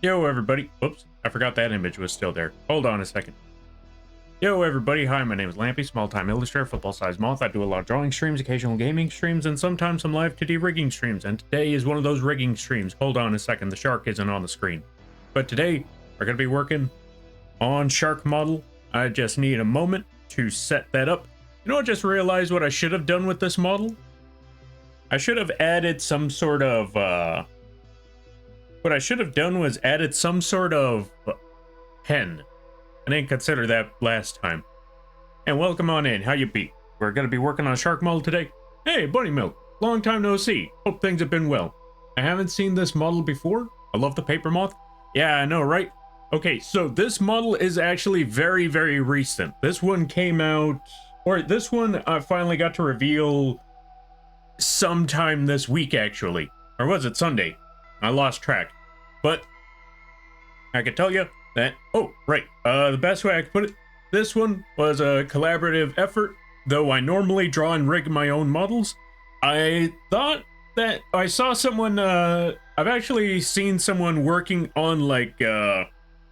Yo, everybody. Whoops, I forgot that image was still there. Hold on a second. Yo, everybody. Hi, my name is Lampy, small-time illustrator, football-sized moth. I do a lot of drawing streams, occasional gaming streams, and sometimes some Live2d rigging streams. And today is one of those rigging streams. Hold on a second, the shark isn't on the screen. But today, we're going to be working on Shark Model. I just need a moment to set that up. You know, I just realized what I should have done with this model? I should have added some sort of, what I should have done was added some sort of pen. I didn't consider that last time. And welcome on in. How you be? We're going to be working on a shark model today. Hey, Bunny Milk. Long time no see. Hope things have been well. I haven't seen this model before. I love the paper moth. Yeah, I know, right? Okay, so this model is actually very, very recent. This one came out, or this one I finally got to reveal sometime this week, actually. Or was it Sunday? I lost track. But I can tell you that, oh, right, the best way I could put it, this one was a collaborative effort. Though I normally draw and rig my own models, I thought that I saw someone, I've actually seen someone working on, like,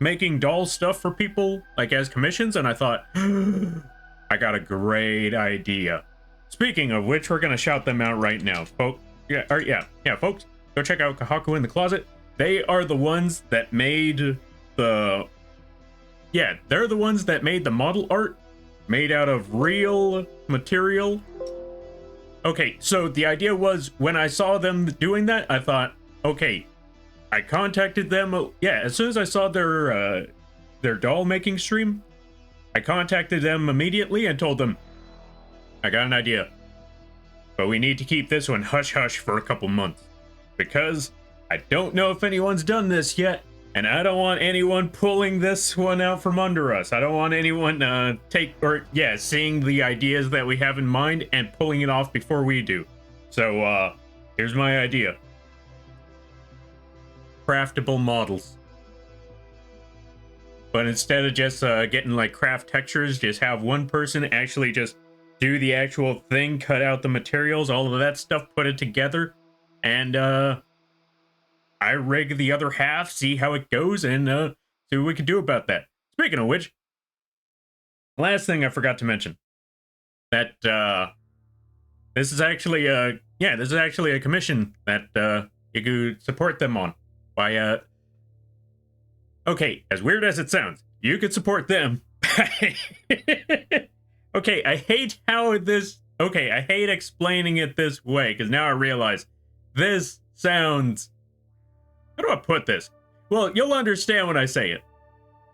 making doll stuff for people, like, as commissions, and I thought, I got a great idea. Speaking of which, we're gonna shout them out right now, folks. Yeah, folks, go check out Kahaku in the Closet. They are the ones that made the... Yeah, they're the ones that made the model art, made out of real material. Okay, so the idea was, when I saw them doing that, I thought, okay, I contacted them, yeah, as soon as I saw their doll making stream, I contacted them immediately and told them, I got an idea, but we need to keep this one hush-hush for a couple months, because I don't know if anyone's done this yet, and I don't want anyone pulling this one out from under us. I don't want anyone seeing the ideas that we have in mind and pulling it off before we do. So, here's my idea. Craftable models. But instead of just getting like craft textures, just have one person actually just do the actual thing, cut out the materials, all of that stuff, put it together, and I rig the other half, see how it goes, and see what we can do about that. Speaking of which, last thing I forgot to mention, that this is actually a commission that you could support them on by okay, as weird as it sounds, you could support them. Okay, I hate explaining it this way, because now I realize this sounds... How do I put this? Well, you'll understand when I say it.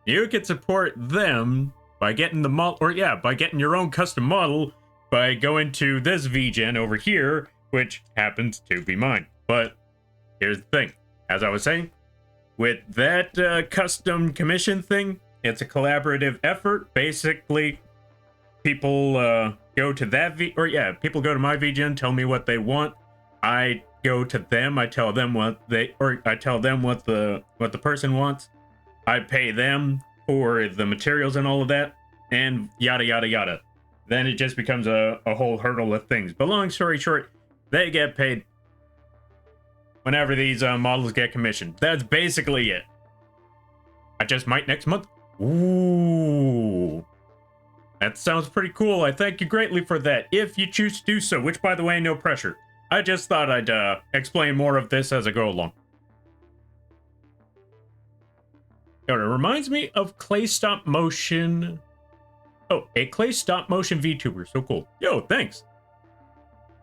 You can support them by getting the model, or yeah, by getting your own custom model by going to this vgen over here, which happens to be mine. But here's the thing, as I was saying, with that custom commission thing, it's a collaborative effort. Basically, people go to that people go to my vgen, tell me what they want. I go to them, I tell them what the person wants. I pay them for the materials and all of that, and yada yada yada. Then it just becomes a whole hurdle of things. But long story short, they get paid whenever these models get commissioned. That's basically it. I just might next month. Ooh. That sounds pretty cool. I thank you greatly for that, if you choose to do so, which, by the way, no pressure. I just thought I'd explain more of this as I go along. It reminds me of clay stop motion. Oh, a clay stop motion VTuber. So cool. Yo, thanks.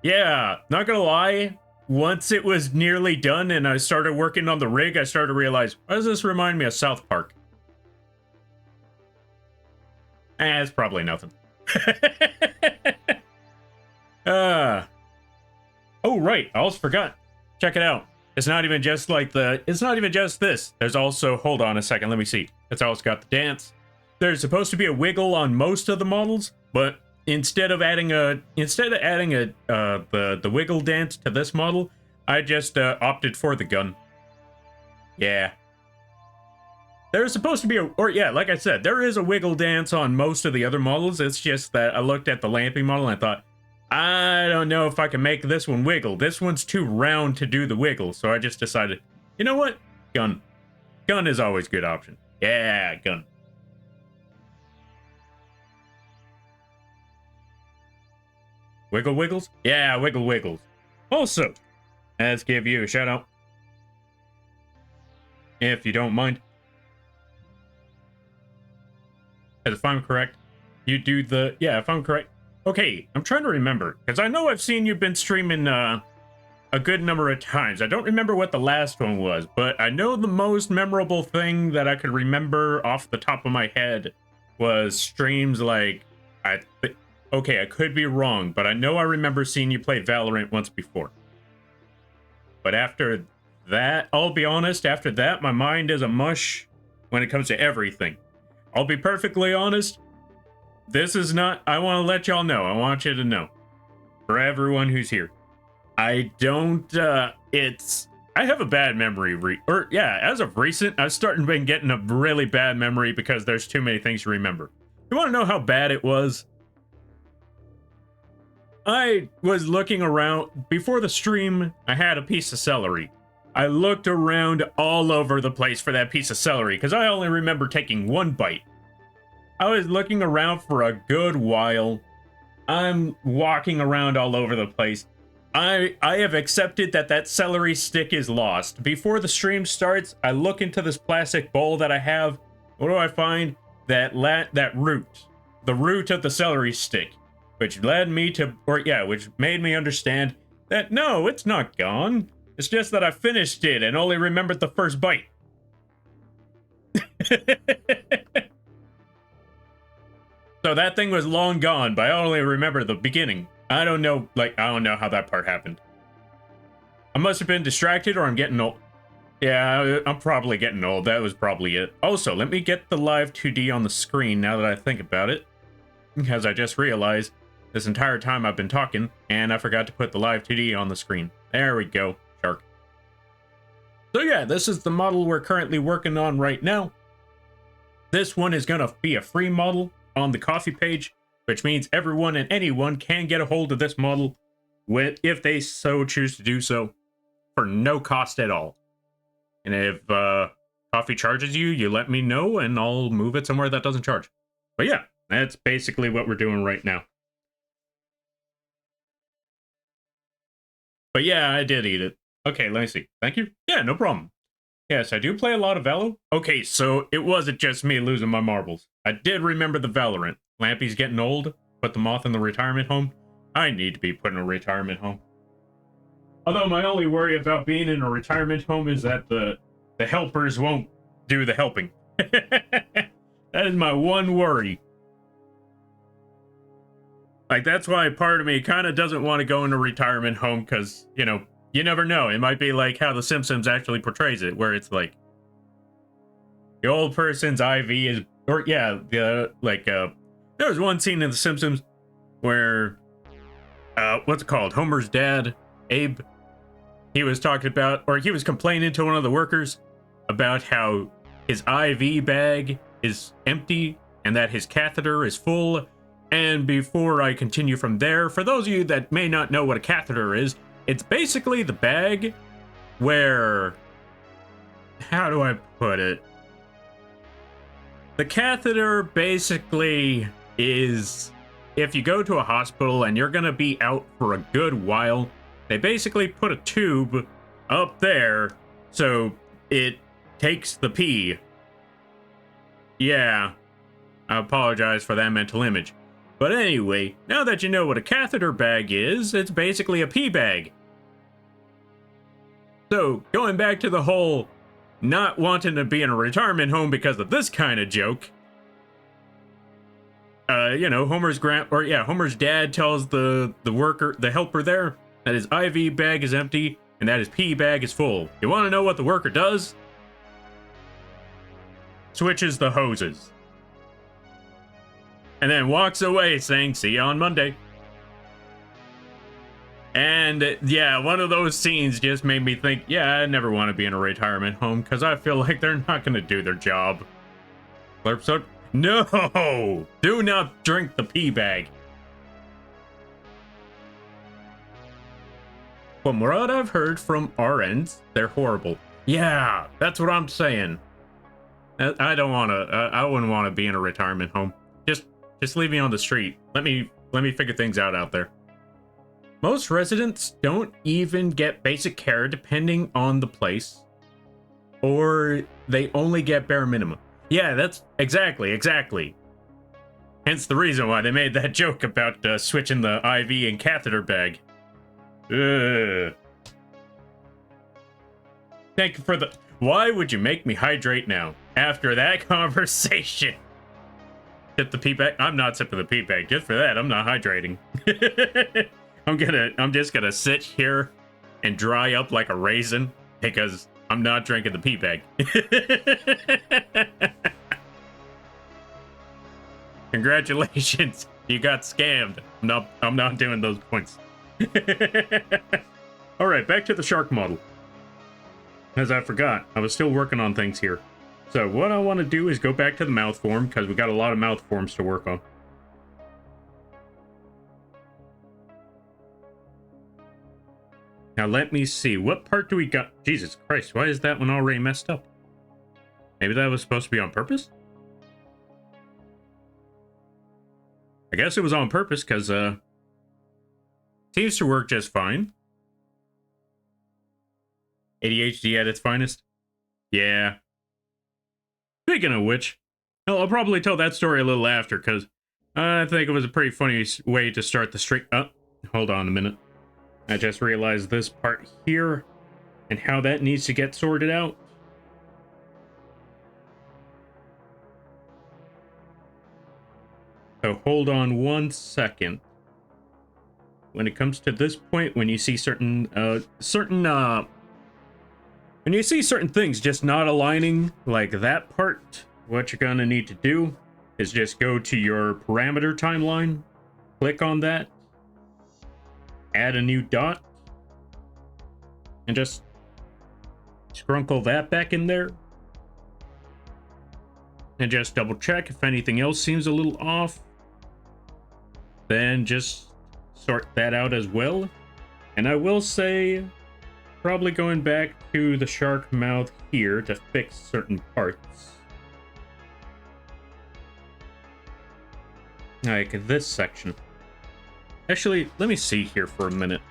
Yeah, not gonna lie. Once it was nearly done and I started working on the rig, I started to realize, why does this remind me of South Park? It's probably nothing. Oh, right. I almost forgot. Check it out. It's not even just like it's not even just this. There's also, hold on a second, let me see. It's also got the dance. There's supposed to be a wiggle on most of the models, but instead of adding the wiggle dance to this model, I just opted for the gun. Yeah. There's supposed to be like I said, there is a wiggle dance on most of the other models. It's just that I looked at the Lampy model and I thought, I don't know if I can make this one wiggle. This one's too round to do the wiggle, so I just decided, you know what? Gun gun is always a good option. Yeah, gun. Wiggle Wiggles? Yeah, Wiggle Wiggles. Also, let's give you a shout out. If you don't mind. If I'm correct, you do the... Yeah, if I'm correct. Okay, I'm trying to remember. Because I know I've seen you've been streaming a good number of times. I don't remember what the last one was, but I know the most memorable thing that I could remember off the top of my head was streams like... Okay, I could be wrong, but I know I remember seeing you play Valorant once before. But after that, I'll be honest, after that, my mind is a mush when it comes to everything. I'll be perfectly honest, this is not... I want to let y'all know, I want you to know. For everyone who's here. I don't, I have a bad memory, as of recent, I've started been getting a really bad memory because there's too many things to remember. You want to know how bad it was? I was looking around, before the stream, I had a piece of celery. I looked around all over the place for that piece of celery, because I only remember taking one bite. I was looking around for a good while. I'm walking around all over the place. I have accepted that celery stick is lost. Before the stream starts, I look into this plastic bowl that I have. What do I find? That root. The root of the celery stick. Which led me to, which made me understand that no, it's not gone. It's just that I finished it and only remembered the first bite. So that thing was long gone, but I only remember the beginning. I don't know how that part happened. I must have been distracted or I'm getting old. Yeah, I'm probably getting old. That was probably it. Also, let me get the Live2d on the screen now that I think about it. Because I just realized this entire time I've been talking, and I forgot to put the Live2d on the screen. There we go, shark. So yeah, this is the model we're currently working on right now. This one is gonna be a free model on the coffee page, which means everyone and anyone can get a hold of this model if they so choose to do so, for no cost at all. And if coffee charges you, you let me know and I'll move it somewhere that doesn't charge. But yeah, that's basically what we're doing right now. But yeah, I did eat it. Okay, let me see. Thank you. Yeah, no problem. Yes, I do play a lot of Valo. Okay, so it wasn't just me losing my marbles. I did remember the Valorant. Lampy's getting old. Put the Moth in the retirement home. I need to be put in a retirement home. Although my only worry about being in a retirement home is that the helpers won't do the helping. That is my one worry. Like, that's why part of me kind of doesn't want to go into a retirement home, because, you know, you never know. It might be like how The Simpsons actually portrays it, where it's like the old person's IV is, or yeah, there was one scene in The Simpsons where, what's it called? Homer's dad, Abe, he was talking about, or he was complaining to one of the workers about how his IV bag is empty and that his catheter is full. And before I continue from there, for those of you that may not know what a catheter is, it's basically the bag where, how do I put it? The catheter basically is, if you go to a hospital and you're gonna be out for a good while, they basically put a tube up there so it takes the pee. Yeah, I apologize for that mental image. But anyway, now that you know what a catheter bag is, it's basically a pee bag. So, going back to the whole not wanting to be in a retirement home because of this kind of joke, you know, Homer's dad tells the helper there, that his IV bag is empty and that his pee bag is full. You want to know what the worker does? Switches the hoses. And then walks away saying, see you on Monday. And yeah, one of those scenes just made me think, yeah, I never want to be in a retirement home because I feel like they're not going to do their job. No! Do not drink the pee bag. From what I've heard from our ends, they're horrible. Yeah, that's what I'm saying. I don't want to. I wouldn't want to be in a retirement home. Just leave me on the street. Let me figure things out there. Most residents don't even get basic care depending on the place, or they only get bare minimum. Yeah, that's exactly. Hence the reason why they made that joke about switching the IV and catheter bag. Ugh. Thank you for the... Why would you make me hydrate now? After that conversation. Sip the pee bag? I'm not sipping the pee bag. Just for that, I'm not hydrating. I'm just gonna sit here and dry up like a raisin because I'm not drinking the pee bag. Congratulations, you got scammed. I'm not doing those points. All right, back to the shark model. As I forgot, I was still working on things here. So what I want to do is go back to the mouth form because we got a lot of mouth forms to work on. Now let me see, what part do we got? Jesus Christ, why is that one already messed up? Maybe that was supposed to be on purpose? I guess it was on purpose because seems to work just fine. ADHD at its finest. Yeah. Speaking of which, I'll probably tell that story a little after because I think it was a pretty funny way to start the streak. Oh, hold on a minute. I just realized this part here and how that needs to get sorted out. So hold on 1 second. When it comes to this point, when you see certain when you see certain things just not aligning, like that part, what you're gonna need to do is just go to your parameter timeline, click on that, add a new dot, and just scrunkle that back in there. And just double check if anything else seems a little off. Then just sort that out as well. And I will say, probably going back to the shark mouth here to fix certain parts. Like this section. Actually, let me see here for a minute.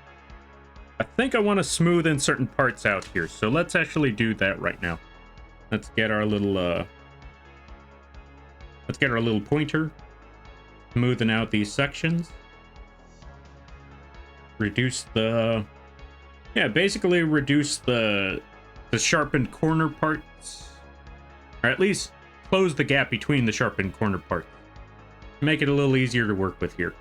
I think I want to smooth in certain parts out here, so let's actually do that right now. Let's get our little pointer, smoothing out these sections. Reduce the, yeah, basically reduce the sharpened corner parts, or at least close the gap between the sharpened corner parts. Make it a little easier to work with here.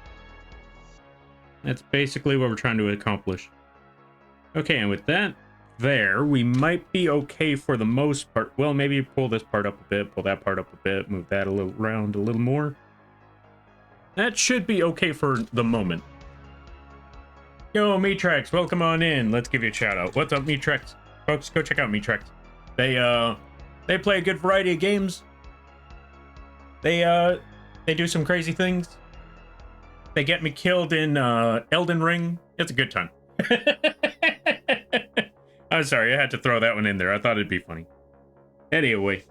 That's basically what we're trying to accomplish. Okay, and with that there, we might be okay for the most part. Well, maybe pull this part up a bit, pull that part up a bit, move that a little around a little more. That should be okay for the moment. Yo, Meatrex, welcome on in. Let's give you a shout out. What's up, Meatrex? Folks, go check out Meatrex. They play a good variety of games. They do some crazy things. They get me killed in Elden Ring. It's a good time. I'm sorry, I had to throw that one in there. I thought it'd be funny. Anyway.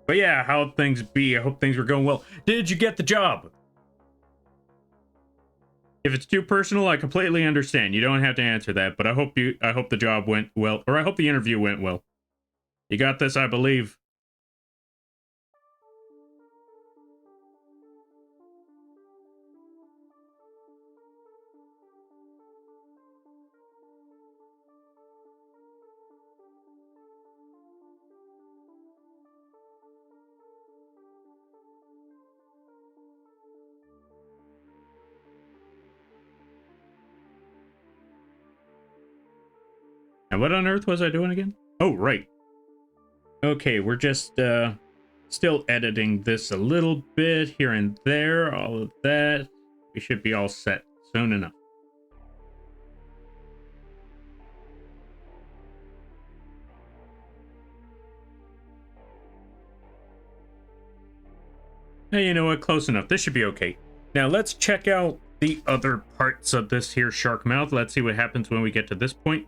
But yeah, how'd things be? I hope things were going well. Did you get the job? If it's too personal, I completely understand. You don't have to answer that, but I hope the job went well, or I hope the interview went well. You got this, I believe. And what on earth was I doing again? Oh, right. Okay, we're just still editing this a little bit here and there, all of that. We should be all set soon enough. Hey, you know what? Close enough. This should be okay. Now let's check out the other parts of this here shark mouth. Let's see what happens when we get to this point.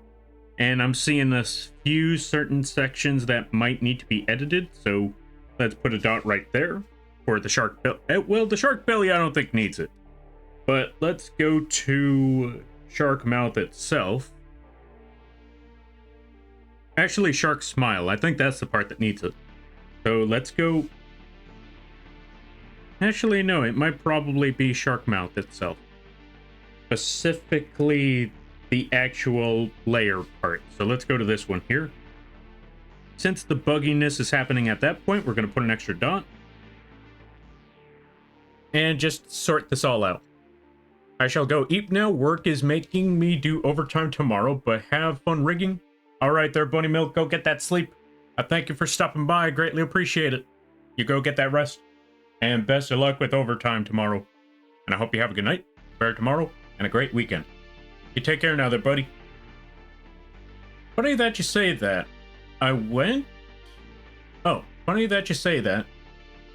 and I'm seeing a few certain sections that might need to be edited, so let's put a dot right there for the shark belly. Well, the shark belly I don't think needs it, but let's go to shark mouth itself. Actually, shark smile, I think that's the part that needs it. So let's go. Actually, no, it might probably be shark mouth itself, specifically the actual layer part. So let's go to this one here. Since the bugginess is happening at that point, we're going to put an extra dot and just sort this all out. I shall go eat now. Work is making me do overtime tomorrow, but have fun rigging. All right there, Bunny Milk, go get that sleep. I thank you for stopping by. I greatly appreciate it. You go get that rest, and best of luck with overtime tomorrow. And I hope you have a good night, better tomorrow, and a great weekend. You take care now there, buddy. Funny that you say that. Funny that you say that.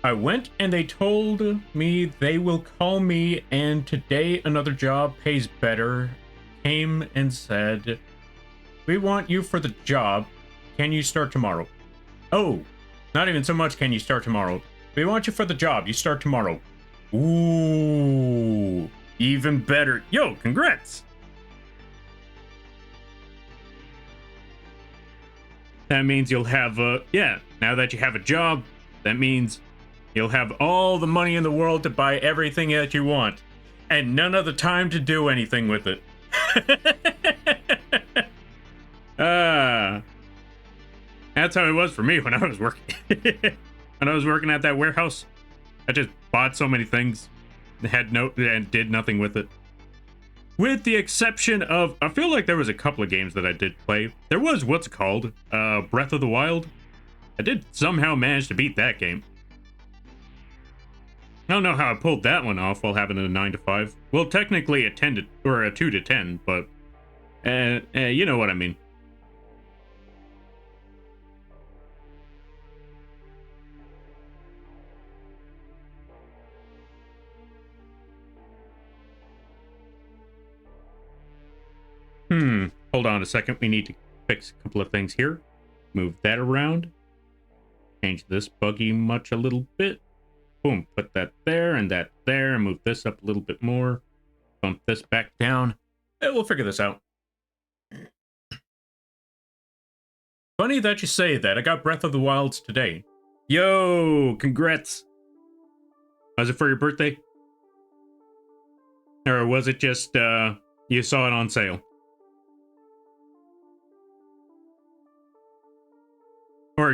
I went and they told me they will call me, and today another job pays better came and said, we want you for the job. Can you start tomorrow? Oh, not even so much can you start tomorrow. We want you for the job. You start tomorrow. Ooh, even better. Yo, congrats. That means you'll have now that you have a job, that means you'll have all the money in the world to buy everything that you want, and none of the time to do anything with it. That's how it was for me when I was working. When I was working at that warehouse, I just bought so many things, and did nothing with it. With the exception of, I feel like there was a couple of games that I did play. There was, what's it called? Breath of the Wild. I did somehow manage to beat that game. I don't know how I pulled that one off while having a 9 to 5. Well, technically a 10 to, or a 2 to 10, but you know what I mean. Hold on a second. We need to fix a couple of things here. Move that around. Change this buggy much a little bit. Boom, put that there and that there, and move this up a little bit more. Bump this back down. We'll figure this out. Funny that you say that. I got Breath of the Wilds today. Yo, congrats. Was it for your birthday? Or was it just, you saw it on sale? Or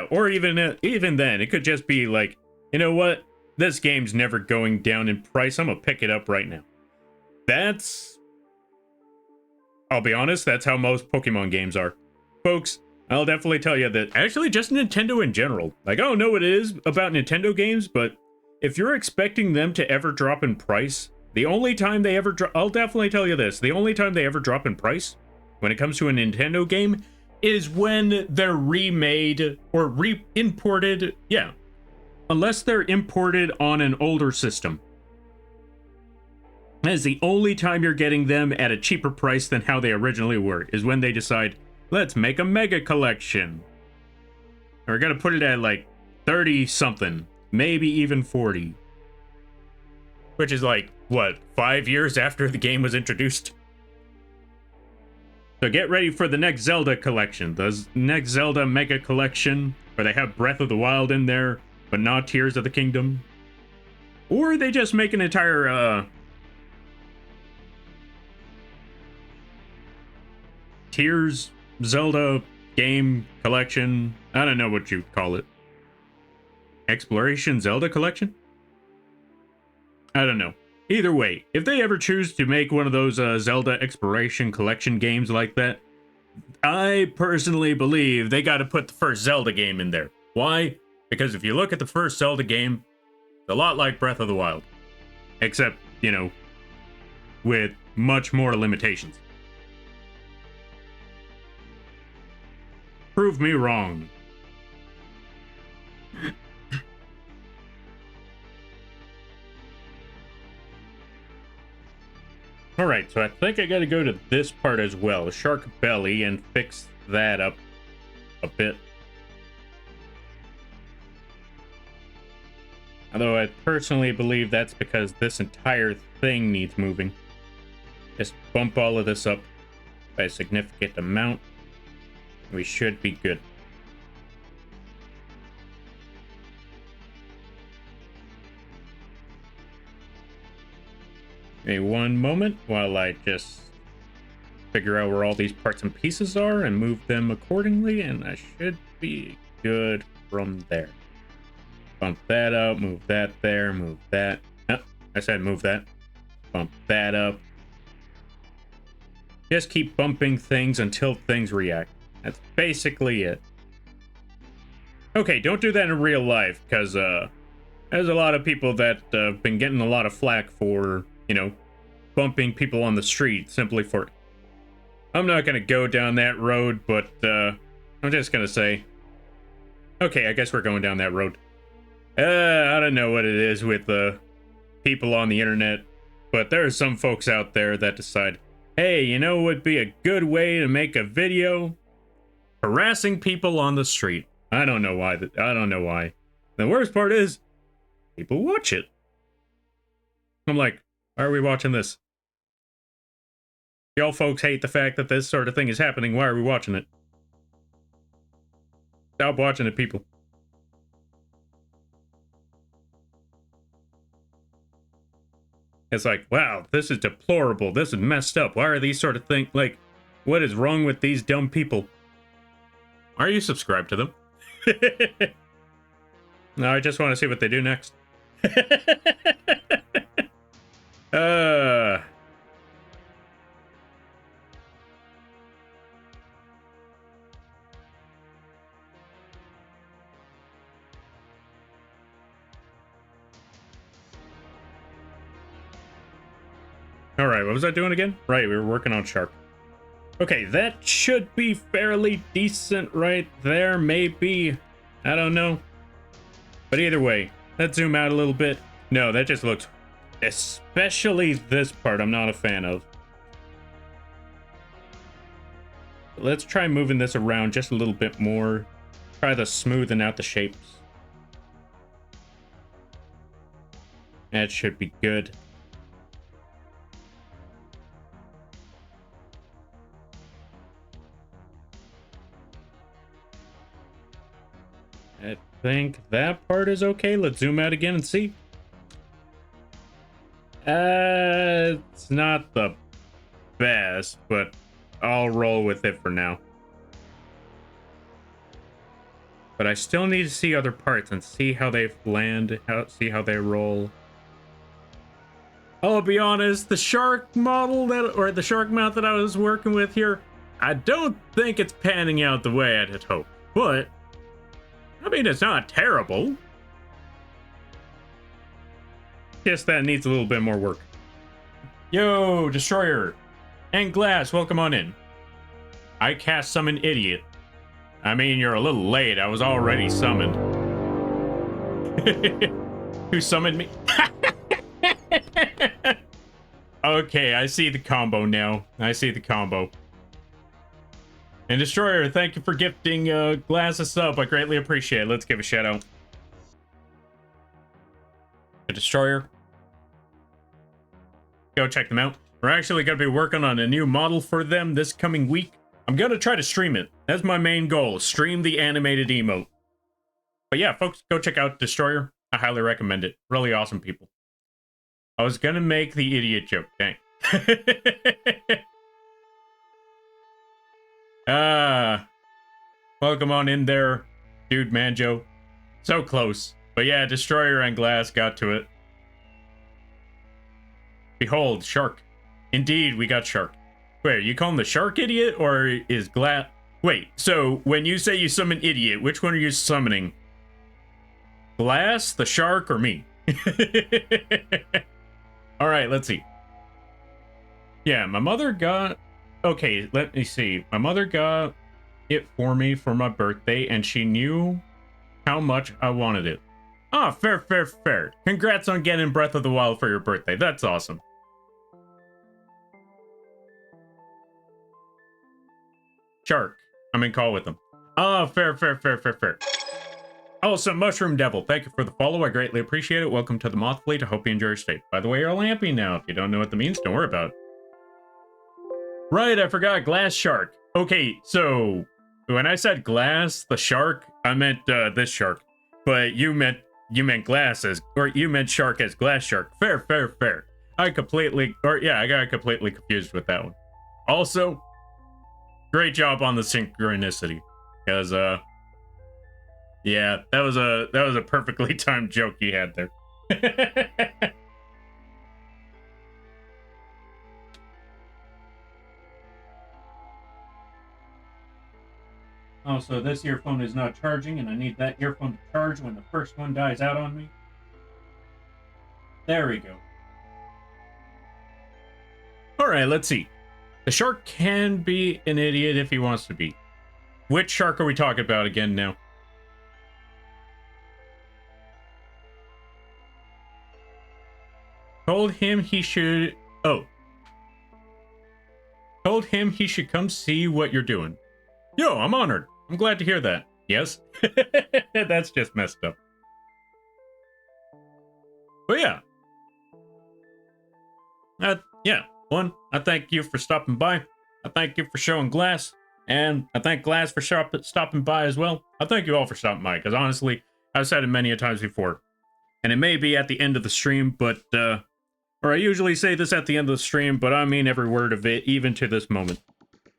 or even then, it could just be like, you know what? This game's never going down in price. I'm gonna pick it up right now. I'll be honest, that's how most Pokemon games are. Folks, I'll definitely tell you that, actually just Nintendo in general. Like, I don't know what it is about Nintendo games, but if you're expecting them to ever drop in price, the only time they ever I'll definitely tell you this, the only time they ever drop in price when it comes to a Nintendo game is when they're remade or re-imported, yeah. Unless they're imported on an older system. That is the only time you're getting them at a cheaper price than how they originally were, is when they decide, let's make a mega collection. And we're gonna put it at like 30 something, maybe even 40. Which is like, what, 5 years after the game was introduced? So get ready for the next Zelda collection, the next Zelda Mega Collection, where they have Breath of the Wild in there, but not Tears of the Kingdom. Or they just make an entire, Tears Zelda game collection. I don't know what you'd call it. Exploration Zelda collection? I don't know. Either way, if they ever choose to make one of those Zelda Exploration Collection games like that, I personally believe they got to put the first Zelda game in there. Why? Because if you look at the first Zelda game, it's a lot like Breath of the Wild. Except, you know, with much more limitations. Prove me wrong. Alright, so I think I gotta go to this part as well, shark belly, and fix that up a bit. Although I personally believe that's because this entire thing needs moving. Just bump all of this up by a significant amount. We should be good. Give me one moment while I just figure out where all these parts and pieces are and move them accordingly, and I should be good from there. Bump that up, move that there, move that. No, I said move that. Bump that up. Just keep bumping things until things react. That's basically it. Okay, don't do that in real life, because there's a lot of people that have been getting a lot of flack for, you know, bumping people on the street simply for... I'm not going to go down that road, but I'm just going to say... Okay, I guess we're going down that road. I don't know what it is with people on the internet, but there are some folks out there that decide, hey, you know what would be a good way to make a video? Harassing people on the street. I don't know why. I don't know why. The worst part is, people watch it. I'm like, why are we watching this? Y'all folks hate the fact that this sort of thing is happening. Why are we watching it? Stop watching it, people. It's like, wow, this is deplorable. This is messed up. Why are these sort of things, like, what is wrong with these dumb people? Are you subscribed to them? No, I just want to see what they do next. Alright, what was I doing again? Right, we were working on shark. Okay, that should be fairly decent right there, maybe. I don't know. But either way, let's zoom out a little bit. No, that just looks... Especially this part, I'm not a fan of. Let's try moving this around just a little bit more. Try the smoothing out the shapes. That should be good. I think that part is okay. Let's zoom out again and see. It's not the best, but I'll roll with it for now. But I still need to see other parts and see how they land, see how they roll. I'll be honest, the shark model or the shark mount that I was working with here, I don't think it's panning out the way I'd hoped, but I mean, it's not terrible. Guess that needs a little bit more work. Yo, Destroyer and Glass, welcome on in. I cast Summon Idiot. I mean, you're a little late. I was already summoned. Who summoned me? Okay, I see the combo now. I see the combo. And Destroyer, thank you for gifting Glass a sub. I greatly appreciate it. Let's give a shout out to Destroyer. Go check them out. We're actually going to be working on a new model for them this coming week. I'm going to try to stream it. That's my main goal. Stream the animated emote. But yeah, folks, go check out Destroyer. I highly recommend it. Really awesome people. I was going to make the idiot joke. Dang. Welcome on in there, dude Manjo. So close. But yeah, Destroyer and Glass got to it. Behold, shark. Indeed, we got shark. Wait, are you calling the shark idiot, or is Glass... Wait, so when you say you summon idiot, which one are you summoning? Glass, the shark, or me? Alright, let's see. Yeah, my mother got... Okay, let me see. My mother got it for me for my birthday, and she knew how much I wanted it. Ah, fair, fair, fair. Congrats on getting Breath of the Wild for your birthday. That's awesome. Shark. I'm in call with them. Ah, fair. Also, Mushroom Devil, thank you for the follow. I greatly appreciate it. Welcome to the Moth Fleet. I hope you enjoy your stay. By the way, you're lampy now. If you don't know what that means, don't worry about it. Right, I forgot. Glass shark. Okay, so when I said glass, the shark, I meant this shark. But you meant glass as, or you meant shark as glass shark. Fair. I got completely confused with that one. Also, great job on the synchronicity. Because, yeah, that was a perfectly timed joke you had there. Oh, so this earphone is not charging, and I need that earphone to charge when the first one dies out on me. There we go. Alright, let's see. The shark can be an idiot if he wants to be. Which shark are we talking about again now? Told him he should... Oh. Told him he should come see what you're doing. Yo, I'm honored. I'm glad to hear that. Yes? That's just messed up. But yeah. Yeah. One, I thank you for stopping by. I thank you for showing Glass. And I thank Glass for stopping by as well. I thank you all for stopping by, because honestly, I've said it many a times before. And it may be at the end of the stream, but, or I usually say this at the end of the stream, but I mean every word of it, even to this moment.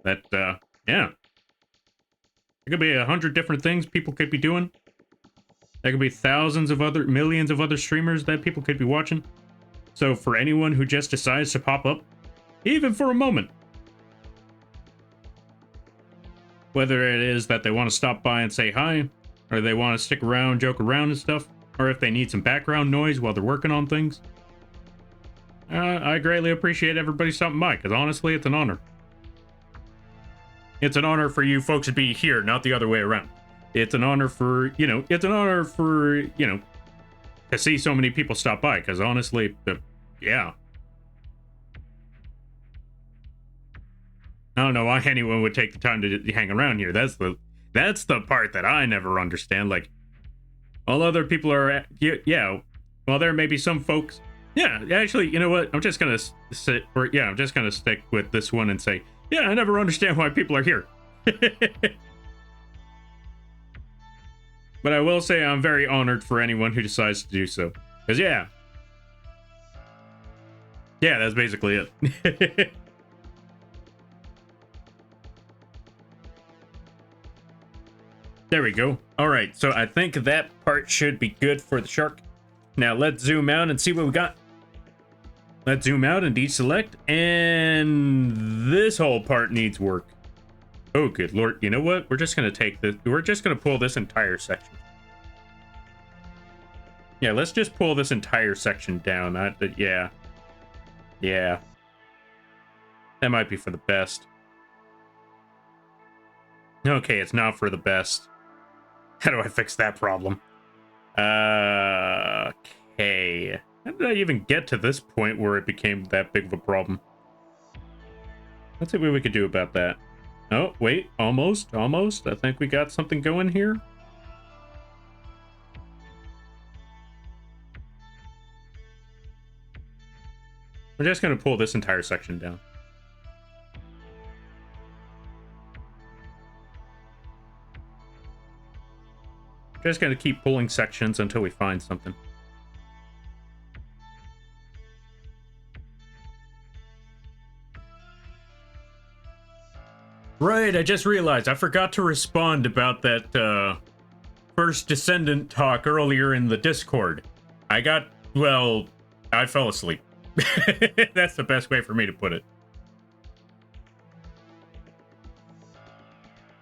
That, yeah. There could be 100 different things people could be doing. There could be millions of other streamers that people could be watching. So for anyone who just decides to pop up, even for a moment, whether it is that they want to stop by and say hi, or they want to stick around, joke around and stuff, or if they need some background noise while they're working on things, I greatly appreciate everybody stopping by, because honestly, it's an honor. It's an honor for you folks to be here, not the other way around. It's an honor for, to see so many people stop by, because honestly, yeah. I don't know why anyone would take the time to hang around here. That's the part that I never understand. Like, all other people are, yeah, well, there may be some folks. Yeah, actually, you know what? I'm just gonna I'm just gonna stick with this one and say, yeah, I never understand why people are here. But I will say I'm very honored for anyone who decides to do so. Because, yeah, that's basically it. There we go. All right, so I think that part should be good for the shark. Now let's zoom out and see what we got. Let's zoom out and deselect, and this whole part needs work. Oh, good lord. You know what? We're just going to take this. We're just going to pull this entire section. Yeah, let's just pull this entire section down. Yeah. Yeah. That might be for the best. Okay, it's not for the best. How do I fix that problem? Okay. How did I even get to this point where it became that big of a problem? Let's see what we could do about that. Oh, wait. Almost. I think we got something going here. We're just going to pull this entire section down. Just going to keep pulling sections until we find something. Right, I just realized I forgot to respond about that first Descendant talk earlier in the Discord. I fell asleep. That's the best way for me to put it.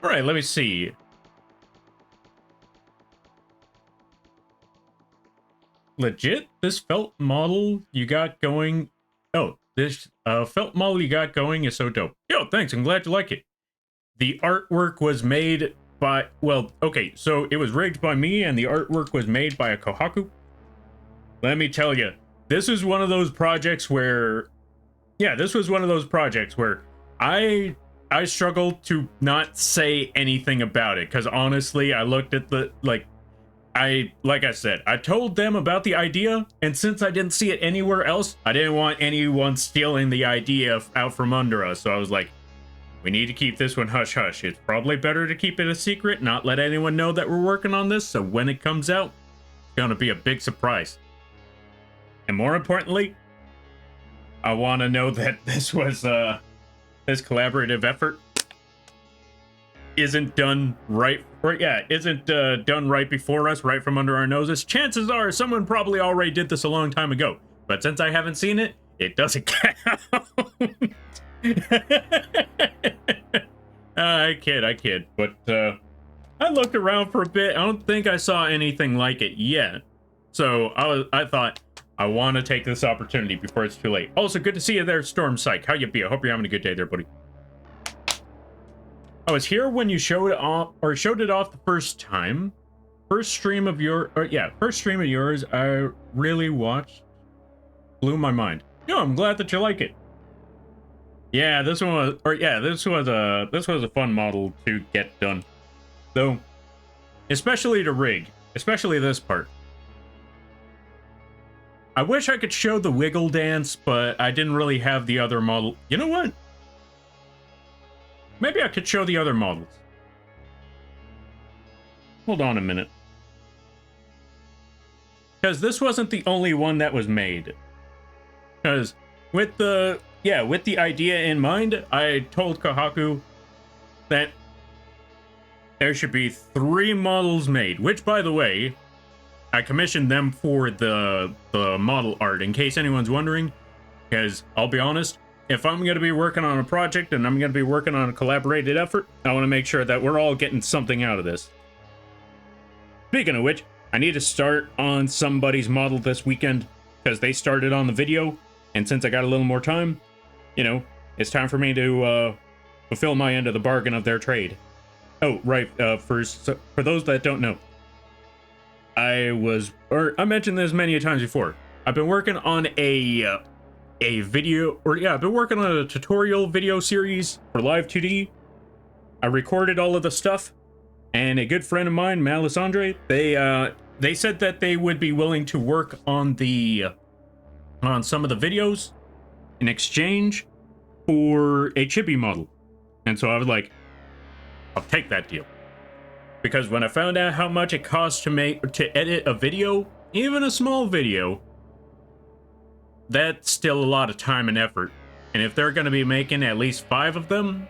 Alright, let me see. Legit, this felt model you got going... Oh, this felt model you got going is so dope. Yo, thanks, I'm glad you like it. The artwork was made by... Well, okay, so it was rigged by me, and the artwork was made by a Kohaku. Let me tell you, this is one of those projects where... Yeah, this was one of those projects where I I struggled to not say anything about it, because honestly, I looked at the, like I said, I told them about the idea, and since I didn't see it anywhere else, I didn't want anyone stealing the idea out from under us. So I was like, we need to keep this one hush hush. It's probably better to keep it a secret, not let anyone know that we're working on this, so when it comes out, it's gonna be a big surprise. And more importantly, I want to know that this was this collaborative effort isn't done right, or isn't done right before us, right from under our noses. Chances are someone probably already did this a long time ago, but since I haven't seen it, it doesn't count. I kid, but I looked around for a bit. I don't think I saw anything like it yet, so I thought I want to take this opportunity before it's too late. Also, good to see you there, Storm Psych. How you be? I hope you're having a good day there, buddy. I was here when you showed it off the first time. First stream of yours I really watched. Blew my mind. No, I'm glad that you like it. Yeah, this one was, this was a fun model to get done. Though, especially to rig, especially this part. I wish I could show the wiggle dance, but I didn't really have the other model. You know what? Maybe I could show the other models. Hold on a minute. Because this wasn't the only one that was made. Because with the idea in mind, I told Kohaku that there should be 3 models made, which, by the way, I commissioned them for the model art, in case anyone's wondering, because I'll be honest, if I'm going to be working on a project and I'm going to be working on a collaborated effort, I want to make sure that we're all getting something out of this. Speaking of which, I need to start on somebody's model this weekend, because they started on the video, and since I got a little more time, you know, it's time for me to fulfill my end of the bargain of their trade. Oh, right, for those that don't know, I mentioned this many times before. I've been working on a video, I've been working on a tutorial video series for Live2d. I recorded all of the stuff, and a good friend of mine, Melisandre, they said that they would be willing to work on some of the videos in exchange for a chibi model. And so I was like, I'll take that deal. Because when I found out how much it costs to edit a video, even a small video, that's still a lot of time and effort. And if they're going to be making at least 5 of them,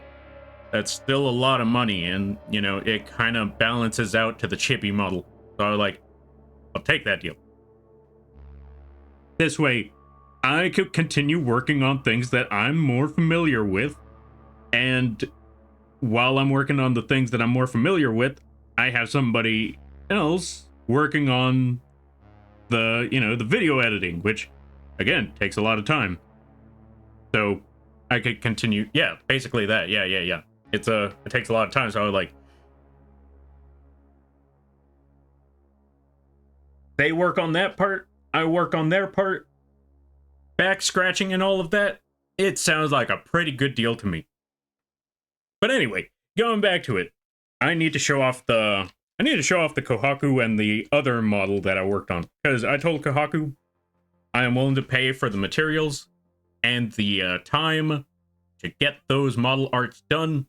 that's still a lot of money. And, you know, it kind of balances out to the chibi model. So I was like, I'll take that deal. This way, I could continue working on things that I'm more familiar with. And while I'm working on the things that I'm more familiar with, I have somebody else working on the video editing, which, again, takes a lot of time. So I could continue. Yeah, basically that. Yeah. It takes a lot of time. So I was like, they work on that part, I work on their part, back scratching and all of that. It sounds like a pretty good deal to me. But anyway, going back to it, I need to show off the Kohaku and the other model that I worked on, because I told Kohaku I am willing to pay for the materials and the time to get those model arts done.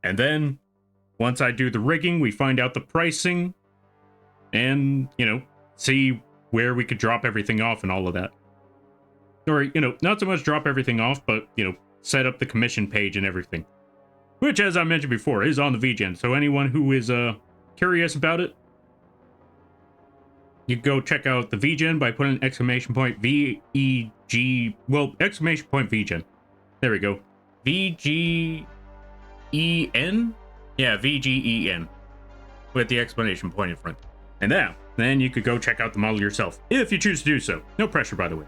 And then once I do the rigging, we find out the pricing and, you know, see where we could drop everything off and all of that. Or, you know, not so much drop everything off, but, you know, set up the commission page and everything. Which, as I mentioned before, is on the vgen. So anyone who is curious about it, you can go check out the vgen by putting exclamation point V-E-G, well, exclamation point vgen. There we go. V-G-E-N? Yeah, V-G-E-N. With the exclamation point in front. And now, then you could go check out the model yourself, if you choose to do so. No pressure, by the way.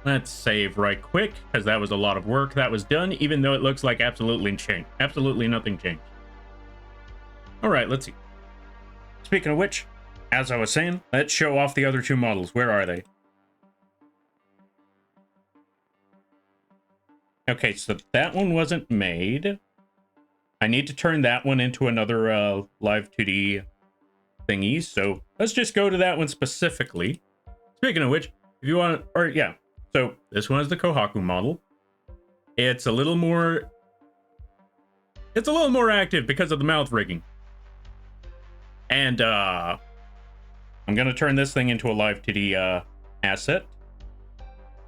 Let's save right quick, because that was a lot of work that was done, even though it looks like absolutely nothing changed. Alright, let's see. Speaking of which, as I was saying, let's show off the other 2 models. Where are they? Okay, so that one wasn't made. I need to turn that one into another Live2d thingy, so let's just go to that one specifically. Speaking of which, if you want, or yeah, so this one is the Kohaku model. It's a little more active because of the mouth rigging. And I'm gonna turn this thing into a Live2d asset.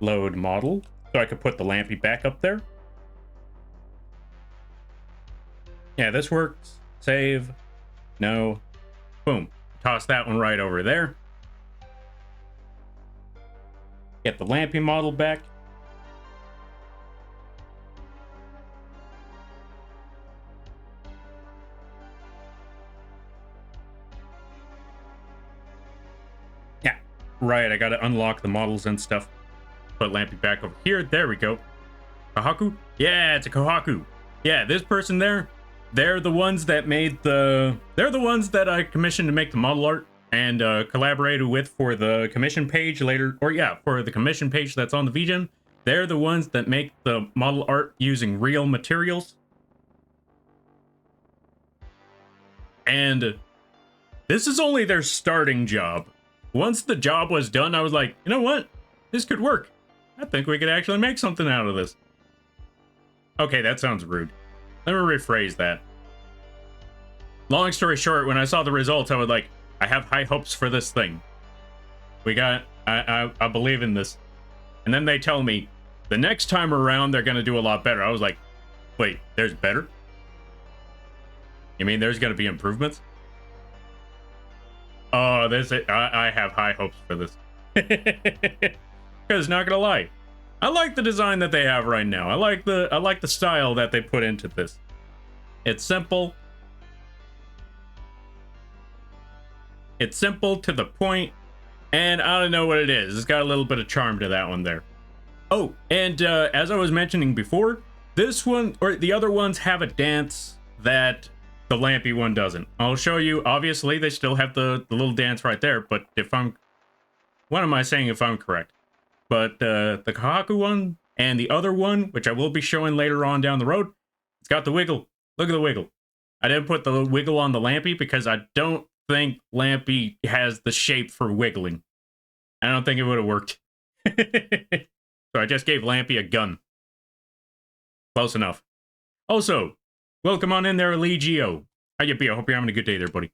Load model, so I could put the Lampy back up there. Yeah, this works. Save. No. Boom. Toss that one right over there. Get the Lampy model back. Yeah, right. I gotta unlock the models and stuff. Put Lampy back over here. There we go. Kohaku? Yeah, it's a Kohaku. Yeah, this person there, they're the ones that made the... They're the ones that I commissioned to make the model art and collaborated with for the commission page later. Or yeah, for the commission page that's on the vgen. They're the ones that make the model art using real materials. And this is only their starting job. Once the job was done, I was like, you know what? This could work. I think we could actually make something out of this. Okay, that sounds rude. Let me rephrase that. Long story short, when I saw the results, I was like, I have high hopes for this thing. I believe in this. And then they tell me, the next time around, they're going to do a lot better. I was like, wait, there's better? You mean there's going to be improvements? Oh, I have high hopes for this. Because not going to lie, I like the design that they have right now. I like the style that they put into this. It's simple. It's simple to the point, and I don't know what it is. It's got a little bit of charm to that one there. Oh, and as I was mentioning before, this one, or the other ones, have a dance that the Lampy one doesn't. I'll show you. Obviously, they still have the little dance right there, but if I'm... What am I saying if I'm correct? But the Kohaku one and the other one, which I will be showing later on down the road, it's got the wiggle. Look at the wiggle. I didn't put the wiggle on the Lampy because I don't think Lampy has the shape for wiggling. I don't think it would have worked. So I just gave Lampy a gun. Close enough. Also, welcome on in there, Lee Geo. How you be? I hope you're having a good day there, buddy.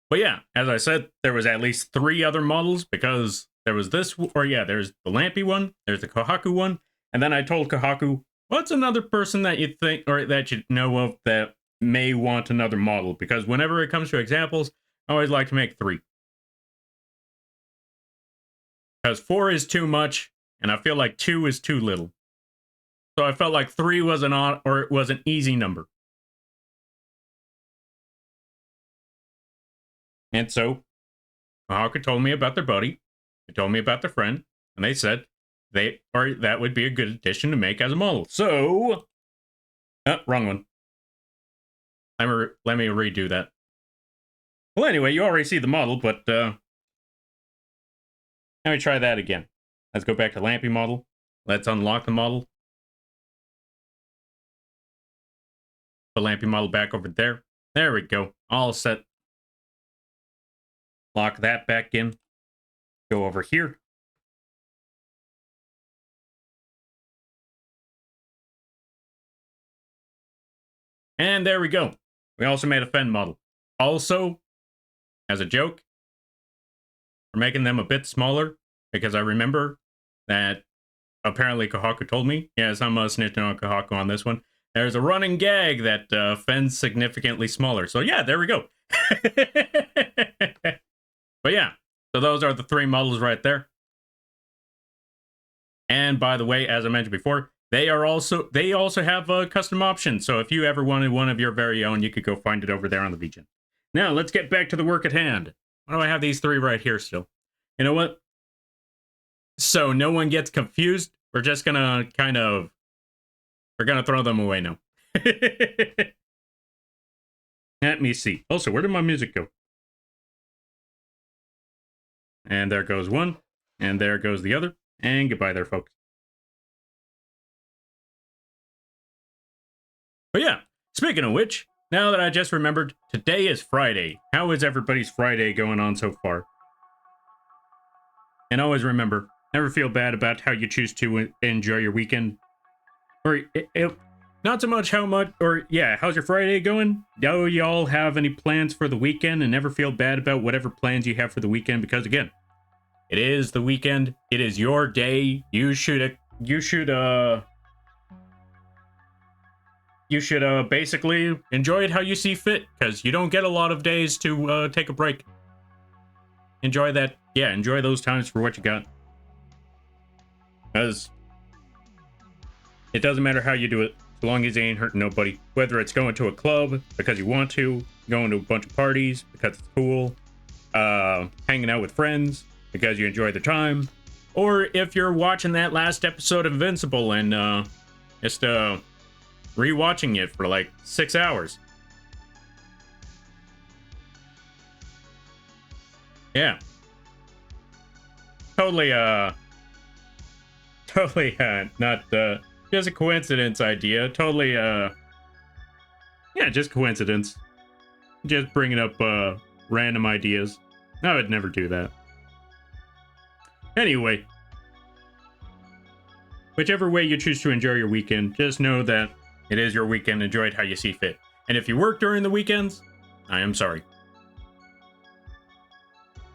But yeah, as I said, there was at least 3 other models because there was this, or yeah, there's the Lampy one, there's the Kohaku one, and then I told Kohaku, what's another person that you think, or that you know of that may want another model? Because whenever it comes to examples, I always like to make 3. Because 4 is too much, and I feel like 2 is too little. So I felt like 3 was an easy number. And so, Kohaku told me about their buddy, they told me about their friend, and they said that would be a good addition to make as a model. So, wrong one. Let me redo that. Well, anyway, you already see the model, but let me try that again. Let's go back to Lampy model. Let's unlock the model. Put Lampy model back over there. There we go. All set. Lock that back in. Go over here. And there we go. We also made a Fen model. Also, as a joke, we're making them a bit smaller because I remember that apparently Kohaku told me. Yes, I'm snitching on Kohaku on this one. There's a running gag that Fen's significantly smaller. So yeah, there we go. But yeah, so those are the 3 models right there. And by the way, as I mentioned before, they also have a custom option. So if you ever wanted one of your very own, you could go find it over there on the vgen. Now let's get back to the work at hand. Why do I have these 3 right here still? You know what? So no one gets confused. We're just gonna we're gonna throw them away now. Let me see. Also, where did my music go? And there goes one, and there goes the other, And goodbye there, folks. But yeah, speaking of which, now that I just remembered, today is Friday. How is everybody's Friday going on so far? And always remember, never feel bad about how you choose to enjoy your weekend. Or not so much how much, or yeah, how's your Friday going? Do y'all have any plans for the weekend? And never feel bad about whatever plans you have for the weekend, because again, it is the weekend. It is your day. You should basically enjoy it how you see fit, because you don't get a lot of days to take a break. Enjoy that. Yeah, enjoy those times for what you got. Because it doesn't matter how you do it, as long as you ain't hurting nobody. Whether it's going to a club because you want to, going to a bunch of parties because it's cool, hanging out with friends because you enjoy the time, or if you're watching that last episode of Invincible and just rewatching it for like 6 hours. Yeah. Totally not just a coincidence idea. Totally yeah, just coincidence. Just bringing up random ideas. I would never do that. Anyway, whichever way you choose to enjoy your weekend, just know that it is your weekend. Enjoy it how you see fit. And if you work during the weekends, I am sorry.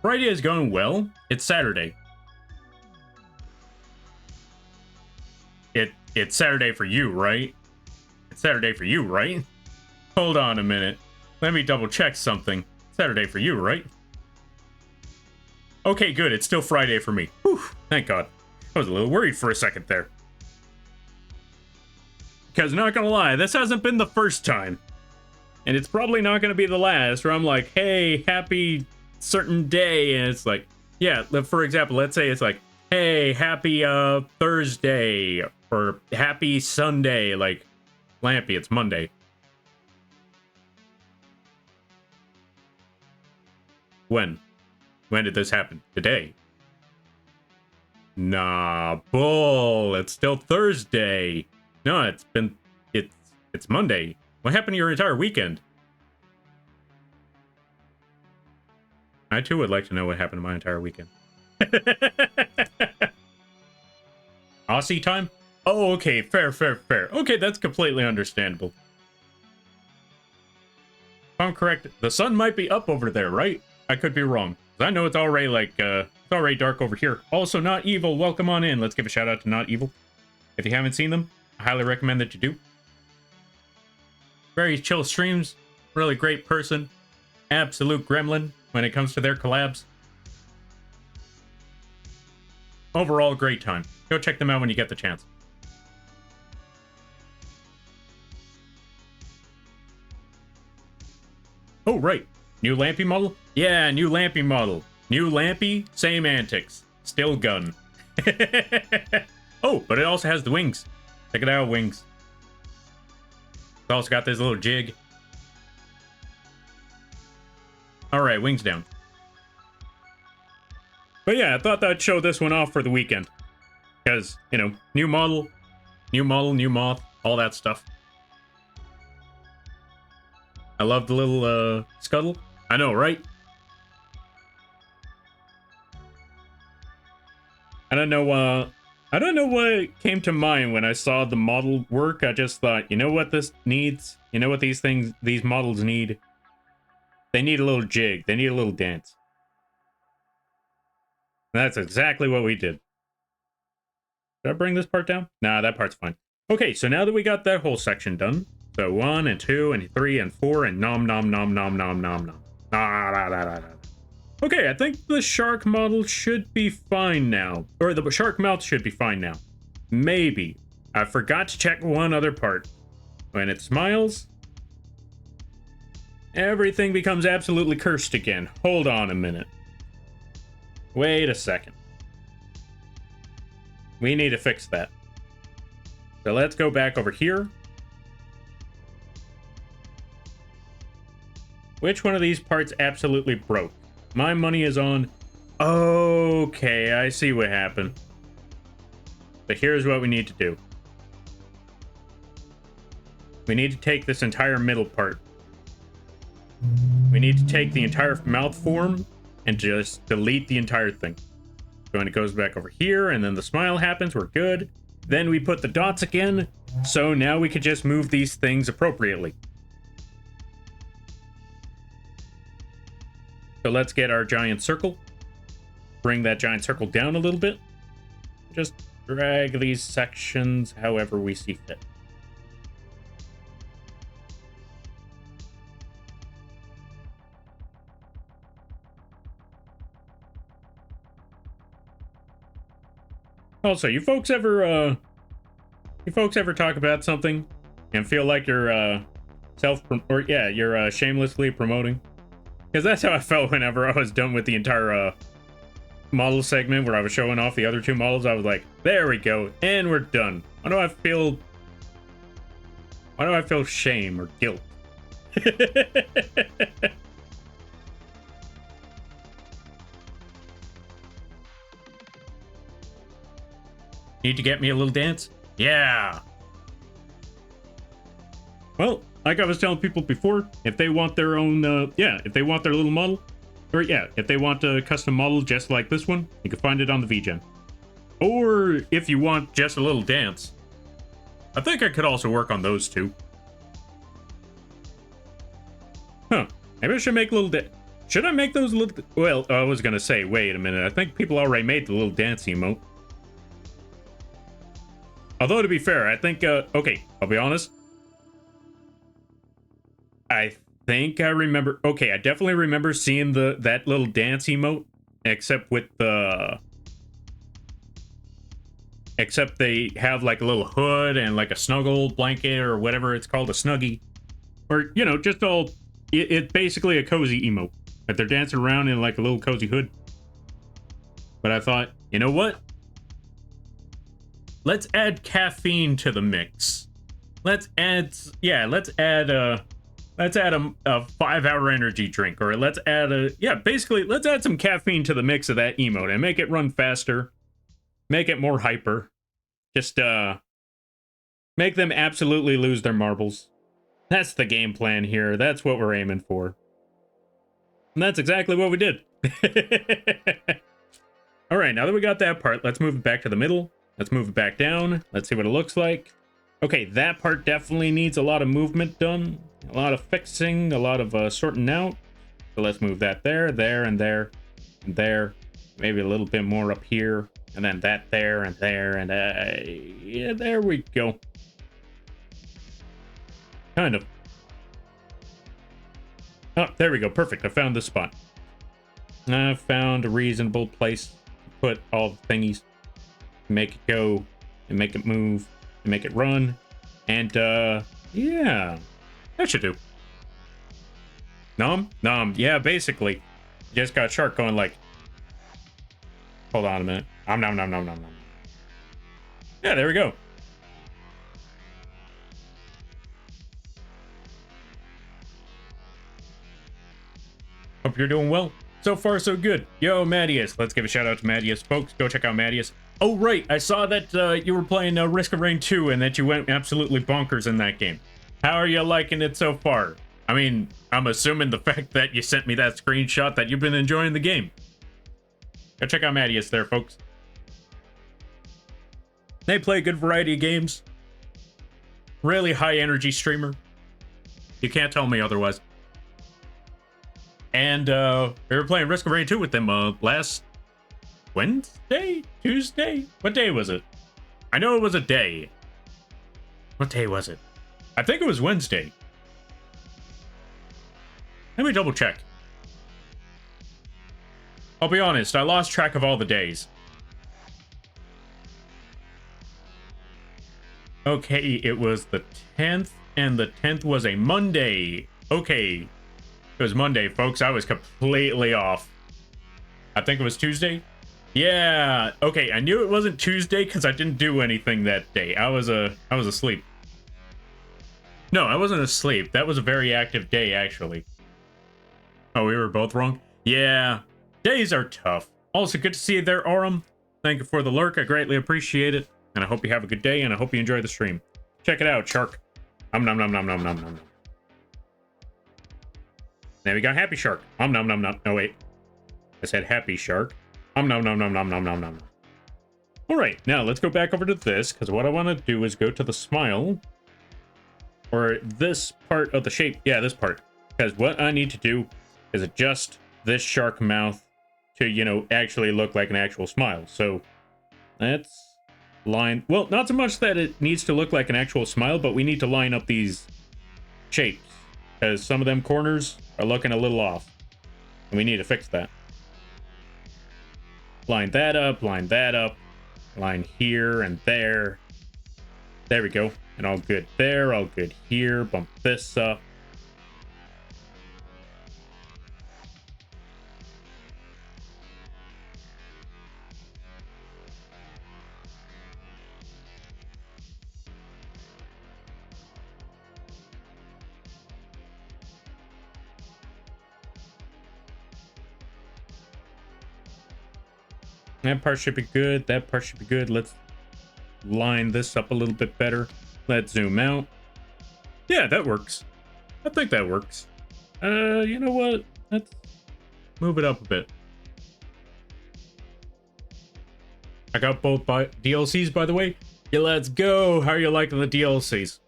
Friday is going well. It's Saturday. It's Saturday for you, right? It's Saturday for you, right? Hold on a minute. Let me double check something. Saturday for you, right? Okay, good. It's still Friday for me. Whew, thank God. I was a little worried for a second there. Because not gonna lie, this hasn't been the first time. And it's probably not gonna be the last where I'm like, hey, happy certain day. And it's like, yeah, for example, let's say it's like, hey, happy Thursday or happy Sunday. Like, Lampy, it's Monday. When? When did this happen? Today? Nah, bull. It's still Thursday. No, it's Monday. What happened to your entire weekend? I too would like to know what happened to my entire weekend. Aussie time? Oh, okay, fair. Okay, that's completely understandable. If I'm correct, the sun might be up over there, right? I could be wrong. I know it's already like, it's already dark over here. Also, Not Evil, welcome on in. Let's give a shout out to Not Evil. If you haven't seen them, I highly recommend that you do. Very chill streams, really great person. Absolute gremlin when it comes to their collabs. Overall, great time. Go check them out when you get the chance. Oh, right. New Lampy model? Yeah, new Lampy model. New Lampy, same antics. Still gun. Oh, but it also has the wings. Check it out, wings. It's also got this little jig. Alright, wings down. But yeah, I thought I'd show this one off for the weekend. Because, you know, new model, new moth, all that stuff. I love the little scuttle. I know, right? I don't know what came to mind when I saw the model work. I just thought, you know what this needs? You know what these models need? They need a little jig. They need a little dance. And that's exactly what we did. Did I bring this part down? Nah, that part's fine. Okay, so now that we got that whole section done, so 1 and 2 and 3 and 4 and nom. Okay, I think the shark model should be fine now. Or the shark mouth should be fine now. Maybe. I forgot to check one other part. When it smiles, everything becomes absolutely cursed again. Hold on a minute. Wait a second. We need to fix that. So let's go back over here. Which one of these parts absolutely broke? My money is on... Okay, I see what happened. So here's what we need to do. We need to take this entire middle part. We need to take the entire mouth form and just delete the entire thing. So when it goes back over here and then the smile happens, we're good. Then we put the dots again. So now we can just move these things appropriately. So let's get our giant circle. Bring that giant circle down a little bit. Just drag these sections however we see fit. Also, you folks ever talk about something and feel like you're you're shamelessly promoting? Because that's how I felt whenever I was done with the entire model segment where I was showing off the other two models. I was like, there we go, and we're done. Why do I feel shame or guilt? Need to get me a little dance? Yeah. Well, like I was telling people before, if they want their own, if they want their little model, or if they want a custom model just like this one, you can find it on the vgen. Or if you want just a little dance, I think I could also work on those too. Huh, maybe I should make a little should I make those little, well, I was gonna say, wait a minute, I think people already made the little dance emote. Although, to be fair, I think, okay, I'll be honest. I think I remember, okay, I definitely remember seeing that little dance emote, except with the, except they have like a little hood and like a snuggle blanket or whatever it's called, a snuggie. Or, you know, just all, it's basically a cozy emote. But they're dancing around in like a little cozy hood. But I thought, you know what? Let's add caffeine to the mix. Let's add a 5-hour energy drink, or let's add basically let's add some caffeine to the mix of that emote and make it run faster, make it more hyper, just make them absolutely lose their marbles. That's the game plan here. That's what we're aiming for. And that's exactly what we did. All right, now that we got that part, let's move it back to the middle. Let's move it back down. Let's see what it looks like. Okay, that part definitely needs a lot of movement done. A lot of fixing, a lot of sorting out. So let's move that there, there, and there, and there. Maybe a little bit more up here. And then that there, and there, and yeah, there we go. Kind of. Oh, there we go. Perfect. I found this spot. I found a reasonable place to put all the thingies. Make it go, and make it move, and make it run. And, yeah. That should do. Nom? Nom. Yeah, basically. You just got Shark going like... Hold on a minute. Nom, nom, nom, nom, nom, nom. Yeah, there we go. Hope you're doing well. So far, so good. Yo, Mattias. Let's give a shout out to Mattias. Folks, go check out Mattias. Oh, right. I saw that you were playing Risk of Rain 2 and that you went absolutely bonkers in that game. How are you liking it so far? I mean, I'm assuming the fact that you sent me that screenshot that you've been enjoying the game. Go check out Mattias there, folks. They play a good variety of games. Really high energy streamer. You can't tell me otherwise. And we were playing Risk of Rain 2 with them last Wednesday? Tuesday? What day was it? I know it was a day. What day was it? I think it was Wednesday. Let me double check. I'll be honest, I lost track of all the days. Okay, it was the 10th, and the 10th was a Monday. Okay, it was Monday, folks. I was completely off. I think it was Tuesday. Yeah, okay, I knew it wasn't Tuesday because I didn't do anything that day. I was asleep. No, I wasn't asleep. That was a very active day, actually. Oh, we were both wrong? Yeah, days are tough. Also, good to see you there, Aurum. Thank you for the lurk. I greatly appreciate it. and I hope you have a good day, and I hope you enjoy the stream. Check it out, shark. Nom nom nom nom nom nom nom. Now we got Happy Shark. Nom nom nom nom. No, wait. I said Happy Shark. Nom nom nom nom nom nom nom nom. All right, now let's go back over to this, because what I want to do is go to the smile, or this part of the shape. Yeah, this part. Because what I need to do is adjust this shark mouth to, you know, actually look like an actual smile. So let's line, well, not so much that it needs to look like an actual smile, but we need to line up these shapes, because some of them corners are looking a little off, and we need to fix that. Line that up, line that up, line here and there. There we go. And all good there, all good here. Bump this up. That part should be good. That part should be good. Let's line this up a little bit better. Let's zoom out. Yeah, that works. I think that works. You know what? Let's move it up a bit. I got both DLCs, by the way. Yeah, let's go. How are you liking the DLCs?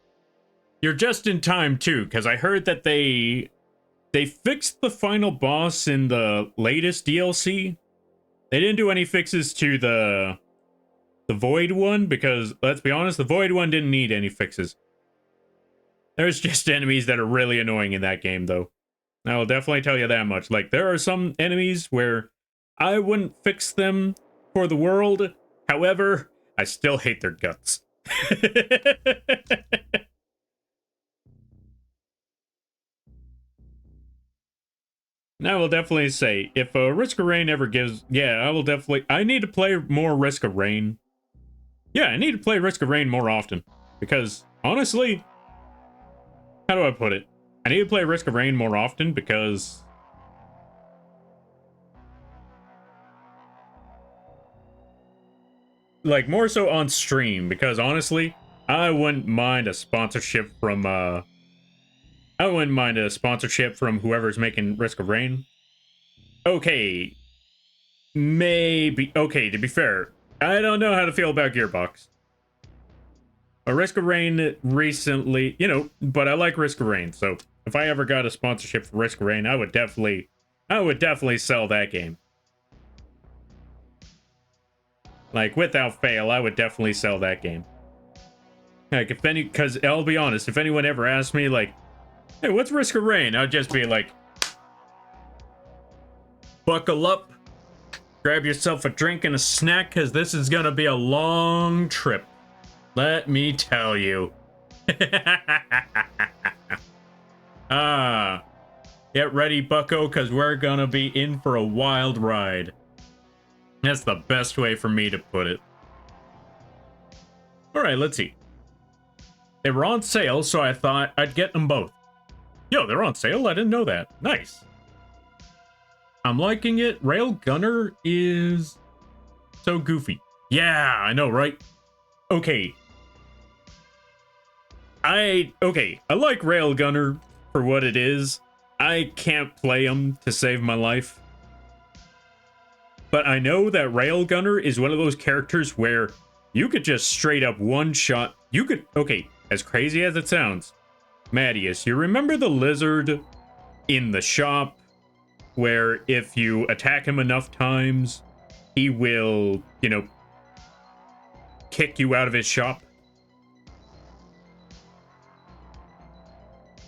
You're just in time, too, because I heard that they fixed the final boss in the latest DLC. They didn't do any fixes to the Void one, because, let's be honest, the Void one didn't need any fixes. There's just enemies that are really annoying in that game, though. I will definitely tell you that much. Like, there are some enemies where I wouldn't fix them for the world. However, I still hate their guts. I will definitely say, if Risk of Rain ever gives... Yeah, I will definitely... I need to play more Risk of Rain. Yeah, I need to play Risk of Rain more often. Because, honestly... How do I put it? I need to play Risk of Rain more often because... Like, more so on stream. Because, honestly, I wouldn't mind a sponsorship from... I wouldn't mind a sponsorship from whoever's making Risk of Rain. Okay. Maybe. Okay, to be fair, I don't know how to feel about Gearbox. A Risk of Rain recently, you know, but I like Risk of Rain, so if I ever got a sponsorship for Risk of Rain, I would definitely sell that game. Like, without fail, I would definitely sell that game. Like, if any, because I'll be honest, if anyone ever asked me, like, hey, what's Risk of Rain? I'd just be like, buckle up, grab yourself a drink and a snack, because this is going to be a long trip. Let me tell you. Get ready, bucko, because we're going to be in for a wild ride. That's the best way for me to put it. All right, let's see. They were on sale, so I thought I'd get them both. Yo, they're on sale? I didn't know that. Nice. I'm liking it. Railgunner is so goofy. Yeah, I know, right? Okay. I like Railgunner for what it is. I can't play him to save my life. But I know that Railgunner is one of those characters where you could just straight up one-shot. You could, okay, as crazy as it sounds, Mattias, you remember the lizard in the shop where if you attack him enough times, he will, you know, kick you out of his shop?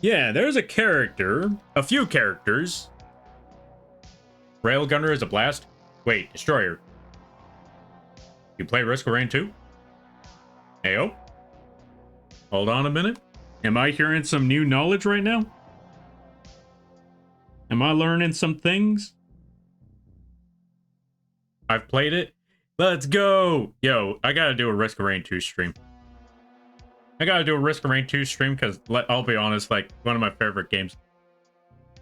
Yeah, there's a character, a few characters. Railgunner is a blast. Wait, Destroyer. You play Risk of Rain 2? Heyo. Hold on a minute. Am I hearing some new knowledge right now? Am I learning some things? I've played it. Let's go! Yo, I gotta do a Risk of Rain 2 stream. I gotta do a Risk of Rain 2 stream because, I'll be honest, like, one of my favorite games.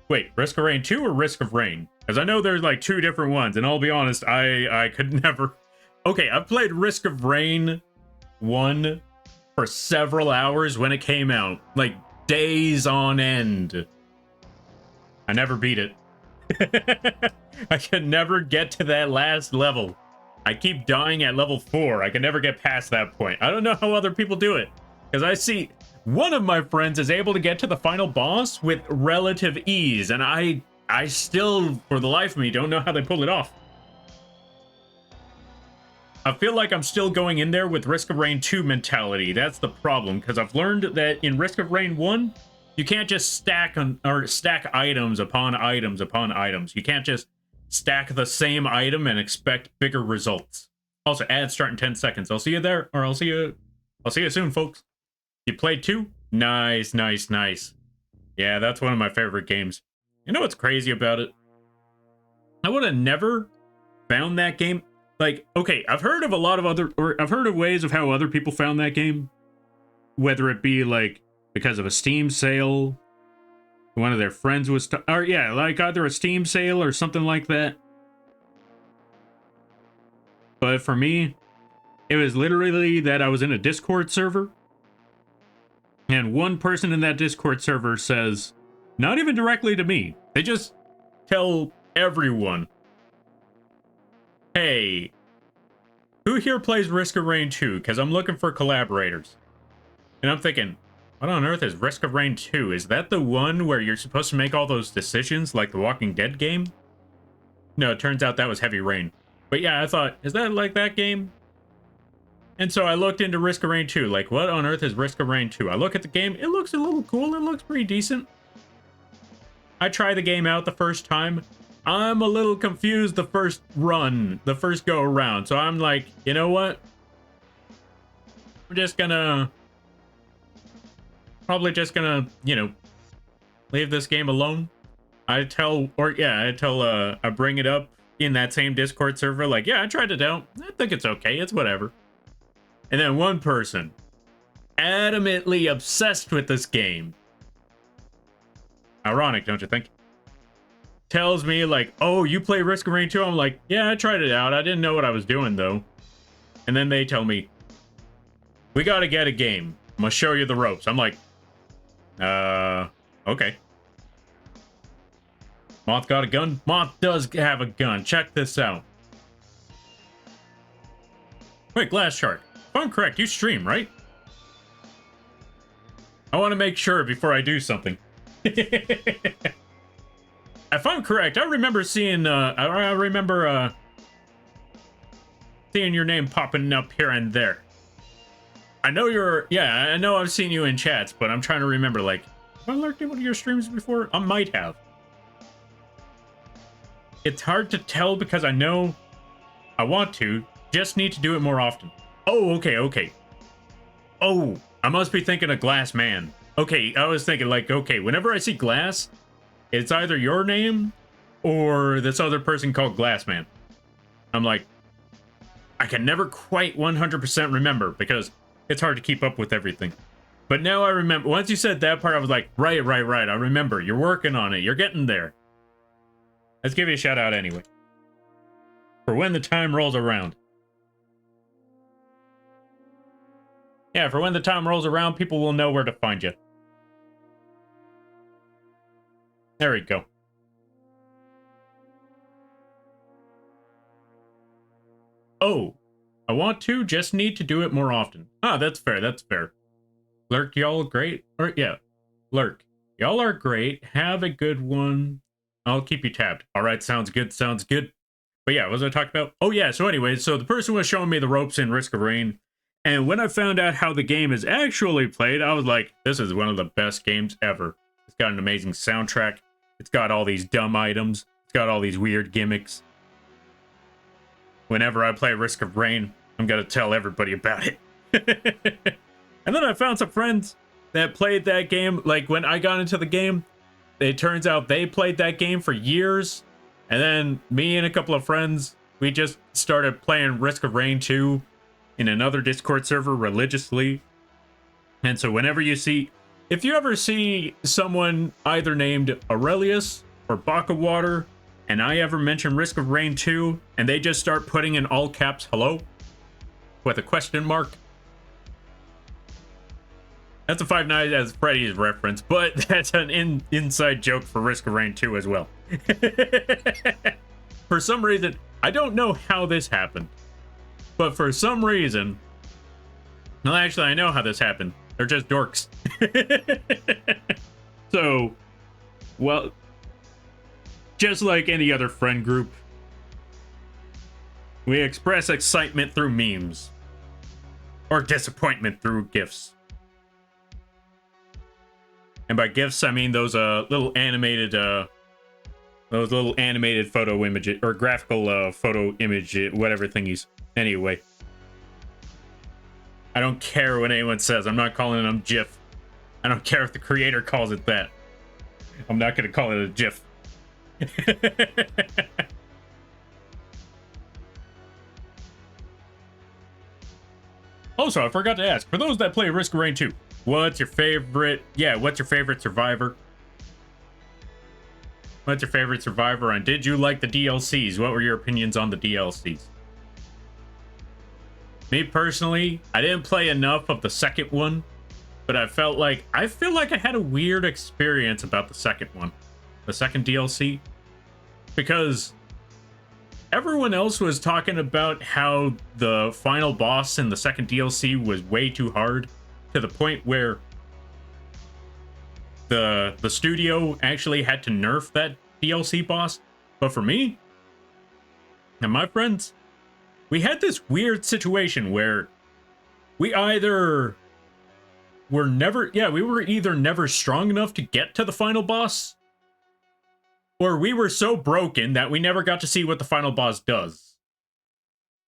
Wait, Risk of Rain 2 or Risk of Rain? Because I know there's, like, two different ones, and I'll be honest, I could never... Okay, I've played Risk of Rain 1 for several hours when it came out. Like, days on end. I never beat it. I could never get to that last level. I keep dying at level 4. I can never get past that point. I don't know how other people do it. Because I see one of my friends is able to get to the final boss with relative ease. And I still, for the life of me, don't know how they pull it off. I feel like I'm still going in there with Risk of Rain 2 mentality. That's the problem. Because I've learned that in Risk of Rain 1, you can't just stack items upon items upon items. You can't just stack the same item and expect bigger results. Also, ads start in 10 seconds. I'll see you there, or I'll see you soon, folks. You played 2? Nice, nice, nice. Yeah, that's one of my favorite games. You know what's crazy about it? I would have never found that game. Like, okay, I've heard of I've heard of ways of how other people found that game. Whether it be like because of a Steam sale, one of their friends was, or yeah, like either a Steam sale or something like that. But for me, it was literally that I was in a Discord server, and one person in that Discord server says, not even directly to me, they just tell everyone, hey, who here plays Risk of Rain 2? Because I'm looking for collaborators. And I'm thinking, what on earth is Risk of Rain 2? Is that the one where you're supposed to make all those decisions like the Walking Dead game? No, it turns out that was Heavy Rain. But yeah, I thought, is that like that game? And so I looked into Risk of Rain 2. Like, what on earth is Risk of Rain 2? I look at the game. It looks a little cool. It looks pretty decent. I try the game out the first time. I'm a little confused the first run, the first go around. So I'm like, you know what? I'm just gonna... Probably just gonna, you know, leave this game alone. I bring it up in that same Discord server, like, yeah, I tried it out. I think it's okay. It's whatever. And then one person, adamantly obsessed with this game. Ironic, don't you think? Tells me, like, oh, you play Risk of Rain 2? I'm like, yeah, I tried it out. I didn't know what I was doing, though. And then they tell me, we gotta get a game. I'm gonna show you the ropes. I'm like, okay. Moth got a gun? Moth does have a gun. Check this out. Wait, Glass Shark. If I'm correct, you stream, right? I want to make sure before I do something. If I'm correct, I remember seeing, seeing your name popping up here and there. I know I know I've seen you in chats, but I'm trying to remember, like, have I lurked in one of your streams before? I might have. It's hard to tell because I know I want to, just need to do it more often. Oh, okay. Oh, I must be thinking of Glass Man. Okay, I was thinking, like, okay, whenever I see Glass, it's either your name or this other person called Glass Man. I'm like, I can never quite 100% remember because it's hard to keep up with everything. But now I remember. Once you said that part, I was like, right. I remember. You're working on it. You're getting there. Let's give you a shout out anyway. For when the time rolls around. Yeah, for when the time rolls around, people will know where to find you. There we go. Oh, I want to, just need to do it more often. Ah, that's fair, that's fair. Lurk, y'all great? Or, yeah, Lurk. Y'all are great. Have a good one. I'll keep you tabbed. All right, sounds good, sounds good. But yeah, what was I talking about? Oh yeah, so anyways, so the person was showing me the ropes in Risk of Rain. And when I found out how the game is actually played, I was like, this is one of the best games ever. It's got an amazing soundtrack. It's got all these dumb items. It's got all these weird gimmicks. Whenever I play Risk of Rain, I'm gonna tell everybody about it. And then I found some friends that played that game. Like, when I got into the game, it turns out they played that game for years. And then me and a couple of friends, we just started playing Risk of Rain 2 in another Discord server religiously. And so whenever you see, if you ever see someone either named Aurelius or Baka Water, and I ever mention Risk of Rain 2, and they just start putting in all caps hello with a question mark, That's a Five Nights at Freddy's reference, but that's an inside joke for Risk of Rain 2 as well. For some reason, I don't know how this happened, but for some reason, well, actually, I know how this happened. They're just dorks. So, well, just like any other friend group, we express excitement through memes, or disappointment through GIFs. And by GIFs, I mean those little animated photo images or graphical photo image whatever thingies. Anyway, I don't care what anyone says. I'm not calling them GIF. I don't care if the creator calls it that. I'm not gonna call it a GIF. Also, I forgot to ask, for those that play Risk of Rain 2, what's your favorite survivor? What's your favorite survivor, and did you like the DLCs? What were your opinions on the DLCs? Me personally, I didn't play enough of the second one, but I feel like I had a weird experience about the second one, the second DLC, because everyone else was talking about how the final boss in the second DLC was way too hard, to the point where the studio actually had to nerf that DLC boss. But for me and my friends, we had this weird situation where we were either never strong enough to get to the final boss, or we were so broken that we never got to see what the final boss does.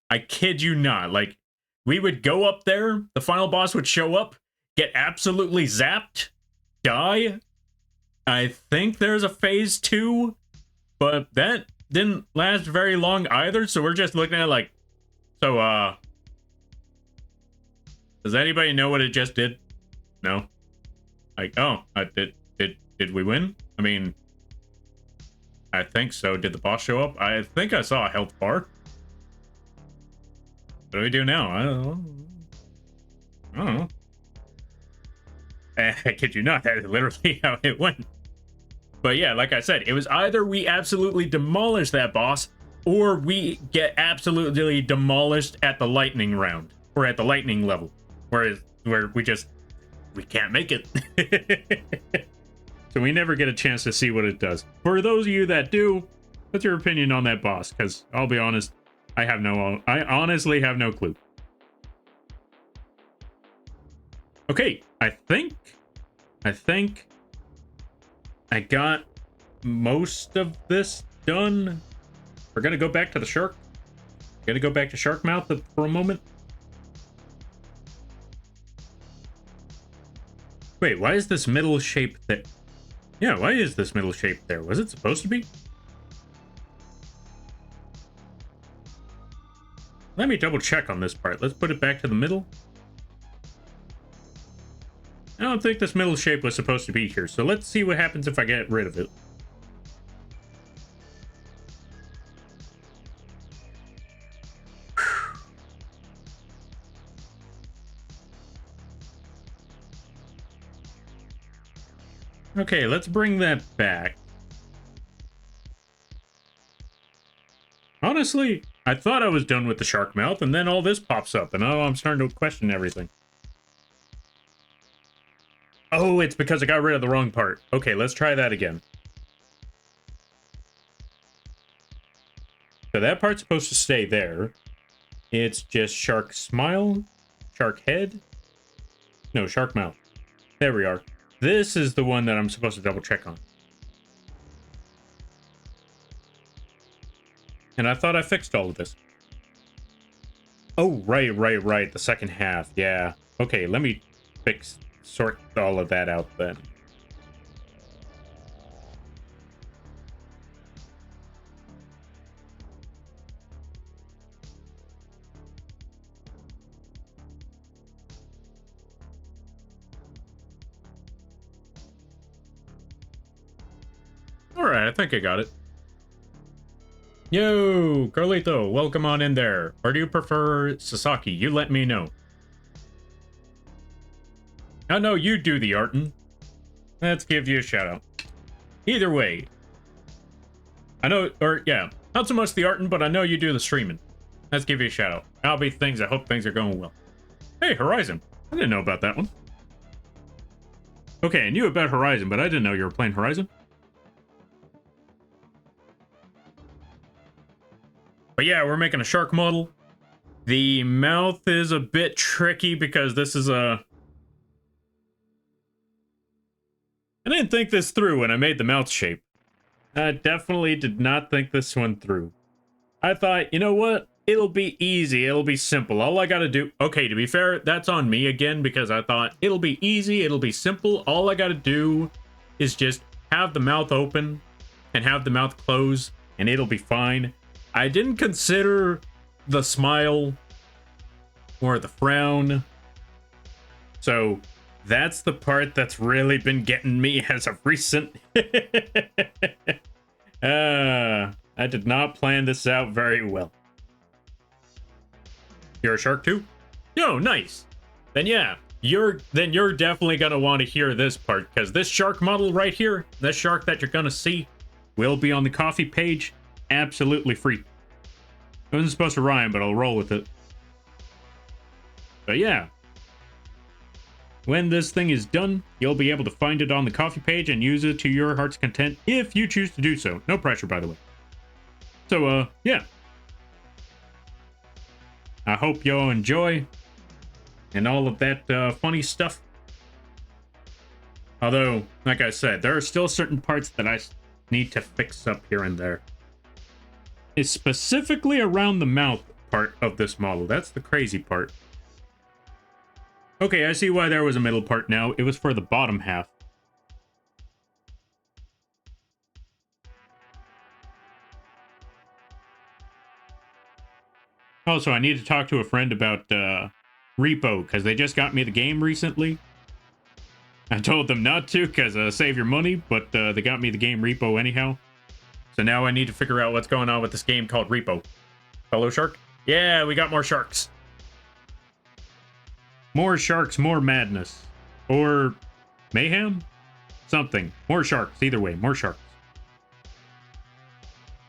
I kid you not. Like, we would go up there, the final boss would show up, get absolutely zapped, die. I think there's a phase 2, but that didn't last very long either, so we're just looking at it like, so, does anybody know what it just did? No? Like, oh, did we win? I mean, I think so. Did the boss show up? I think I saw a health bar. What do we do now? I don't know. I kid you not, that is literally how it went. But yeah, like I said, it was either we absolutely demolish that boss, or we get absolutely demolished at the lightning round, or at the lightning level, where we can't make it. So we never get a chance to see what it does. For those of you that do, what's your opinion on that boss? Because I'll be honest, I honestly have no clue. Okay, I think I got most of this done. We're gonna go back to the shark. Gonna go back to shark mouth for a moment. Wait, why is this middle shape there? Yeah, why is this middle shape there? Was it supposed to be? Let me double check on this part. Let's put it back to the middle. I don't think this middle shape was supposed to be here, so let's see what happens if I get rid of it. Okay, let's bring that back. Honestly, I thought I was done with the shark mouth, and then all this pops up, and oh, I'm starting to question everything. Oh, it's because I got rid of the wrong part. Okay, let's try that again. So that part's supposed to stay there. It's just shark smile, shark head. No, shark mouth. There we are. This is the one that I'm supposed to double check on. And I thought I fixed all of this. Oh, right. The second half. Yeah. Okay, let me sort all of that out then. Alright, I think I got it. Yo, Carlito, welcome on in there. Or do you prefer Sasaki? You let me know. I know you do the artin'. Let's give you a shout out. Either way, I know, or yeah, not so much the artin', but I know you do the streaming. Let's give you a shout out. I'll be things. I hope things are going well. Hey, Horizon. I didn't know about that one. Okay, I knew about Horizon, but I didn't know you were playing Horizon. But yeah, we're making a shark model. The mouth is a bit tricky because this is a... I didn't think this through when I made the mouth shape. I definitely did not think this one through. I thought, you know what? It'll be easy. It'll be simple. All I gotta do... Okay, to be fair, that's on me again because I thought it'll be easy. It'll be simple. All I gotta do is just have the mouth open and have the mouth close and it'll be fine. I didn't consider the smile or the frown. So that's the part that's really been getting me as of recent. I did not plan this out very well. You're a shark too? Yo, nice. Then yeah, you're definitely gonna want to hear this part because this shark model right here, this shark that you're gonna see, will be on the coffee page, absolutely free. It wasn't supposed to rhyme, but I'll roll with it. But yeah, when this thing is done, you'll be able to find it on the coffee page and use it to your heart's content if you choose to do so. No pressure, by the way. So, yeah. I hope y'all enjoy and all of that funny stuff. Although, like I said, there are still certain parts that I need to fix up here and there. It's specifically around the mouth part of this model. That's the crazy part. Okay, I see why there was a middle part now. It was for the bottom half. Also, I need to talk to a friend about Repo, because they just got me the game recently. I told them not to, because save your money, but they got me the game Repo anyhow. So now I need to figure out what's going on with this game called Repo. Hello, shark? Yeah, we got more sharks. More sharks, more madness. Or mayhem? Something. More sharks, either way, more sharks.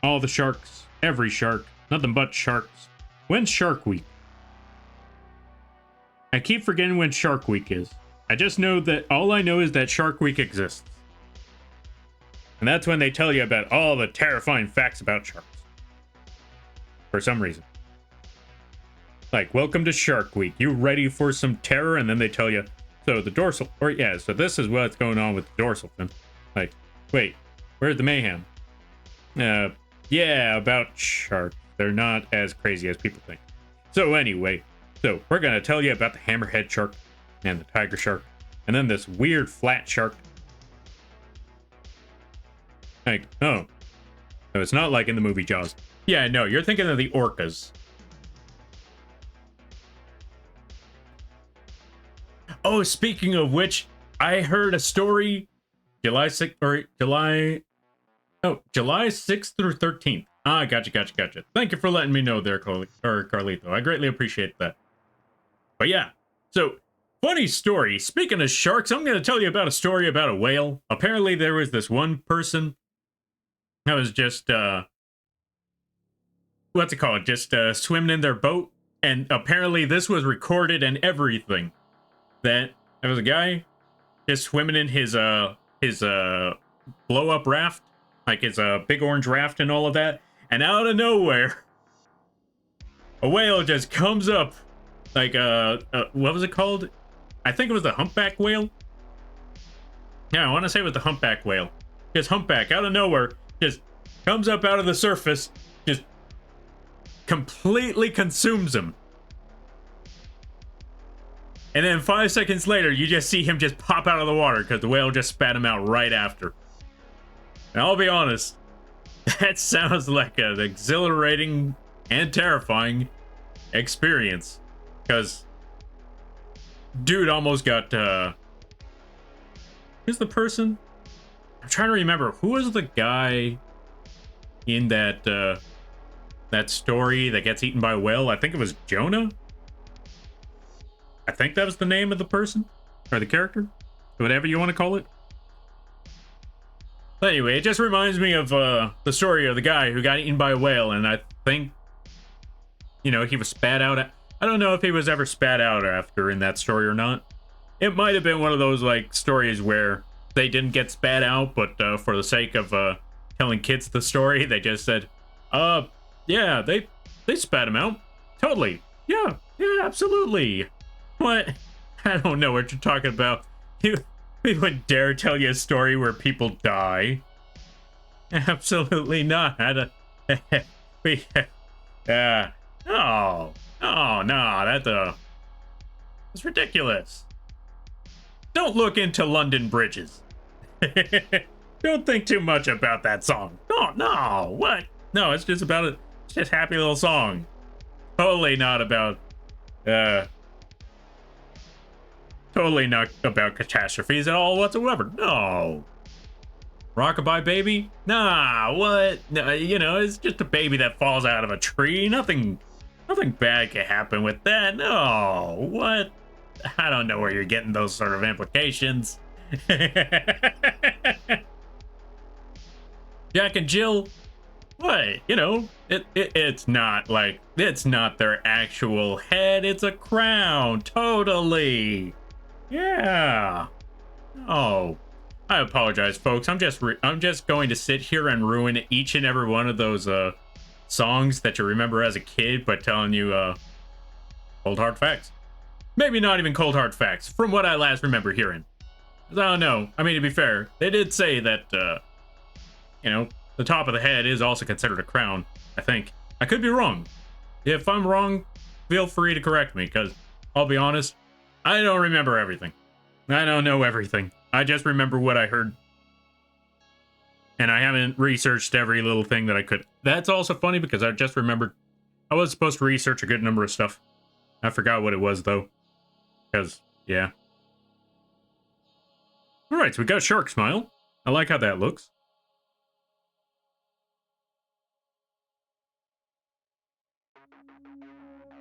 All the sharks, every shark, nothing but sharks. When's Shark Week? I keep forgetting when Shark Week is. I just know that all I know is that Shark Week exists. And that's when they tell you about all the terrifying facts about sharks. For some reason. Like, welcome to Shark Week. You ready for some terror? And then they tell you, so the dorsal, or yeah, so this is what's going on with the dorsal fin. Like, wait, where's the mayhem? Yeah, about sharks. They're not as crazy as people think. So anyway, so we're going to tell you about the hammerhead shark and the tiger shark. And then this weird flat shark. Like, oh. No, it's not like in the movie Jaws. Yeah, no, you're thinking of the orcas. Oh, speaking of which, I heard a story July 6th, or July 6th through 13th. Ah, gotcha. Thank you for letting me know there, Carlito. I greatly appreciate that. But yeah, so, funny story. Speaking of sharks, I'm going to tell you about a story about a whale. Apparently, there was this one person that was just, what's it called? Just swimming in their boat. And apparently, this was recorded and everything. That there was a guy just swimming in his blow-up raft. Like, his big orange raft and all of that. And out of nowhere, a whale just comes up. Like, what was it called? I think it was the humpback whale. Yeah, I want to say it was the humpback whale. Just humpback, out of nowhere, just comes up out of the surface, just completely consumes him. And then 5 seconds later, you just see him just pop out of the water because the whale just spat him out right after. And I'll be honest, that sounds like an exhilarating and terrifying experience. Because dude almost got, who's the person? I'm trying to remember. Who was the guy in that, that story that gets eaten by a whale? I think it was Jonah? I think that was the name of the person. or the character, whatever you want to call it. But anyway, it just reminds me of the story of the guy who got eaten by a whale, and I think, you know, he was spat out. I don't know if he was ever spat out after in that story or not. It might have been one of those, like, stories where they didn't get spat out, but for the sake of telling kids the story, they just said, yeah, they spat him out. Totally. Yeah, absolutely. What? I don't know what you're talking about. We wouldn't dare tell you a story where people die. Absolutely not. We, no, that's ridiculous. Don't look into London bridges. Don't think too much about that song. No, what? No, it's just about it's just a happy little song. Totally not about, totally not about catastrophes at all whatsoever. No. Rockabye baby? Nah, what? No, you know, it's just a baby that falls out of a tree. Nothing bad can happen with that. No, what? I don't know where you're getting those sort of implications. Jack and Jill? What? You know, it's not like, it's not their actual head. It's a crown. Totally. Yeah. Oh, I apologize, folks. I'm just going to sit here and ruin each and every one of those songs that you remember as a kid by telling you cold hard facts. Maybe not even cold hard facts, from what I last remember hearing. I don't know. I mean, to be fair, they did say that you know, the top of the head is also considered a crown, I think. I could be wrong. If I'm wrong, feel free to correct me, because I'll be honest, I don't remember everything. I don't know everything. I just remember what I heard. And I haven't researched every little thing that I could. That's also funny because I just remembered I was supposed to research a good number of stuff. I forgot what it was, though. Because, yeah. Alright, so we got Shark Smile. I like how that looks.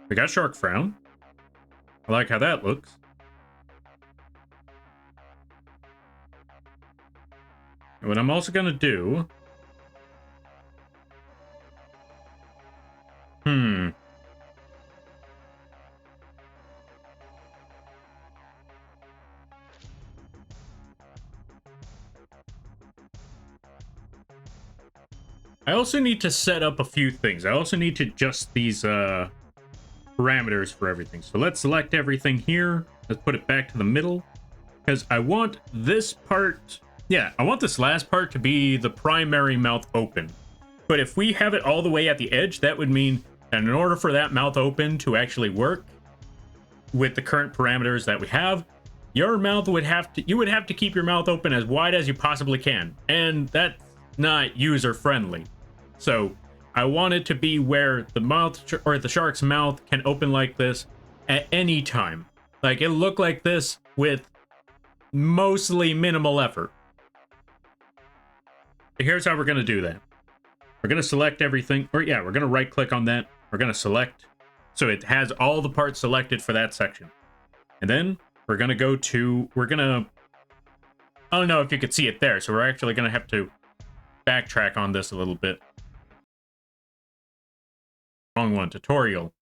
We got Shark Frown. I like how that looks. And what I'm also gonna do... I also need to set up a few things. I also need to adjust these parameters for everything. So let's select everything here. Let's put it back to the middle. Because I want this part... Yeah, I want this last part to be the primary mouth open. But if we have it all the way at the edge, that would mean that in order for that mouth open to actually work with the current parameters that we have, your mouth would have to... You would have to keep your mouth open as wide as you possibly can. And that's not user-friendly. So I want it to be where the mouth or the shark's mouth can open like this at any time. Like, it'll look like this with mostly minimal effort. Here's how we're going to do that. We're going to select everything, or yeah, we're going to right click on that. We're going to select, so it has all the parts selected for that section. And then we're going to go to, I don't know if you could see it there, so we're actually going to have to backtrack on this a little bit. Wrong one, tutorial.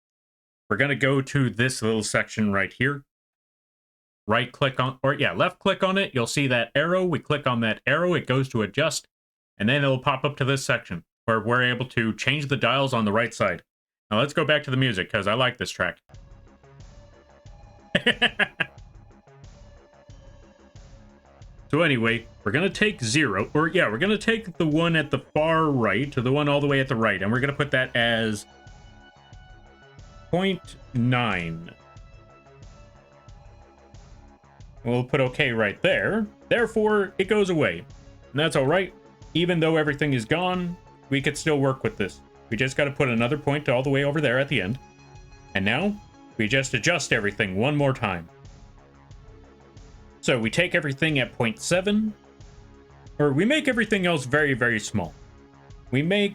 We're going to go to this little section right here. Right click on, or yeah, left click on it. You'll see that arrow. We click on that arrow. It goes to adjust. And then it'll pop up to this section where we're able to change the dials on the right side. Now let's go back to the music because I like this track. So anyway, we're going to take 0, or yeah, we're going to take the one at the far right, or the one all the way at the right, and we're going to put that as 0.9. We'll put OK right there. Therefore, it goes away. And that's all right. Even though everything is gone, we could still work with this. We just got to put another point all the way over there at the end. And now, we just adjust everything one more time. So we take everything at 0.7, or we make everything else very, very small. We make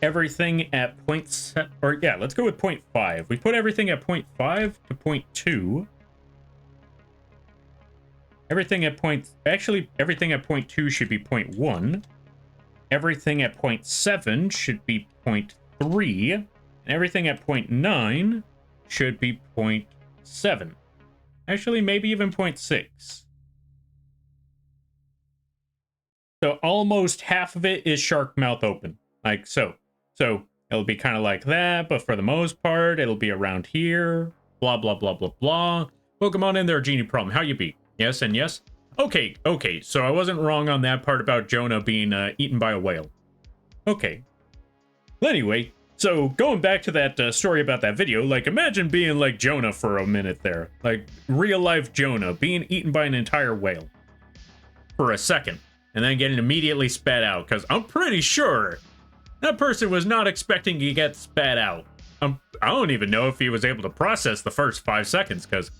everything at 0.7, or yeah, let's go with 0.5. We put everything at 0.5 to 0.2. Everything at point... Actually, everything at point 2 should be point 1. Everything at point 7 should be point 3. And everything at point 9 should be point 7. Actually, maybe even point 6. So almost half of it is shark mouth open. Like so. So it'll be kind of like that, but for the most part, it'll be around here. Blah, blah, blah, blah, blah. Pokemon in there, Genie problem. How you be? Yes and yes? Okay, okay. So I wasn't wrong on that part about Jonah being eaten by a whale. Okay. Well, anyway, so going back to that story about that video, like imagine being like Jonah for a minute there. Like real life Jonah being eaten by an entire whale for a second and then getting immediately spat out, because I'm pretty sure that person was not expecting to get spat out. I don't even know if he was able to process the first 5 seconds, because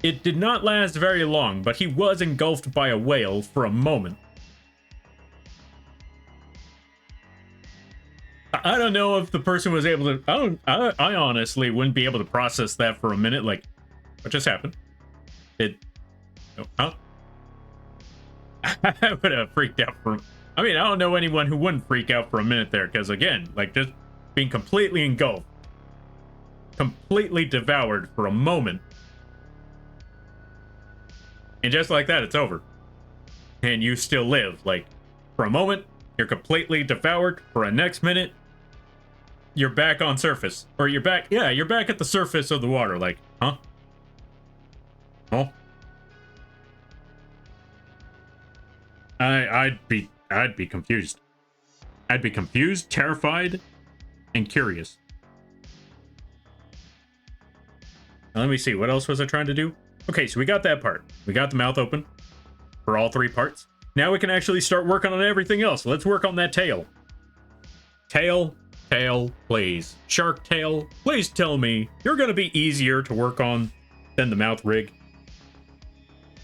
it did not last very long, but he was engulfed by a whale for a moment. I don't know if the person was able to... I honestly wouldn't be able to process that for a minute. Like, what just happened? Huh? I would have freaked out for... I mean, I don't know anyone who wouldn't freak out for a minute there, because again, like just being completely engulfed, completely devoured for a moment, and just like that, it's over. And you still live. Like, for a moment, you're completely devoured. For a next minute, you're back on surface. Or you're back, yeah, you're back at the surface of the water. Like, huh? Oh? I'd be confused. I'd be confused, terrified, and curious. Now, let me see. What else was I trying to do? Okay, so we got that part. We got the mouth open for all 3 parts. Now we can actually start working on everything else. Let's work on that tail. Tail, please. Shark tail, please tell me you're going to be easier to work on than the mouth rig.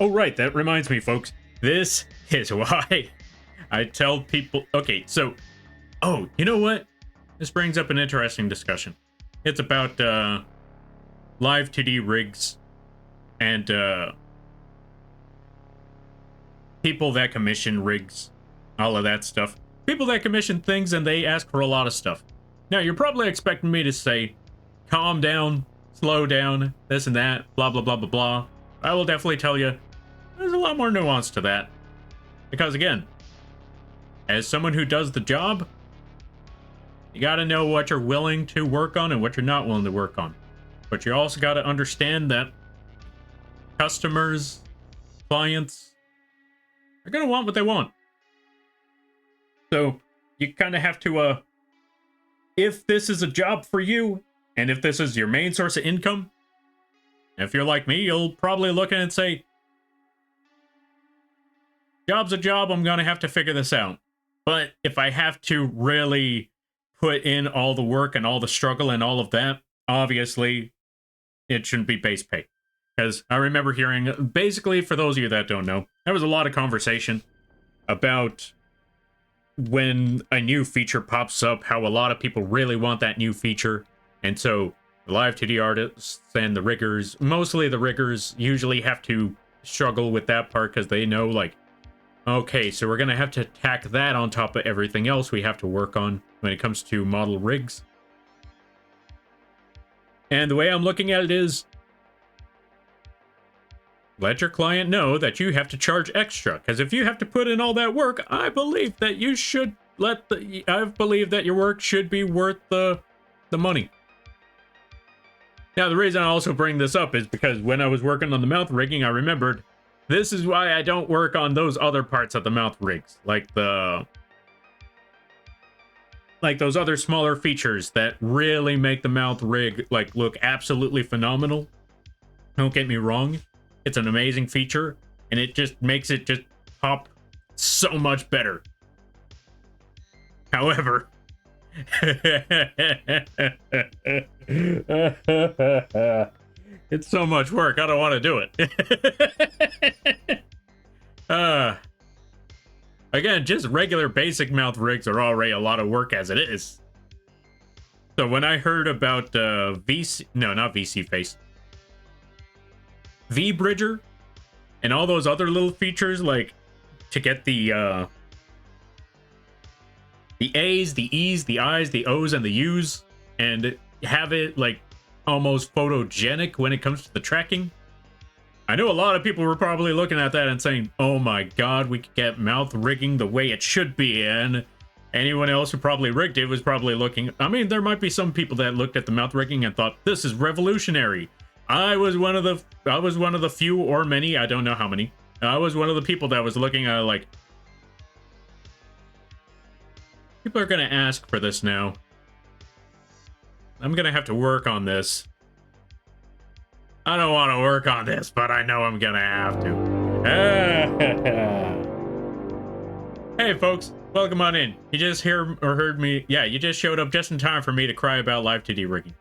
Oh, right. That reminds me, folks. This is why I tell people... Okay, so... Oh, you know what? This brings up an interesting discussion. It's about Live2d rigs and people that commission rigs, all of that stuff. People that commission things and they ask for a lot of stuff. Now, you're probably expecting me to say, calm down, slow down, this and that, blah, blah, blah, blah, blah. I will definitely tell you, there's a lot more nuance to that. Because again, as someone who does the job, you gotta know what you're willing to work on and what you're not willing to work on. But you also gotta understand that customers, clients, are gonna want what they want. So you kind of have to, if this is a job for you, and if this is your main source of income, if you're like me, you'll probably look at it and say, job's a job, I'm gonna have to figure this out. But if I have to really put in all the work and all the struggle and all of that, obviously, it shouldn't be base pay. Because I remember hearing, basically, for those of you that don't know, there was a lot of conversation about when a new feature pops up, how a lot of people really want that new feature. And so the Live2d artists and the riggers, mostly the riggers, usually have to struggle with that part because they know, like, okay, so we're going to have to tack that on top of everything else we have to work on when it comes to model rigs. And the way I'm looking at it is, let your client know that you have to charge extra. Because if you have to put in all that work, I believe that you should I believe that your work should be worth the money. Now, the reason I also bring this up is because when I was working on the mouth rigging, I remembered this is why I don't work on those other parts of the mouth rigs, like those other smaller features that really make the mouth rig like look absolutely phenomenal. Don't get me wrong, it's an amazing feature, and it just makes it just pop so much better. However, it's so much work, I don't want to do it. Again, just regular basic mouth rigs are already a lot of work as it is. So when I heard about VC, no, not VC face, V-Bridger and all those other little features, like to get the A's, the E's, the I's, the O's, and the U's, and have it like almost photogenic when it comes to the tracking. I know a lot of people were probably looking at that and saying, oh my god, we could get mouth rigging the way it should be, and anyone else who probably rigged it was probably looking. I mean, there might be some people that looked at the mouth rigging and thought, this is revolutionary. I was one of the few or many, I don't know how many. I was one of the people that was looking at it like, people are gonna ask for this now. I'm gonna have to work on this. I don't want to work on this, but I know I'm gonna have to. Hey folks, welcome on in. You just heard me. Yeah, you just showed up just in time for me to cry about Live2d rigging.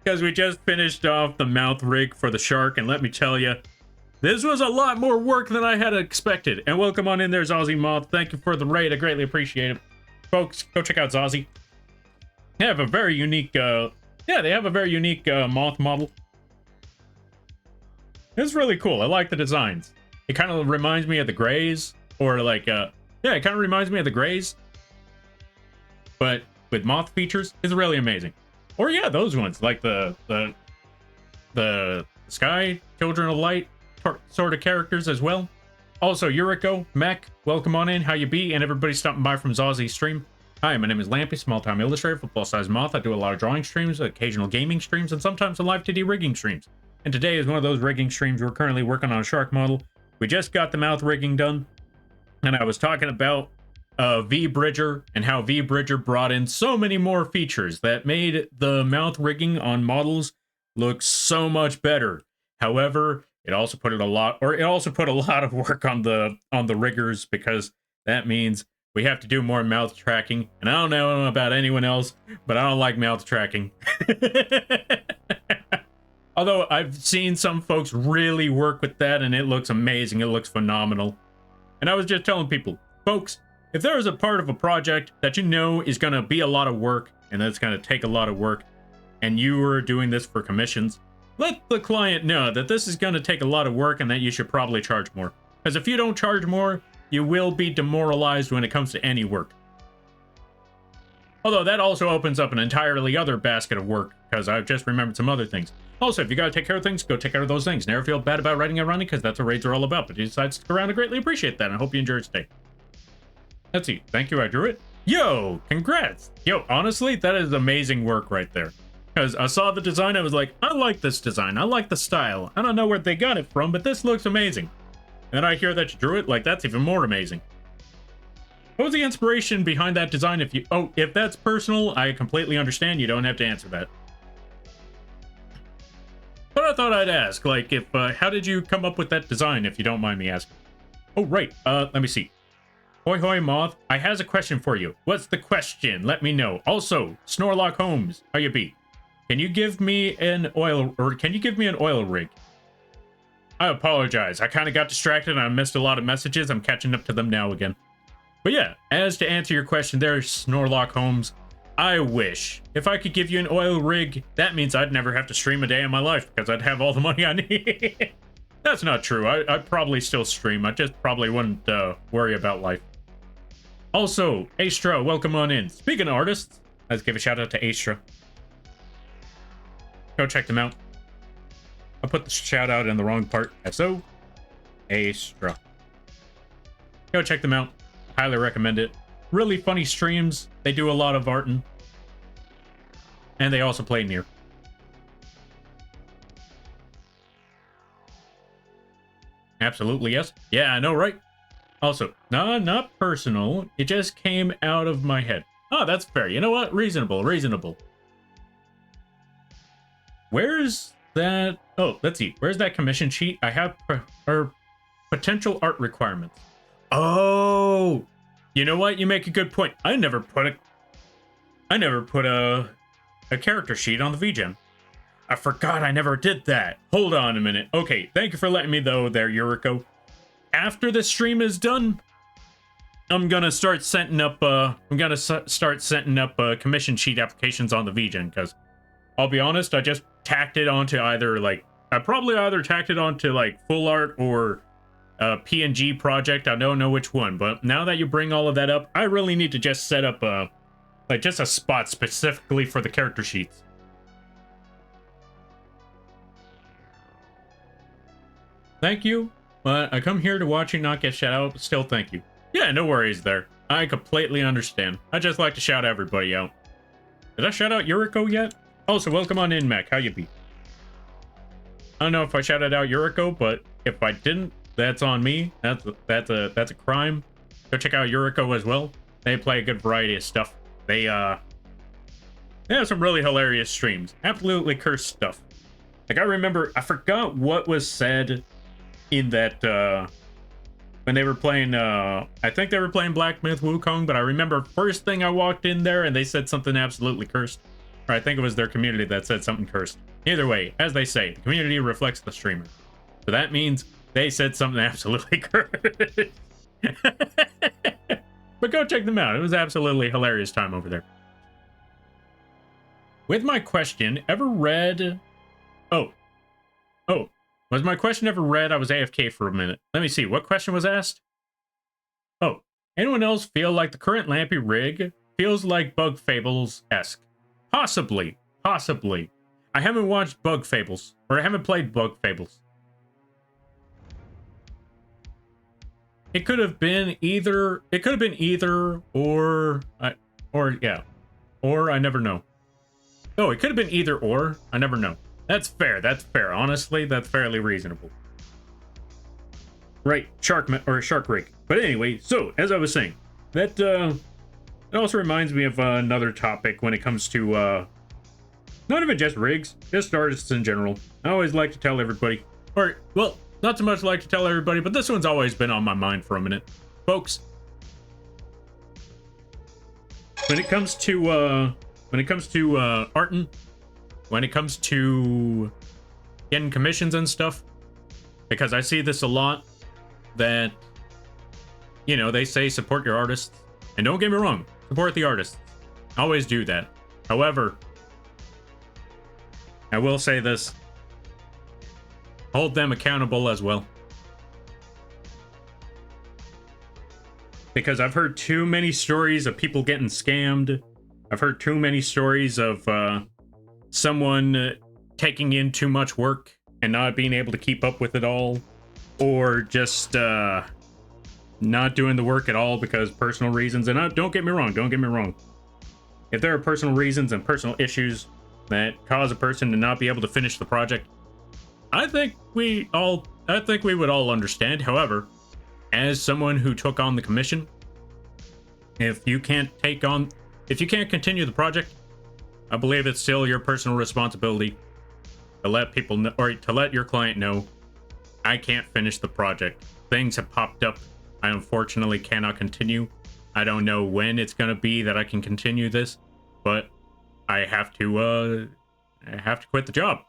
Because we just finished off the mouth rig for the shark, and let me tell you, this was a lot more work than I had expected. And welcome on in there, Zazzy Moth. Thank you for the raid. I greatly appreciate it. Folks, go check out Zazzy. They have a very unique, they have a very unique moth model. It's really cool. I like the designs. It kind of reminds me of the Greys, or like, yeah, it kind of reminds me of the Greys, but with moth features. It's really amazing. Or yeah, those ones, like the Sky, Children of Light sort of characters as well. Also, Yuriko, Mech, welcome on in. How you be? And everybody stopping by from Zazzy's stream. Hi, my name is Lampy, small-time illustrator, football-sized moth. I do a lot of drawing streams, occasional gaming streams, and sometimes some Live2d rigging streams. And today is one of those rigging streams. We're currently working on a shark model. We just got the mouth rigging done, and I was talking about vBridger and how vBridger brought in so many more features that made the mouth rigging on models look so much better. However, it also put a lot of work on the riggers, because that means we have to do more mouth tracking, and I don't know about anyone else, but I don't like mouth tracking. Although I've seen some folks really work with that, and it looks amazing. It looks phenomenal. And I was just telling people, folks, if there is a part of a project that you know is going to be a lot of work, and that's going to take a lot of work, and you are doing this for commissions, let the client know that this is going to take a lot of work and that you should probably charge more. Because if you don't charge more, you will be demoralized when it comes to any work. Although that also opens up an entirely other basket of work, because I've just remembered some other things. Also, if you gotta take care of things, go take care of those things. Never feel bad about writing and running, because that's what raids are all about. But if you decide to stick around, I greatly appreciate that, and I hope you enjoy it today. Let's see. Thank you, I drew it. Yo, congrats. Yo, honestly, that is amazing work right there. Because I saw the design, I was like, I like this design. I like the style. I don't know where they got it from, but this looks amazing. And then I hear that you drew it, like, that's even more amazing. What was the inspiration behind that design? If that's personal, I completely understand. You don't have to answer that. But I thought I'd ask, like, how did you come up with that design, if you don't mind me asking? Oh, right, let me see. Hoi hoi Moth, I has a question for you. What's the question? Let me know. Also, Snorlock Holmes, how you be? Can you give me an oil rig? I apologize. I kind of got distracted and I missed a lot of messages. I'm catching up to them now again. But yeah, as to answer your question there, Snorlock Holmes, I wish. If I could give you an oil rig, that means I'd never have to stream a day in my life, because I'd have all the money I need. That's not true. I'd probably still stream. I just probably wouldn't worry about life. Also, Astra, welcome on in. Speaking of artists, let's give a shout out to Astra. Go check them out. I put the shout out in the wrong part. SO Astra. Go check them out. Highly recommend it. Really funny streams. They do a lot of arting. And they also play near. Absolutely, yes. Yeah, I know, right? Also, no, not personal. It just came out of my head. Oh, that's fair. You know what? Reasonable, reasonable. Where's that? Oh, let's see. Where's that commission sheet? I have potential art requirements. Oh, you know what? You make a good point. I never put a character sheet on the vgen. I forgot I never did that. Hold on a minute. Okay, thank you for letting me know there, Yuriko. After the stream is done, I'm gonna start setting up commission sheet applications on the vgen, because I'll be honest, I just tacked it onto either like I probably either tacked it onto like full art or a PNG project. I don't know which one, but now that you bring all of that up, I really need to just set up like just a spot specifically for the character sheets. Thank you, but I come here to watch you not get shout out, but still thank you. Yeah, no worries there. I completely understand. I just like to shout everybody out. Did I shout out Yuriko yet? Also, welcome on in, Mac. How you be? I don't know if I shouted out Yuriko, but if I didn't, that's on me. That's a crime. Go check out Yuriko as well. They play a good variety of stuff. They have some really hilarious streams. Absolutely cursed stuff. Like I forgot what was said in that when they were playing I think they were playing Black Myth Wukong, but I remember first thing I walked in there and they said something absolutely cursed. Or I think it was their community that said something cursed. Either way, as they say, the community reflects the streamer. So that means they said something absolutely cursed. But go check them out. It was absolutely hilarious time over there. With my question, ever read... Oh. Was my question ever read? I was AFK for a minute. Let me see. What question was asked? Oh. Anyone else feel like the current Lampy rig feels like Bug Fables-esque? Possibly. Possibly. I haven't watched Bug Fables. Or I haven't played Bug Fables. It could have been either... It could have been either or... yeah. Or I never know. Oh, it could have been either or. I never know. That's fair. That's fair. Honestly, that's fairly reasonable. Right. Shark rig. But anyway, so, as I was saying, that, it also reminds me of another topic when it comes to, not even just rigs, just artists in general. I always like to tell everybody, or, well, not so much like to tell everybody, but this one's always been on my mind for a minute. Folks, when it comes to artin', when it comes to getting commissions and stuff, because I see this a lot, that, you know, they say support your artists, and don't get me wrong, support the artists. Always do that. However, I will say this, hold them accountable as well. Because I've heard too many stories of people getting scammed. I've heard too many stories of someone taking in too much work and not being able to keep up with it all, or just not doing the work at all because personal reasons. And don't get me wrong, if there are personal reasons and personal issues that cause a person to not be able to finish the project, I think we would all understand. However, as someone who took on the commission, if you can't continue the project, I believe it's still your personal responsibility to let people know, or to let your client know, I can't finish the project. Things have popped up. I unfortunately cannot continue. I don't know when it's going to be that I can continue this, but I have to quit the job.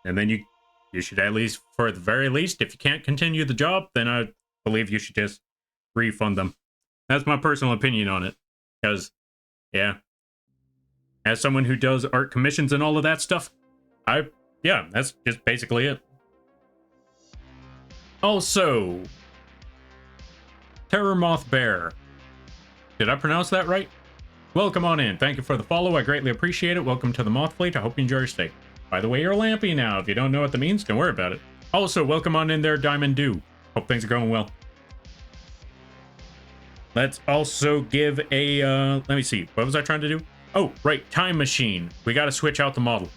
And then you should, at least, for the very least, if you can't continue the job, then I believe you should just refund them. That's my personal opinion on it. Because, yeah, as someone who does art commissions and all of that stuff, yeah, that's just basically it. Also, Terror Moth Bear. Did I pronounce that right? Welcome on in. Thank you for the follow. I greatly appreciate it. Welcome to the Moth Fleet. I hope you enjoy your stay. By the way, you're Lampy now. If you don't know what that means, don't worry about it. Also, welcome on in there, Diamond Dew. Hope things are going well. Let's also give a, let me see. What was I trying to do? Oh, right. Time machine. We got to switch out the model.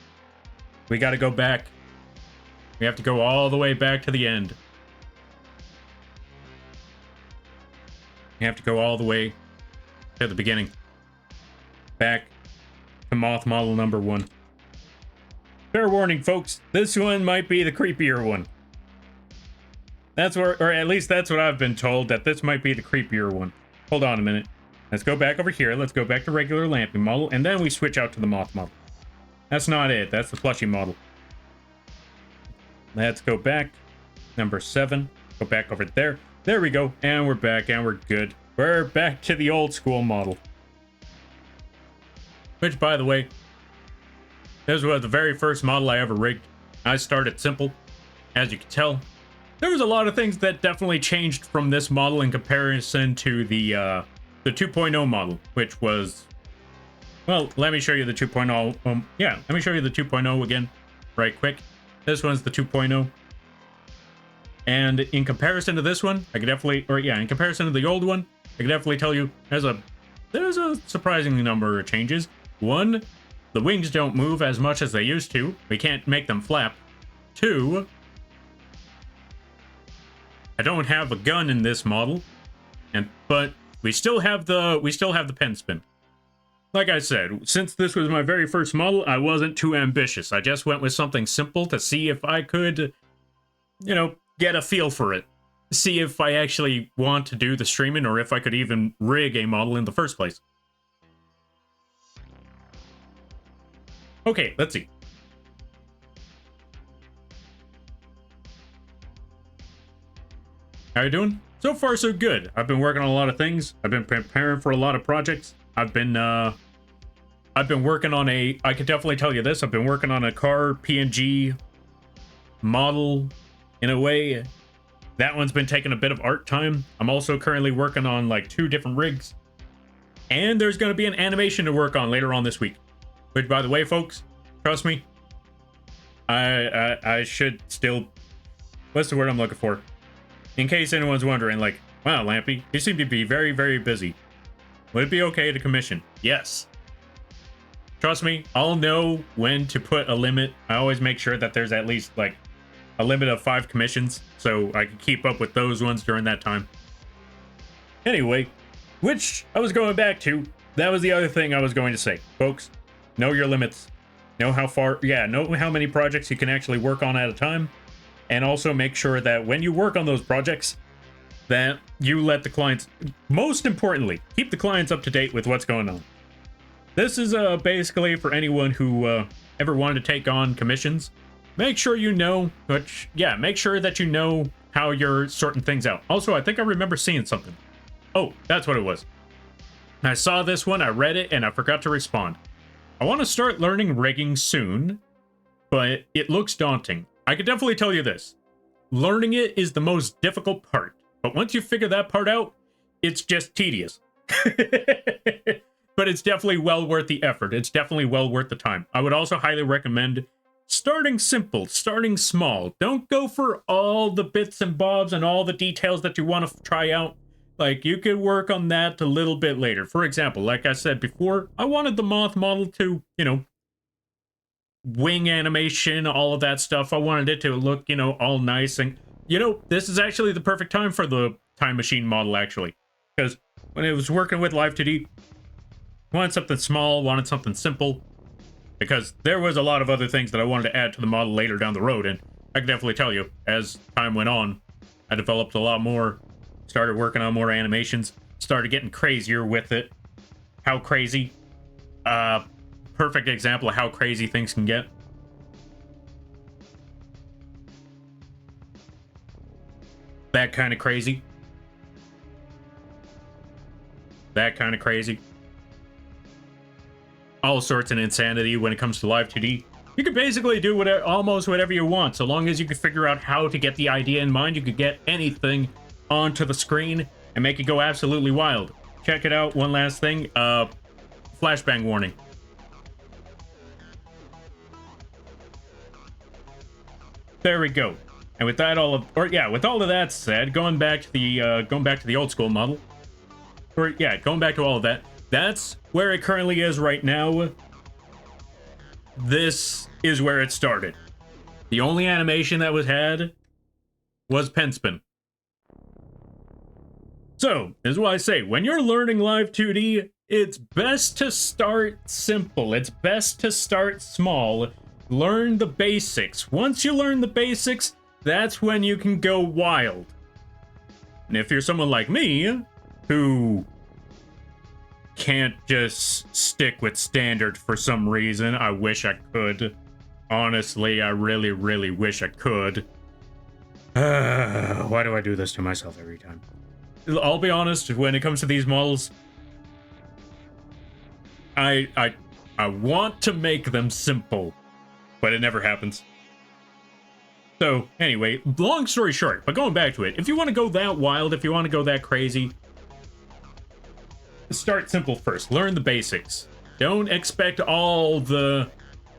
We got to go back. We have to go all the way back to the end. We have to go all the way to the beginning. Back to Moth model number 1. Fair warning, folks. This one might be the creepier one. That's where, or at least that's what I've been told, that this might be the creepier one. Hold on a minute. Let's go back over here. Let's go back to regular Lampy model, and then we switch out to the Moth model. That's not it. That's the plushie model. Let's go back. Number 7. Go back over there. There we go. And we're back, and we're good. We're back to the old school model. Which, by the way, this was the very first model I ever rigged. I started simple, as you can tell. There was a lot of things that definitely changed from this model in comparison to the 2.0 model, which was, well, let me show you the 2.0. Yeah, let me show you the 2.0 again, right quick. This one's the 2.0. And in comparison to this one, I could definitely, or yeah, in comparison to the old one, I could definitely tell you there's a surprising number of changes. One, the wings don't move as much as they used to. We can't make them flap. Two, I don't have a gun in this model, but we still have the pen spin. Like I said, since this was my very first model, I wasn't too ambitious. I just went with something simple to see if I could, you know, get a feel for it. See if I actually want to do the streaming or if I could even rig a model in the first place. Okay, let's see. How you doing? So far, so good. I've been working on a lot of things. I've been preparing for a lot of projects. I've been working on I could definitely tell you this. I've been working on a car PNG model in a way. That one's been taking a bit of art time. I'm also currently working on like 2 different rigs. And there's going to be an animation to work on later on this week. Which, by the way, folks, trust me, I should still... What's the word I'm looking for? In case anyone's wondering, like, wow, Lampy, you seem to be very, very busy. Would it be okay to commission? Yes. Trust me, I'll know when to put a limit. I always make sure that there's at least, like, a limit of 5 commissions, so I can keep up with those ones during that time. Anyway, which I was going back to, that was the other thing I was going to say. Folks, know your limits. Know how far, know how many projects you can actually work on at a time. And also make sure that when you work on those projects, that you let the clients, most importantly, keep the clients up to date with what's going on. This is basically for anyone who ever wanted to take on commissions. Make sure you know, make sure that you know how you're sorting things out. Also, I think I remember seeing something. Oh, that's what it was. I saw this one, I read it, and I forgot to respond. I want to start learning rigging soon, but it looks daunting. I can definitely tell you this. Learning it is the most difficult part, but once you figure that part out, it's just tedious. But it's definitely well worth the effort. It's definitely well worth the time. I would also highly recommend starting simple, starting small. Don't go for all the bits and bobs and all the details that you want to try out. Like, you could work on that a little bit later. For example, like I said before, I wanted the Moth model to, you know, wing animation, all of that stuff. I wanted it to look, you know, all nice. And, you know, this is actually the perfect time for the Time Machine model, actually. Because when I was working with Live2d, wanted something small, wanted something simple. Because there was a lot of other things that I wanted to add to the model later down the road. And I can definitely tell you, as time went on, I developed a lot more, started working on more animations, started getting crazier with it. How crazy? Perfect example of how crazy things can get. That kind of crazy. That kind of crazy. All sorts of insanity when it comes to Live2d. You can basically do almost whatever you want, so long as you can figure out how to get the idea in mind. You could get anything onto the screen and make it go absolutely wild. Check it out. One last thing. Flashbang warning. There we go. And with that with all of that said, going back to the old school model, going back to all of that, that's where it currently is right now. This is where it started. The only animation that was pen spin. So, this is why I say, when you're learning Live2d, it's best to start simple. It's best to start small. Learn the basics. Once you learn the basics, that's when you can go wild. And if you're someone like me, who can't just stick with standard for some reason, I wish I could. Honestly, I really, really wish I could. Why do I do this to myself every time? I'll be honest, when it comes to these models, I want to make them simple, but it never happens. So anyway, long story short, but going back to it, if you want to go that wild, if you want to go that crazy, start simple first. Learn the basics. Don't expect all the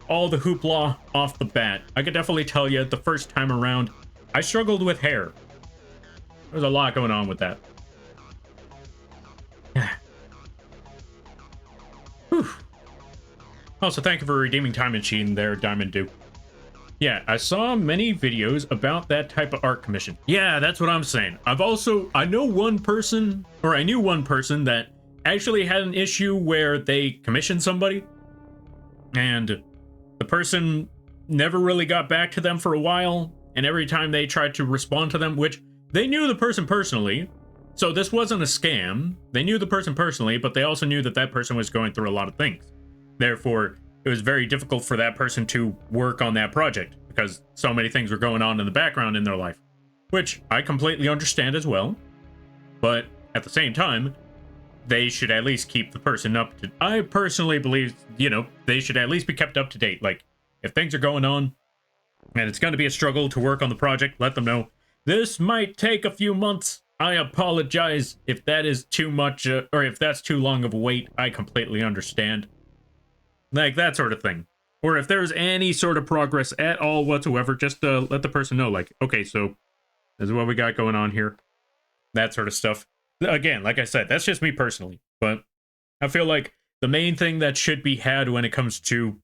hoopla off the bat. I could definitely tell you the first time around, I struggled with hair. There's a lot going on with that. Also, thank you for redeeming Time Machine there, Diamond Dew. Yeah, I saw many videos about that type of art commission. Yeah, that's what I'm saying. I knew one person that actually had an issue where they commissioned somebody and the person never really got back to them for a while, and every time they tried to respond to them, which they knew the person personally, so this wasn't a scam. They knew the person personally, but they also knew that that person was going through a lot of things. Therefore, it was very difficult for that person to work on that project because so many things were going on in the background in their life, which I completely understand as well. But at the same time, they should at least keep the person up to... I personally believe, you know, they should at least be kept up to date. Like, if things are going on and it's going to be a struggle to work on the project, let them know. This might take a few months. I apologize if that is too much, or if that's too long of a wait. I completely understand. Like, that sort of thing. Or if there's any sort of progress at all whatsoever, just let the person know, like, okay, so this is what we got going on here. That sort of stuff. Again, like I said, that's just me personally. But I feel like the main thing that should be had when it comes to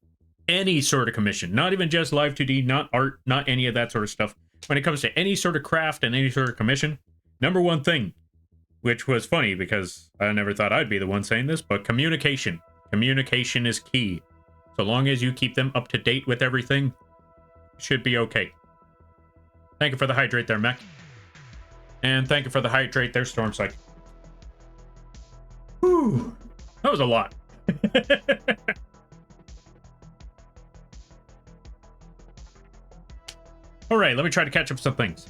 any sort of commission, not even just Live2d, not art, not any of that sort of stuff. When it comes to any sort of craft and any sort of commission, number one thing, which was funny because I never thought I'd be the one saying this, but communication. Communication is key. So long as you keep them up to date with everything, it should be okay. Thank you for the hydrate there, Mech. And thank you for the hydrate there, Stormsight. Whew. That was a lot. Alright, let me try to catch up some things.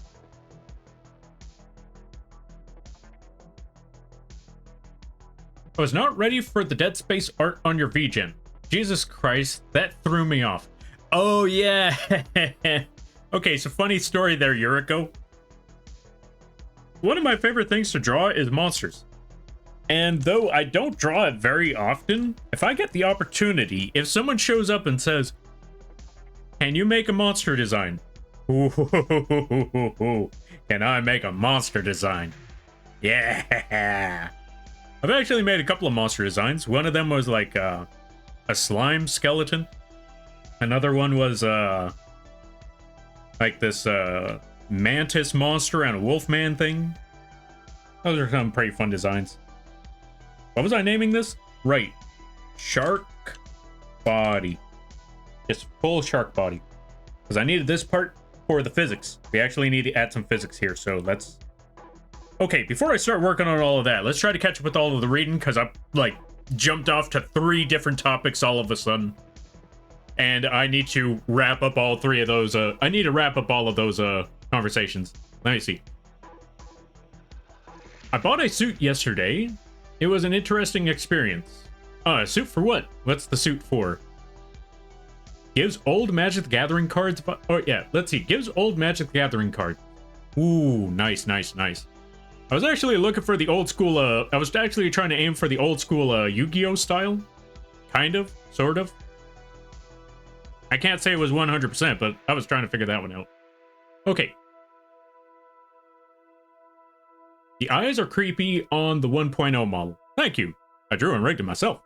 I was not ready for the Dead Space art on your vgen. Jesus Christ, that threw me off. Oh, yeah. Okay, so funny story there, Yuriko. One of my favorite things to draw is monsters. And though I don't draw it very often, if I get the opportunity, if someone shows up and says, can you make a monster design? Ooh, can I make a monster design? Yeah. I've actually made a couple of monster designs. One of them was like a slime skeleton. Another one was like this mantis monster and a wolfman thing. Those are some pretty fun designs. What was I naming this? Right. Shark body. Just full shark body. Because I needed this part for the physics. We actually need to add some physics here, so let's... Okay, before I start working on all of that, let's try to catch up with all of the reading, because I, like, jumped off to 3 different topics all of a sudden. And I need to wrap up all 3 of those, I need to wrap up all of those, conversations. Let me see. I bought a suit yesterday. It was an interesting experience. A suit for what? What's the suit for? Gives old Magic the Gathering cards, oh yeah, let's see. Gives old Magic the Gathering cards. Ooh, nice, nice, nice. I was actually looking for the old school, I was actually trying to aim for the old school, Yu-Gi-Oh style. Kind of, sort of. I can't say it was 100%, but I was trying to figure that one out. Okay. The eyes are creepy on the 1.0 model. Thank you. I drew and rigged it myself.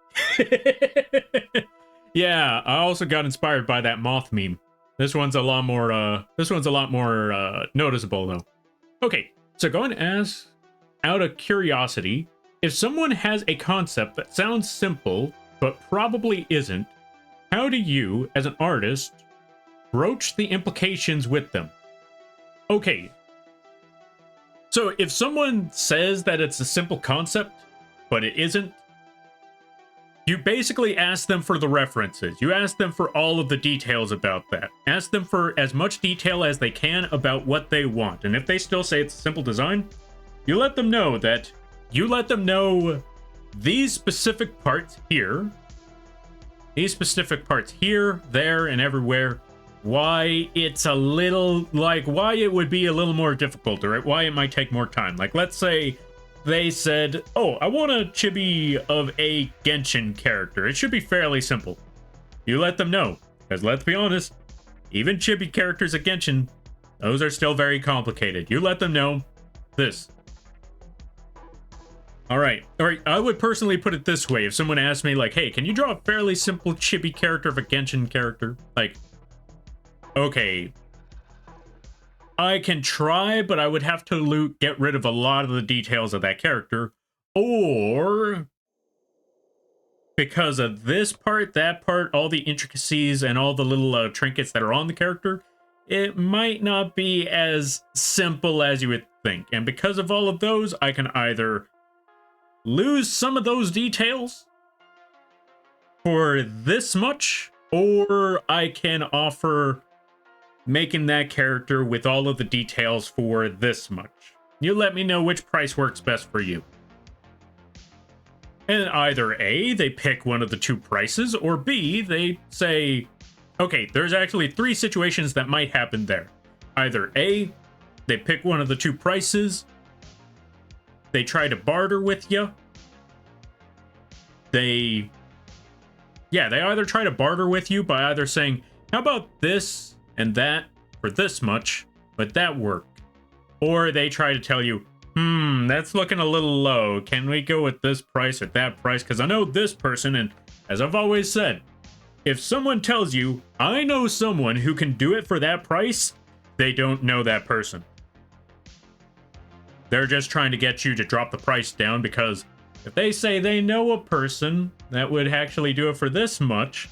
Yeah, I also got inspired by that moth meme. This one's a lot more, noticeable, though. Okay, so go and ask, out of curiosity, if someone has a concept that sounds simple, but probably isn't, how do you, as an artist, broach the implications with them? Okay. So if someone says that it's a simple concept, but it isn't, you basically ask them for the references. You ask them for all of the details about that. Ask them for as much detail as they can about what they want. And if they still say it's a simple design, you let them know that these specific parts here, there, and everywhere why it's a little, like, why it would be a little more difficult, or why it might take more time. Like, let's say they said, oh, I want a chibi of a Genshin character. It should be fairly simple. You let them know, because let's be honest, even chibi characters at Genshin, those are still very complicated. You let them know this. All right. I would personally put it this way. If someone asked me, like, hey, can you draw a fairly simple chibi character of a Genshin character? Like, okay, I can try, but I would have to get rid of a lot of the details of that character. Or, because of this part, that part, all the intricacies and all the little trinkets that are on the character, it might not be as simple as you would think. And because of all of those, I can either lose some of those details for this much, or I can offer making that character with all of the details for this much. You let me know which price works best for you. And either A, they pick one of the two prices, or B, they say, okay, there's actually 3 situations that might happen there. Either A, they pick one of the two prices, they try to barter with you. They either try to barter with you by either saying, how about this and that for this much, but that worked. Or they try to tell you, that's looking a little low. Can we go with this price or that price? Because I know this person, and as I've always said, if someone tells you, I know someone who can do it for that price, they don't know that person. They're just trying to get you to drop the price down, because if they say they know a person that would actually do it for this much,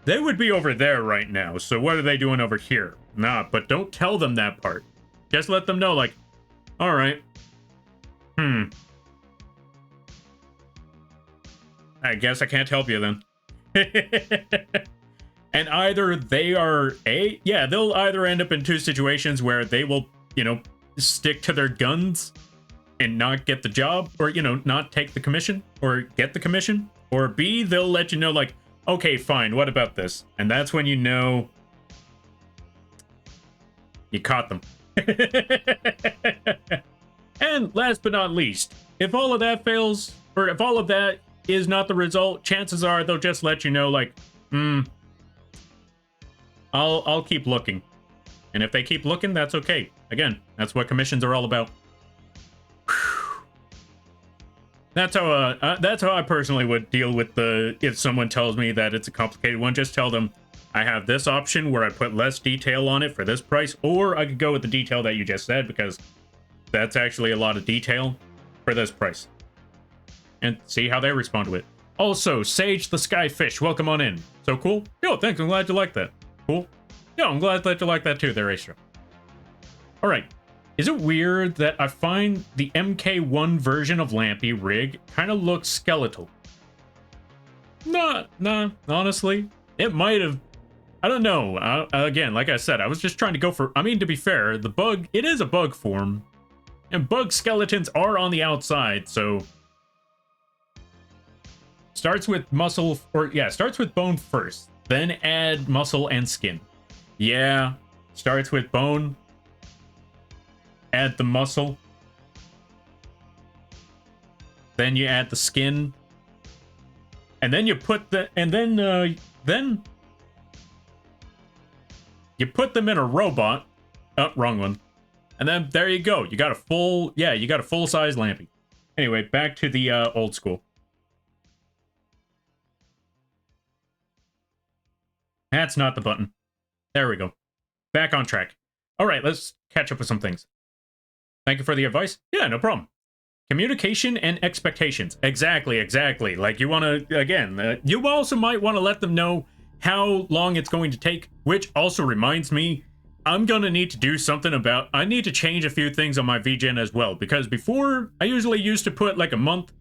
they would be over there right now. So what are they doing over here? Nah, but don't tell them that part. Just let them know, like, all right. I guess I can't help you then. And either they are they'll either end up in 2 situations where they will, stick to their guns and not get the job, or, not take the commission or get the commission, or B, they'll let you know, like, okay, fine, what about this? And that's when you know you caught them. And last but not least, if all of that fails, or if all of that is not the result, chances are they'll just let you know, like, I'll keep looking. And if they keep looking, that's okay. Again, that's what commissions are all about. That's how I personally would deal with if someone tells me that it's a complicated one. Just tell them I have this option where I put less detail on it for this price, or I could go with the detail that you just said, because that's actually a lot of detail for this price. And see how they respond to it. Also, Sage the Skyfish, welcome on in. So cool. Yo, thanks. I'm glad you like that. Cool. Yo, I'm glad that you like that too there, Astra. All right. Is it weird that I find the MK1 version of Lampy rig kind of looks skeletal? Nah, honestly. It might have. I don't know. Again, like I said, I was just trying to go for. I mean, to be fair, it is a bug form. And bug skeletons are on the outside, so. Starts with starts with bone first. Then add muscle and skin. Yeah, starts with bone. Add the muscle. Then you add the skin. And then you put then you put them in a robot. Oh, wrong one. And then there you go. You got a full-size Lampy. Anyway, back to the old school. That's not the button. There we go. Back on track. All right, let's catch up with some things. Thank you for the advice. Yeah, no problem. Communication and expectations. Exactly. Like, you want to, again, you also might want to let them know how long it's going to take, which also reminds me, I'm going to need to do something I need to change a few things on my vgen as well, because before, I usually used to put like a month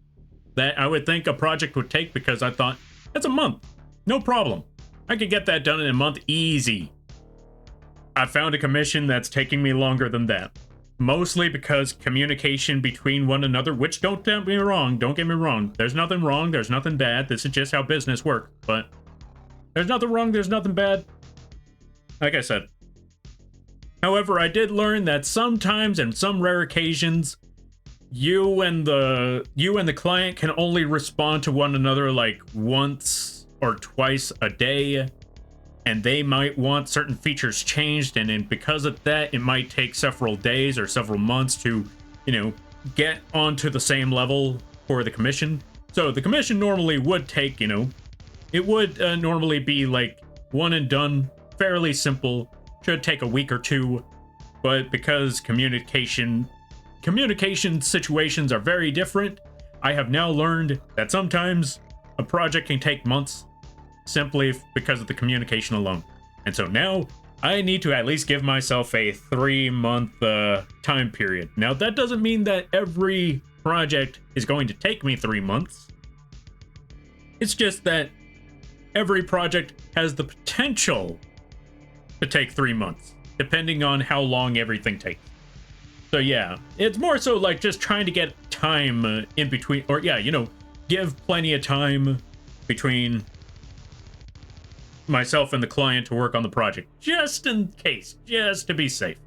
that I would think a project would take, because I thought, that's a month. No problem. I could get that done in a month easy. I found a commission that's taking me longer than that. Mostly because communication between one another, which don't get me wrong, there's nothing wrong, there's nothing bad, this is just how business works, but there's nothing wrong, there's nothing bad. like I said. However, I did learn that sometimes, in some rare occasions, you and the client can only respond to one another like once or twice a day, and they might want certain features changed, and then because of that, it might take several days or several months to, get onto the same level for the commission. So the commission normally would take, it would normally be like one and done, fairly simple, should take a week or two, but because communication situations are very different, I have now learned that sometimes a project can take months simply because of the communication alone. And so now I need to at least give myself a 3-month time period. Now, that doesn't mean that every project is going to take me 3 months. It's just that every project has the potential to take 3 months, depending on how long everything takes. So yeah, it's more so like just trying to get time in between, or yeah, give plenty of time between myself and the client to work on the project, just in case, just to be safe.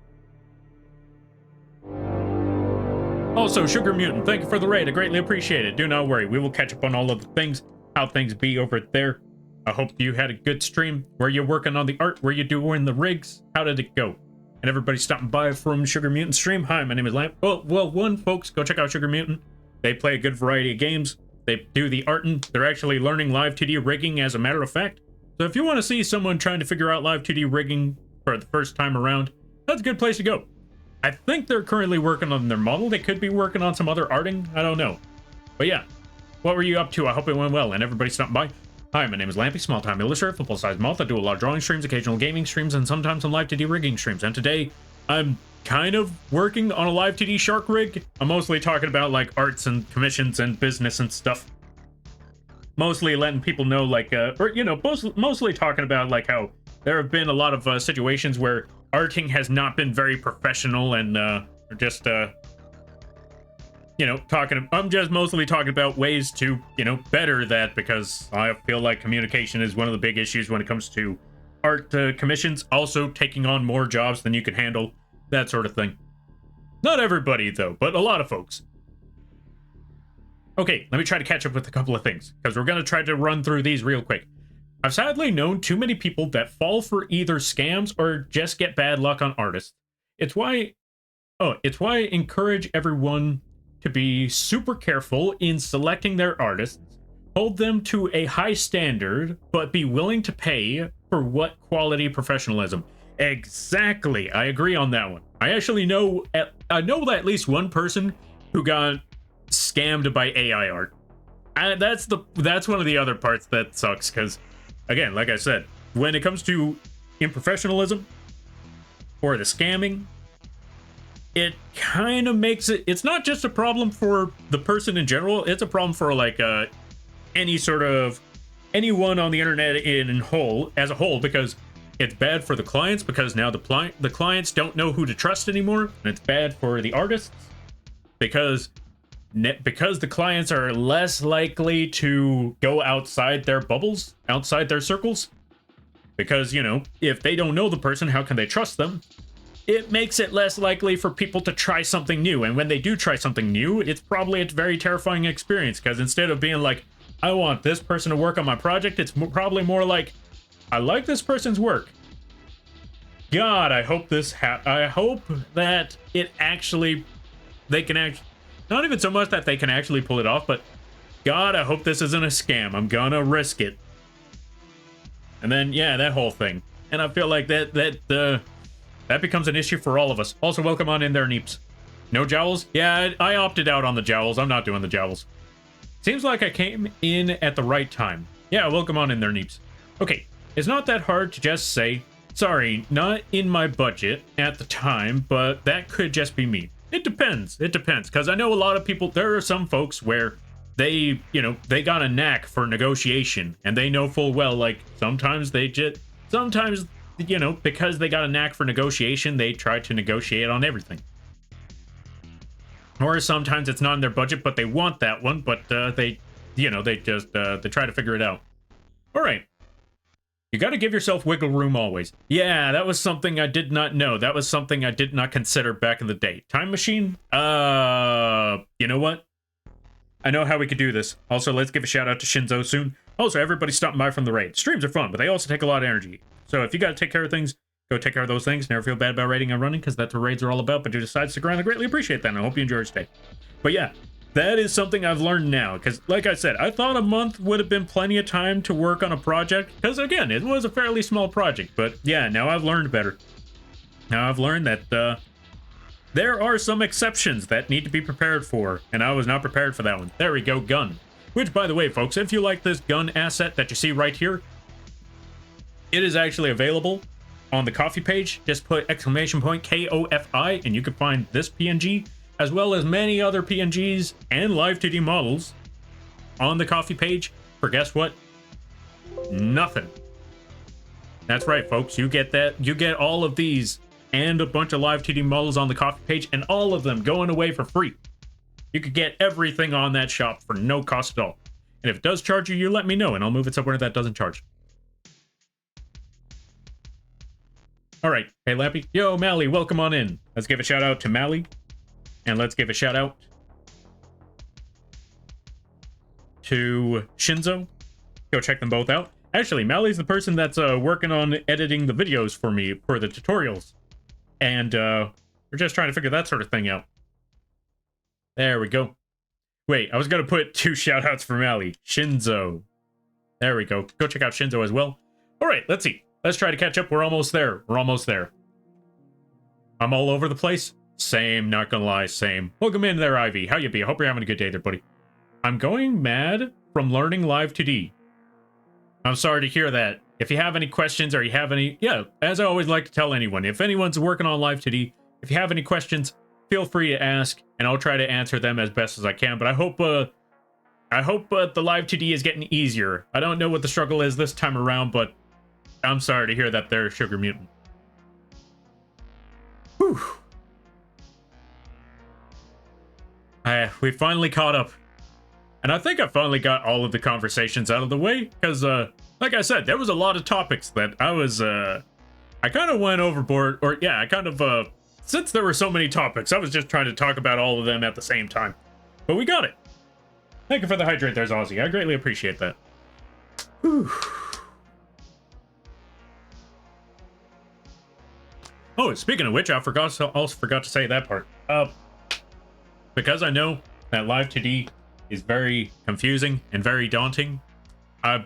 Also, Sugar Mutant, thank you for the raid. I greatly appreciate it. Do not worry, we will catch up on all of the things, how things be over there. I hope you had a good stream. Were you working on the art? Were you doing the rigs? How did it go? And everybody stopping by from Sugar Mutant stream. Hi, my name is Lamp. Well, folks, go check out Sugar Mutant. They play a good variety of games. They do the arting. They're actually learning Live2d rigging, as a matter of fact. So if you want to see someone trying to figure out Live2d rigging for the first time around, that's a good place to go. I think they're currently working on their model. They could be working on some other arting. I don't know. But yeah, what were you up to? I hope it went well, and everybody stopping by. Hi, my name is Lampy, small-time illustrator, football-sized moth. I do a lot of drawing streams, occasional gaming streams, and sometimes some Live2d rigging streams. And today, I'm kind of working on a Live2d shark rig. I'm mostly talking about, like, arts and commissions and business and stuff. Mostly letting people know, like, mostly talking about, like, how there have been a lot of situations where arting has not been very professional and, I'm just mostly talking about ways to, better that, because I feel like communication is one of the big issues when it comes to art commissions. Also, taking on more jobs than you can handle, that sort of thing. Not everybody, though, but a lot of folks. Okay, let me try to catch up with a couple of things, because we're going to try to run through these real quick. I've sadly known too many people that fall for either scams or just get bad luck on artists. It's why I encourage everyone to be super careful in selecting their artists, hold them to a high standard, but be willing to pay for what quality professionalism. Exactly, I agree on that one. I actually know at least one person who got scammed by AI art. That's one of the other parts that sucks, because, again, like I said, when it comes to improfessionalism or the scamming, it kind of makes it's not just a problem for the person in general, it's a problem for, like, anyone on the internet as a whole, because it's bad for the clients, because now the clients don't know who to trust anymore, and it's bad for the artists, because the clients are less likely to go outside their bubbles, outside their circles, because, if they don't know the person, how can they trust them? It makes it less likely for people to try something new. And when they do try something new, it's probably a very terrifying experience, because instead of being like, I want this person to work on my project, it's probably more like, I like this person's work. God, I hope I hope that they can actually, not even so much that they can actually pull it off, but God, I hope this isn't a scam. I'm gonna risk it. And then, yeah, that whole thing. And I feel like that becomes an issue for all of us. Also, welcome on in there, Neeps. No jowls? Yeah, I opted out on the jowls. I'm not doing the jowls. Seems like I came in at the right time. Yeah, welcome on in there, Neeps. Okay, it's not that hard to just say, sorry, not in my budget at the time, but that could just be me. It depends, because I know a lot of people, there are some folks where they got a knack for negotiation, and they know full well, like, sometimes, because they got a knack for negotiation, they try to negotiate on everything. Or sometimes it's not in their budget, but they want that one, but they try to figure it out. All right. You got to give yourself wiggle room always. Yeah, that was something I did not know. That was something I did not consider back in the day. Time machine? You know what? I know how we could do this. Also, let's give a shout out to Shinzo soon. Also, everybody stopping by from the raid. Streams are fun, but they also take a lot of energy. So if you got to take care of things, go take care of those things. Never feel bad about raiding and running, because that's what raids are all about. But you decide to stick around, I greatly appreciate that, and I hope you enjoy your stay. But yeah, that is something I've learned now, because like I said, I thought a month would have been plenty of time to work on a project, because again, it was a fairly small project. But yeah, now I've learned better. Now I've learned that there are some exceptions that need to be prepared for, and I was not prepared for that one. There we go, gun. Which, by the way, folks, if you like this gun asset that you see right here, it is actually available on the Ko-fi page. Just put exclamation point KOFI, and you can find this PNG, as well as many other PNGs and Live2d models on the Ko-fi page for, guess what? Nothing. That's right, folks. You get that. You get all of these and a bunch of Live2d models on the Ko-fi page, and all of them going away for free. You could get everything on that shop for no cost at all. And if it does charge you, you let me know, and I'll move it somewhere that doesn't charge. All right. Hey, Lappy. Yo, Mally, welcome on in. Let's give a shout out to Mally. And let's give a shout out to Shinzo. Go check them both out. Actually, Mally's the person that's working on editing the videos for me for the tutorials. And we're just trying to figure that sort of thing out. There we go. Wait, I was going to put 2 shout outs for Mally. Shinzo. There we go. Go check out Shinzo as well. All right, let's see. Let's try to catch up. We're almost there. We're almost there. I'm all over the place. Same, not gonna lie, same. Welcome in there, Ivy. How you be? I hope you're having a good day there, buddy. I'm going mad from learning Live2d. I'm sorry to hear that. If you have any questions or you have any... Yeah, as I always like to tell anyone, if anyone's working on Live2d, if you have any questions, feel free to ask, and I'll try to answer them as best as I can. But I hope the Live2d is getting easier. I don't know what the struggle is this time around, but I'm sorry to hear that they're sugar mutant. Whew. We finally caught up. And I think I finally got all of the conversations out of the way, because, like I said, there was a lot of topics that I was, I kind of went overboard, or yeah, I kind of, since there were so many topics, I was just trying to talk about all of them at the same time. But we got it. Thank you for the hydrate, there's Ozzy. I greatly appreciate that. Whew. Oh, speaking of which, I also forgot to say that part. Because I know that Live2d is very confusing and very daunting, I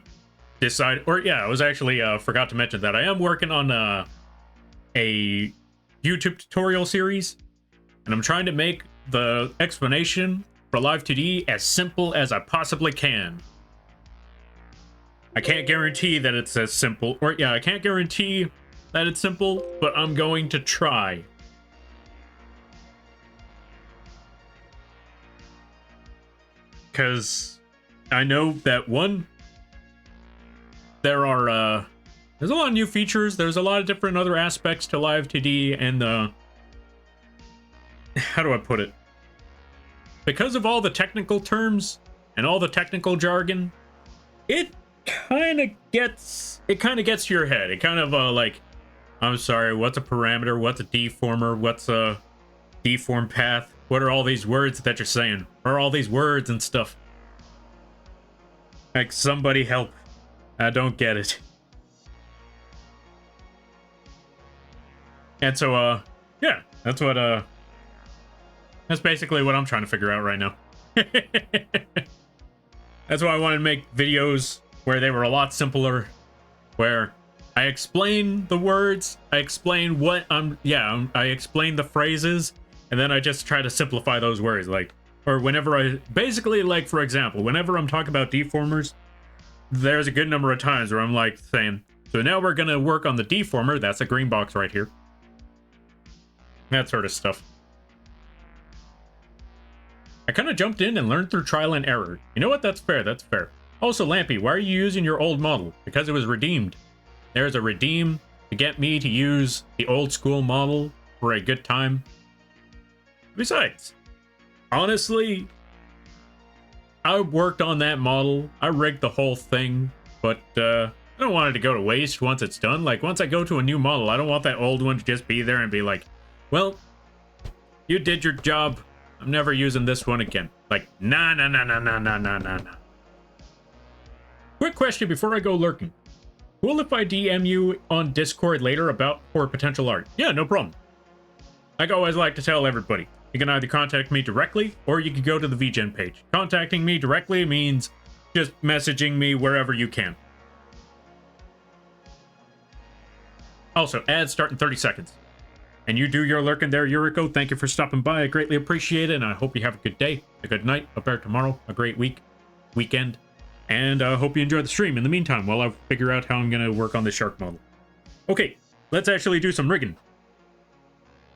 decided, or yeah, I was actually forgot to mention that I am working on a YouTube tutorial series, and I'm trying to make the explanation for Live2d as simple as I possibly can. I can't guarantee that it's as simple, or yeah, I can't guarantee that it's simple, but I'm going to try. Because I know that one, there's a lot of new features, there's a lot of different other aspects to Live2d, and how do I put it? Because of all the technical terms and all the technical jargon, it kind of gets to your head. It kind of like, I'm sorry, what's a parameter? What's a deformer? What's a deform path? What are all these words that you're saying? What are all these words and stuff? Like, somebody help. I don't get it. And so, yeah, that's basically what I'm trying to figure out right now. That's why I wanted to make videos where they were a lot simpler, where I explain the words, I explain what I explain the phrases, and then I just try to simplify those words, like, or whenever basically, like, for example, whenever I'm talking about deformers, there's a good number of times where I'm like saying, so now we're gonna work on the deformer, that's a green box right here. That sort of stuff. I kind of jumped in and learned through trial and error. You know what? That's fair, that's fair. Also, Lampy, why are you using your old model? Because it was redeemed. There's a redeem to get me to use the old school model for a good time. Besides, honestly, I worked on that model. I rigged the whole thing, but I don't want it to go to waste once it's done. Like, once I go to a new model, I don't want that old one to just be there and be like, well, you did your job. I'm never using this one again. Like, nah. Quick question before I go lurking. Cool if I DM you on Discord later about for potential art? Yeah, no problem. Like I always like to tell everybody, you can either contact me directly or you can go to the vgen page. Contacting me directly means just messaging me wherever you can. Also, ads start in 30 seconds. And you do your lurking there, Yuriko. Thank you for stopping by. I greatly appreciate it, and I hope you have a good day, a good night, a better tomorrow, a great weekend. And I hope you enjoy the stream in the meantime while I figure out how I'm going to work on this shark model. Okay, let's actually do some rigging.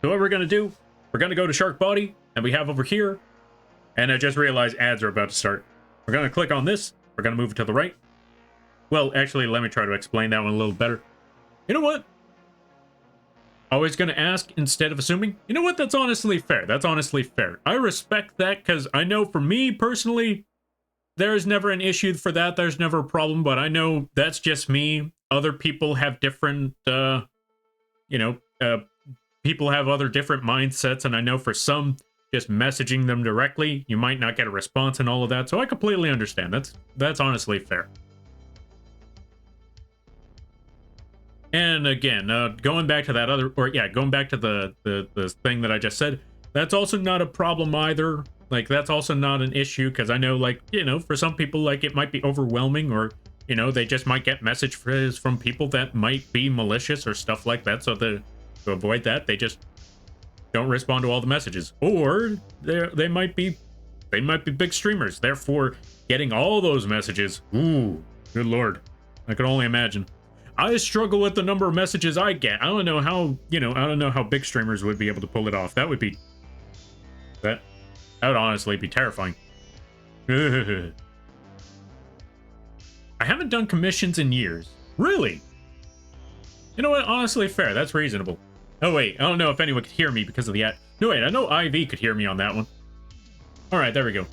So what we're going to do, we're going to go to shark body, and we have over here, and I just realized ads are about to start. We're going to click on this. We're going to move it to the right. Well, actually, let me try to explain that one a little better. You know what? Always going to ask instead of assuming. You know what? That's honestly fair. That's honestly fair. I respect that because I know for me personally, there's never an issue for that. There's never a problem, but I know that's just me. Other people have different, people have other different mindsets, and I know for some, just messaging them directly, you might not get a response and all of that, so I completely understand. That's honestly fair. And again, going back to that going back to the thing that I just said, that's also not a problem either. Like, that's also not an issue, because I know, like, for some people, like, it might be overwhelming, or, they just might get messages from people that might be malicious or stuff like that, so to avoid that, they just don't respond to all the messages. Or they might be big streamers, therefore getting all those messages. Ooh, good lord. I can only imagine. I struggle with the number of messages I get. I don't know how, I don't know how big streamers would be able to pull it off. That would honestly be terrifying. I haven't done commissions in years. Really? You know what? Honestly, fair. That's reasonable. Oh, wait. I don't know if anyone could hear me because of the ad. No, wait. I know IV could hear me on that one. All right, there we go. I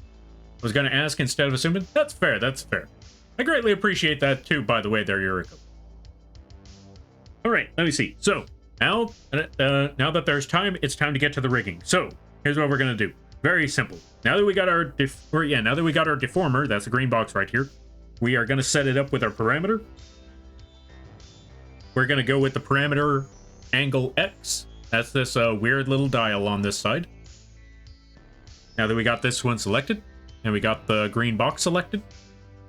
was going to ask instead of assuming. That's fair. That's fair. I greatly appreciate that, too, by the way, there, Yuriko. All right, let me see. So, now that there's time, it's time to get to the rigging. So, here's what we're going to do. Very simple. Now that we got our deformer, that's the green box right here, we are going to set it up with our parameter. We're going to go with the parameter angle X. That's this weird little dial on this side. Now that we got this one selected, and we got the green box selected,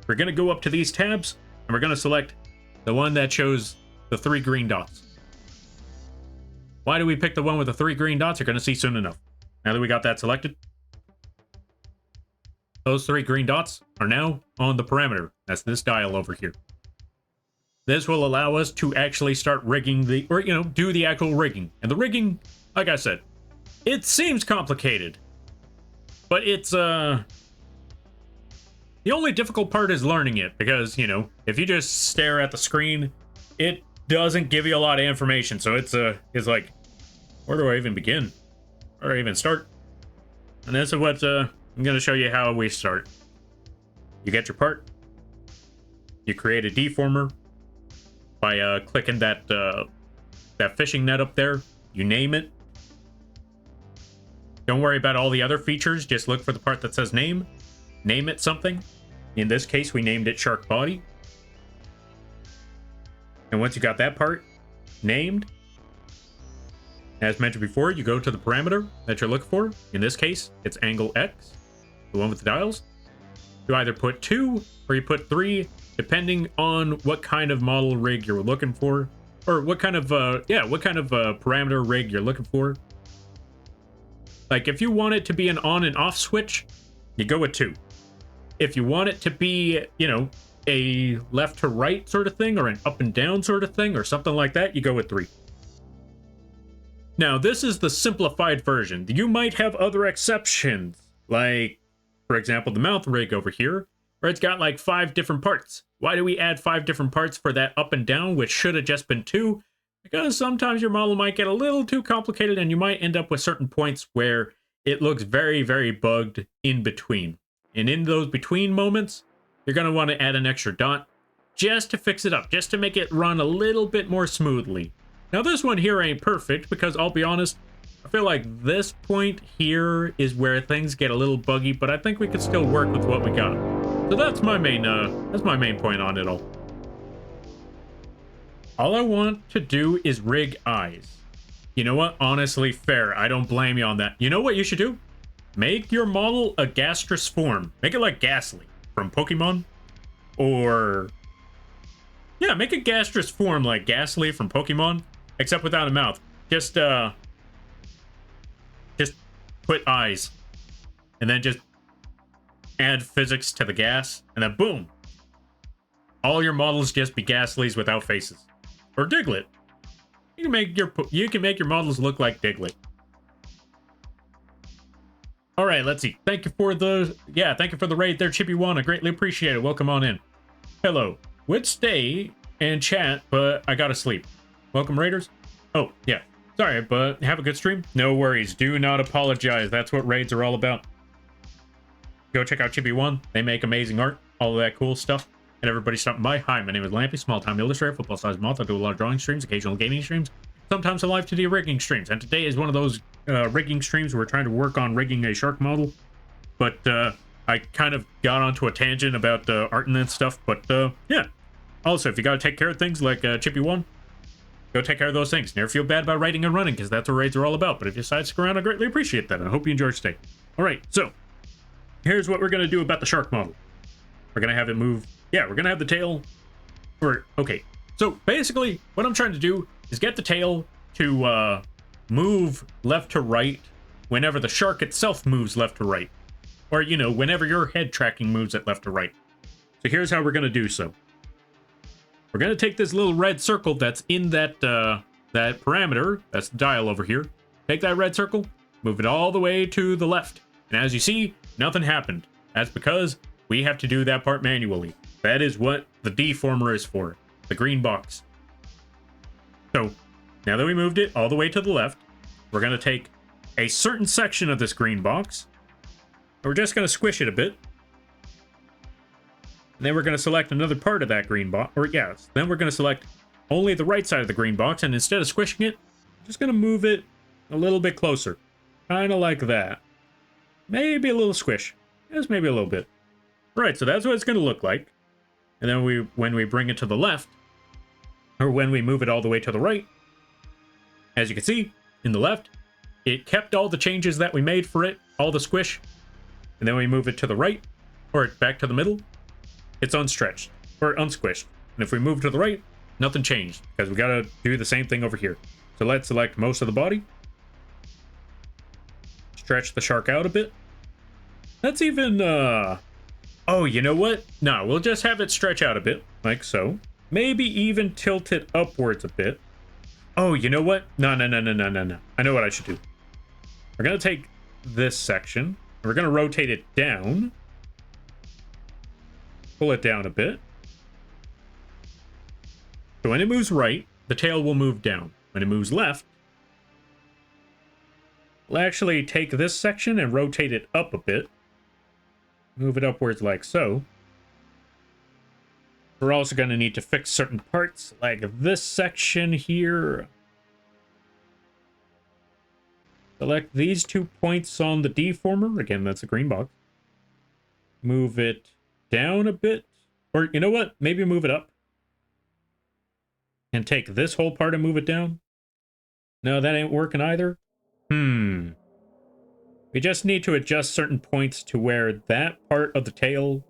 we're going to go up to these tabs, and we're going to select the one that shows the 3 green dots. Why do we pick the one with the 3 green dots? You're going to see soon enough. Now that we got that selected, those 3 green dots are now on the parameter. That's this dial over here. This will allow us to actually start rigging do the actual rigging. And the rigging, like I said, it seems complicated, but it's, the only difficult part is learning it, because, if you just stare at the screen, it doesn't give you a lot of information. So it's like, where do I even begin? Where do I even start? And this is what, I'm going to show you how we start. You get your part. You create a deformer by clicking that fishing net up there. You name it. Don't worry about all the other features. Just look for the part that says name. Name it something. In this case, we named it Shark Body. And once you got that part named, as mentioned before, you go to the parameter that you're looking for. In this case, it's angle X, the one with the dials. You either put 2 or you put 3, depending on what kind of model rig you're looking for, or what kind of parameter rig you're looking for. Like, if you want it to be an on and off switch, you go with 2. If you want it to be, a left to right sort of thing, or an up and down sort of thing, or something like that, you go with 3. Now, this is the simplified version. You might have other exceptions, like, for example, the mouth rig over here, where it's got like 5 different parts. Why do we add 5 different parts for that up and down, which should have just been 2? Because sometimes your model might get a little too complicated, and you might end up with certain points where it looks very, very bugged in between. And in those between moments, you're going to want to add an extra dot just to fix it up, just to make it run a little bit more smoothly. Now this one here ain't perfect because I'll be honest, I feel like this point here is where things get a little buggy, but I think we could still work with what we got. So that's my main point on it all. All I want to do is rig eyes. You know what? Honestly, fair. I don't blame you on that. You know what you should do? Make your model a gastrous form. Make it like Ghastly from Pokemon. Or... yeah, make a gastrous form like Ghastly from Pokemon, except without a mouth. Just put eyes. And then just add physics to the gas. And then boom. All your models just be Ghastlys without faces. Or Diglett. You can make your models look like Diglett. All right, let's see. Thank you for the raid there, Chippy1. I greatly appreciate it. Welcome on in. Hello. Would stay and chat, but I gotta sleep. Welcome, raiders. Oh, yeah. Sorry, but have a good stream. No worries. Do not apologize. That's what raids are all about. Go check out Chippy1. They make amazing art. All of that cool stuff. And everybody stopping by. Hi, my name is Lampy, small-time illustrator, football-sized moth. I do a lot of drawing streams, occasional gaming streams, sometimes some Live2d rigging streams. And today is one of those rigging streams where we're trying to work on rigging a shark model. But I kind of got onto a tangent about art and that stuff. But yeah. Also, if you got to take care of things like Chippy1, go take care of those things. Never feel bad about writing and running, because that's what raids are all about. But if you decide to stick around, I greatly appreciate that. I hope you enjoy your stay. All right, so here's what we're going to do about the shark model. We're going to have it move. Yeah, we're going to have the tail. Okay, so basically what I'm trying to do is get the tail to move left to right whenever the shark itself moves left to right. Or, you know, whenever your head tracking moves it left to right. So here's how we're going to do so. We're going to take this little red circle that's in that parameter, that's the dial over here. Take that red circle, move it all the way to the left. And as you see, nothing happened. That's because we have to do that part manually. That is what the deformer is for, the green box. So, now that we moved it all the way to the left, we're going to take a certain section of this green box, and we're just going to squish it a bit. And then we're going to select another part of that green box, then we're going to select only the right side of the green box, and instead of squishing it, I'm just going to move it a little bit closer. Kind of like that. Maybe a little squish. Just maybe a little bit. Right, so that's what it's going to look like. And then when we bring it to the left, or when we move it all the way to the right, as you can see, in the left, it kept all the changes that we made for it, all the squish. And then we move it to the right, or back to the middle, it's unstretched, or unsquished. And if we move to the right, nothing changed, because we gotta do the same thing over here. So let's select most of the body. Stretch the shark out a bit. That's even, oh, you know what? No, we'll just have it stretch out a bit, like so. Maybe even tilt it upwards a bit. Oh, you know what? No. I know what I should do. We're going to take this section, and we're going to rotate it down. Pull it down a bit. So when it moves right, the tail will move down. When it moves left, we'll actually take this section and rotate it up a bit. Move it upwards like so. We're also going to need to fix certain parts, like this section here. Select these 2 points on the deformer. Again, that's a green box. Move it down a bit. Or, you know what? Maybe move it up. And take this whole part and move it down. No, that ain't working either. We just need to adjust certain points to where that part of the tail,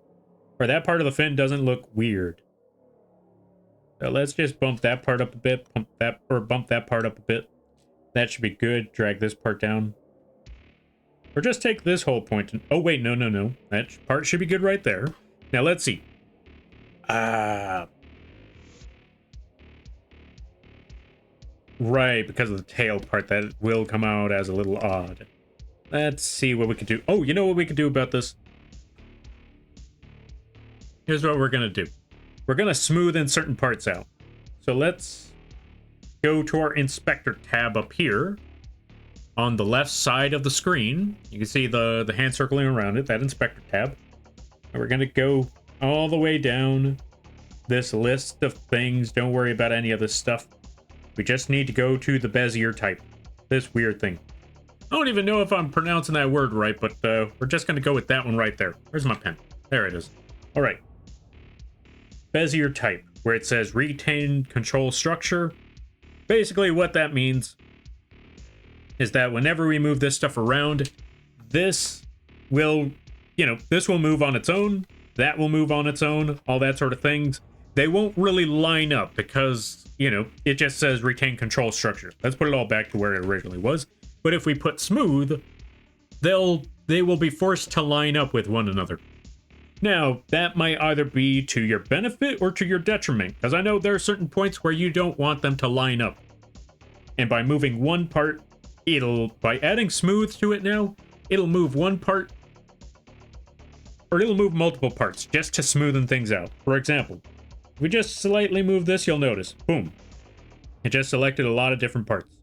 or that part of the fin doesn't look weird. So let's just bump that part up a bit, bump that part up a bit. That should be good. Drag this part down. Or just take this whole point and... oh, wait, no. That part should be good right there. Now, let's see. Right, because of the tail part, that will come out as a little odd. Let's see what we can do. Oh, you know what we can do about this? Here's what we're going to do. We're going to smooth in certain parts out. So let's go to our inspector tab up here. On the left side of the screen, you can see the hand circling around it, that inspector tab. And we're going to go all the way down this list of things. Don't worry about any of this stuff. We just need to go to the Bezier type. This weird thing. I don't even know if I'm pronouncing that word right, but we're just going to go with that one right there. Where's my pen? There it is. All right. Bezier type, where it says retain control structure. Basically what that means is that whenever we move this stuff around, this will, this will move on its own. That will move on its own, all that sort of things. They won't really line up because, it just says retain control structure. Let's put it all back to where it originally was. But if we put smooth, they will be forced to line up with one another. Now, that might either be to your benefit or to your detriment, because I know there are certain points where you don't want them to line up. And by moving one part, by adding smooth to it now, it'll move one part, or it'll move multiple parts, just to smoothen things out. For example, if we just slightly move this, you'll notice, boom, it just selected a lot of different parts.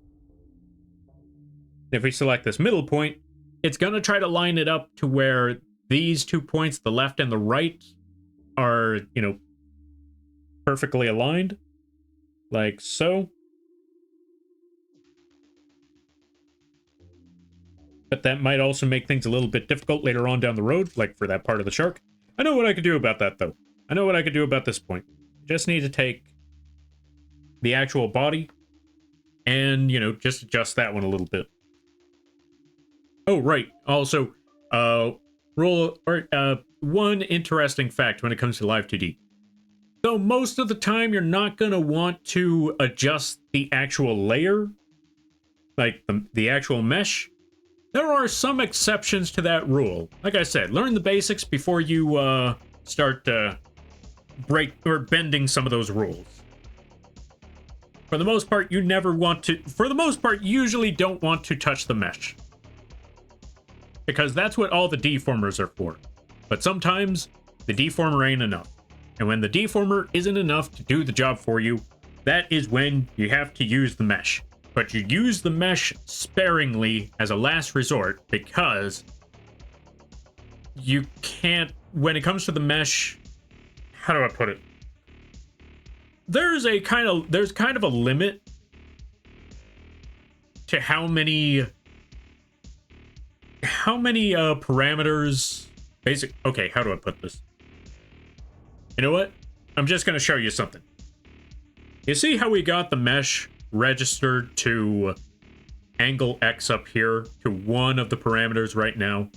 If we select this middle point, it's going to try to line it up to where these 2 points, the left and the right, are, perfectly aligned. Like so. But that might also make things a little bit difficult later on down the road, like for that part of the shark. I know what I could do about that, though. I know what I could do about this point. Just need to take the actual body and, just adjust that one a little bit. Oh, right. Also, one interesting fact when it comes to Live2d. So most of the time, you're not going to want to adjust the actual layer, like the actual mesh. There are some exceptions to that rule. Like I said, learn the basics before you start bending some of those rules. For the most part, you usually don't want to touch the mesh. Because that's what all the deformers are for. But sometimes, the deformer ain't enough. And when the deformer isn't enough to do the job for you, that is when you have to use the mesh. But you use the mesh sparingly as a last resort, because you can't, when it comes to the mesh, how do I put it? There's kind of a limit to how many parameters okay, how do I put this? You know what? I'm just going to show you something. You see how we got the mesh registered to angle X up here to one of the parameters right now?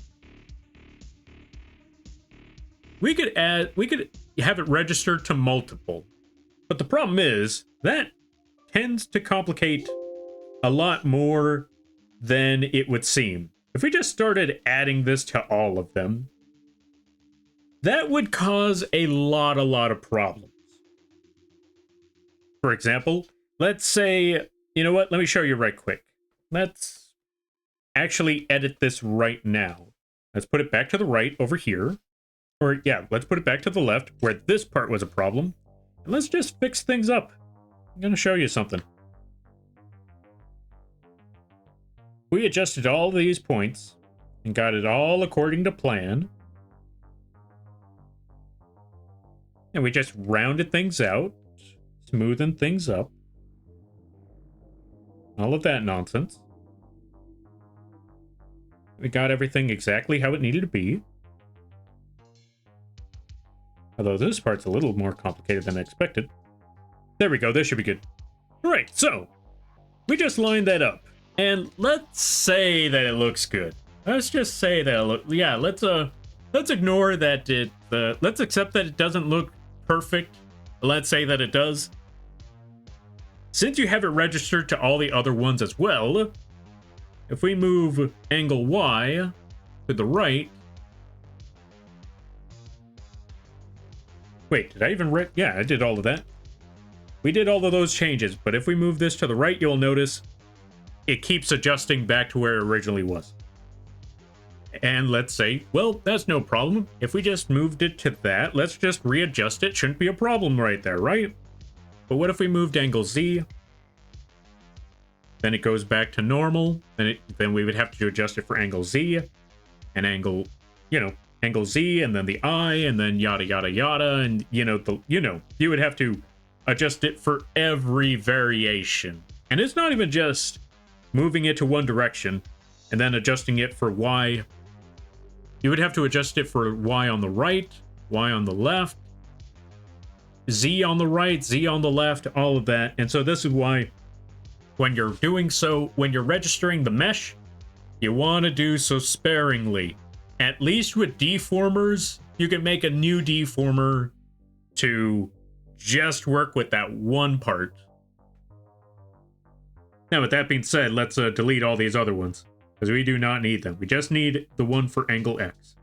We could have it registered to multiple. But the problem is that tends to complicate a lot more than it would seem. If we just started adding this to all of them, that would cause a lot of problems. For example, let's say, you know what? Let me show you right quick. Let's actually edit this right now. Let's put it back to the right over here. Or yeah, let's put it back to the left where this part was a problem. And let's just fix things up. I'm going to show you something. We adjusted all these points and got it all according to plan. And we just rounded things out, smoothened things up. All of that nonsense. We got everything exactly how it needed to be. Although this part's a little more complicated than I expected. There we go, this should be good. Alright, so we just lined that up. And let's say that it looks good. Let's just say that yeah, let's ignore that let's accept that it doesn't look perfect. Let's say that it does. Since you have it registered to all the other ones as well, if we move angle Y to the right. Wait, did I even yeah, I did all of that. We did all of those changes, but if we move this to the right, you'll notice it keeps adjusting back to where it originally was. And let's say, well, that's no problem. If we just moved it to that, let's just readjust it. Shouldn't be a problem right there, right? But what if we moved angle Z? Then it goes back to normal. Then we would have to adjust it for angle Z and angle, angle Z, and then the I, and then yada yada yada, and you would have to adjust it for every variation. And it's not even just moving it to one direction and then adjusting it for Y. You would have to adjust it for Y on the right, Y on the left, Z on the right, Z on the left, all of that. And so this is why when you're doing so, when you're registering the mesh, you want to do so sparingly. At least with deformers, you can make a new deformer to just work with that one part. Now, with that being said, let's delete all these other ones, because we do not need them. We just need the one for angle X.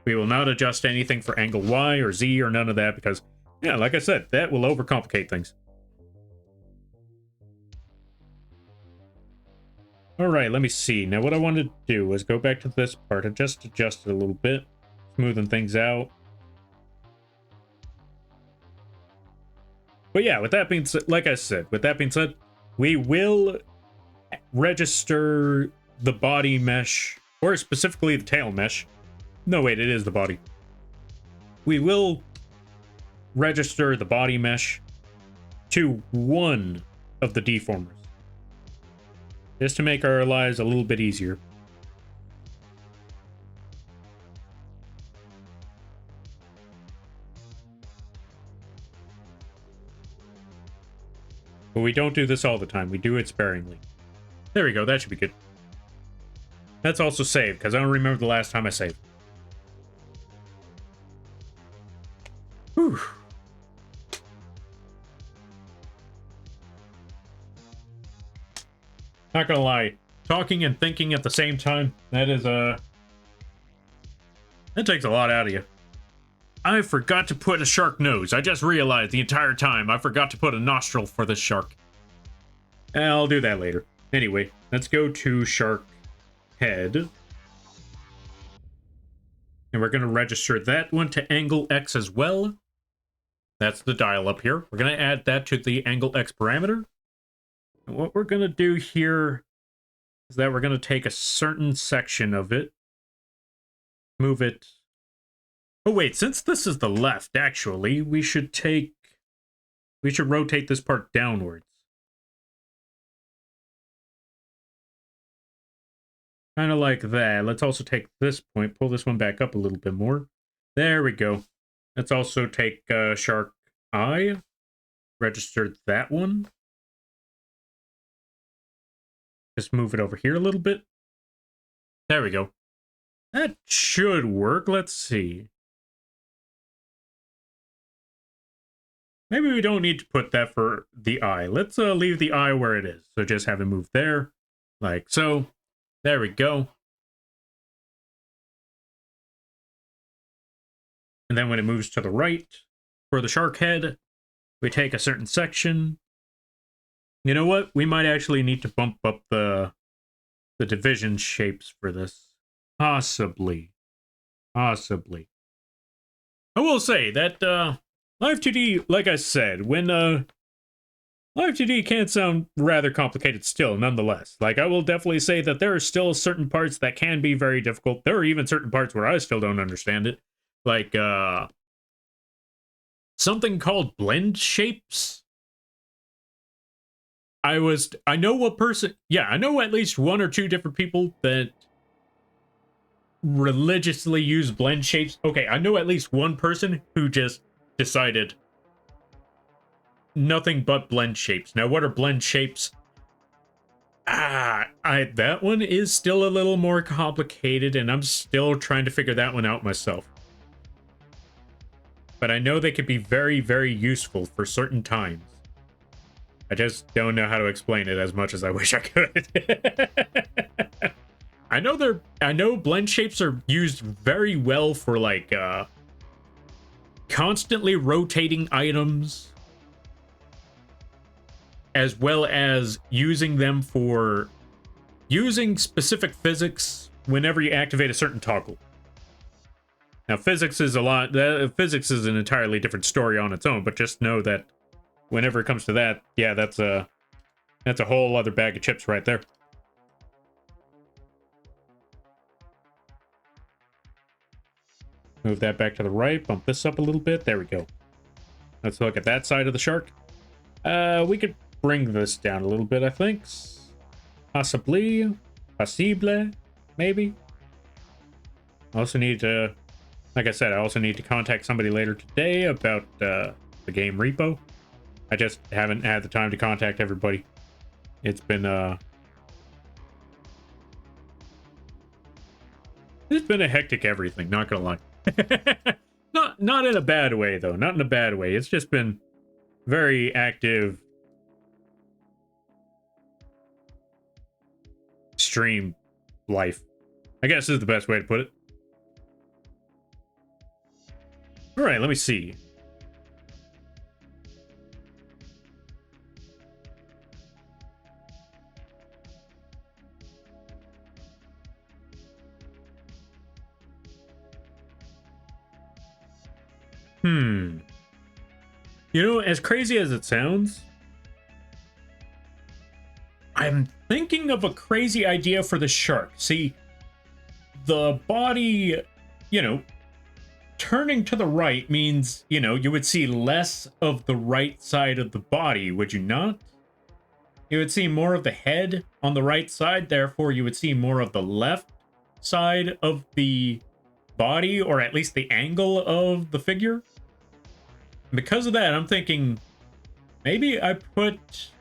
We will not adjust anything for angle Y or Z or none of that, because, yeah, like I said, that will overcomplicate things. All right, let me see. Now, what I wanted to do was go back to this part and just adjust it a little bit, smoothing things out. But yeah, with that being said, like I said, with that being said, we will register the body mesh, or specifically the tail mesh. No, wait, it is the body. We will register the body mesh to one of the deformers, just to make our lives a little bit easier. But we don't do this all the time. We do it sparingly. There we go. That should be good. That's also saved, because I don't remember the last time I saved. Whew. Not gonna lie, talking and thinking at the same time, that is, that takes a lot out of you. I forgot to put a shark nose. I just realized the entire time I forgot to put a nostril for this shark. I'll do that later. Anyway, let's go to shark head. And we're going to register that one to angle X as well. That's the dial up here. We're going to add that to the angle X parameter. And what we're going to do here is that we're going to take a certain section of it, move it. Oh wait, since this is the left, actually, we should rotate this part downwards. Kind of like that. Let's also take this point, pull this one back up a little bit more. There we go. Let's also take shark eye, register that one. Just move it over here a little bit. There we go. That should work. Let's see. Maybe we don't need to put that for the eye. Let's leave the eye where it is. So just have it move there, like so. There we go. And then when it moves to the right, for the shark head, we take a certain section. You know what? We might actually need to bump up the division shapes for this. Possibly. Possibly. I will say that Live2d, like I said, when Live2d can sound rather complicated still, nonetheless. Like, I will definitely say that there are still certain parts that can be very difficult. There are even certain parts where I still don't understand it. Like, something called blend shapes. I know at least one or two different people that religiously use blend shapes. Okay, I know at least one person who just decided nothing but blend shapes. Now, what are blend shapes? That one is still a little more complicated, and I'm still trying to figure that one out myself. But I know they could be very, very useful for certain times. I just don't know how to explain it as much as I wish I could. I know blend shapes are used very well for, like, constantly rotating items, as well as using them for using specific physics whenever you activate a certain toggle. Now, physics is an entirely different story on its own, but just know that whenever it comes to that, yeah, that's a whole other bag of chips right there. Move that back to the right. Bump this up a little bit. There we go. Let's look at that side of the shark. We could bring this down a little bit, I think. Possibly. Possible. Maybe. I also need to... Like I said, I also need to contact somebody later today about the game repo. I just haven't had the time to contact everybody. It's been a hectic everything, not gonna lie. Not in a bad way though, not in a bad way. It's just been very active stream life, I guess is the best way to put it. All right, let me see. You know, as crazy as it sounds, I'm thinking of a crazy idea for the shark. See, the body, you know, turning to the right means, you know, you would see less of the right side of the body, would you not? You would see more of the head on the right side, therefore you would see more of the left side of the body, or at least the angle of the figure. Because of that, I'm thinking maybe I put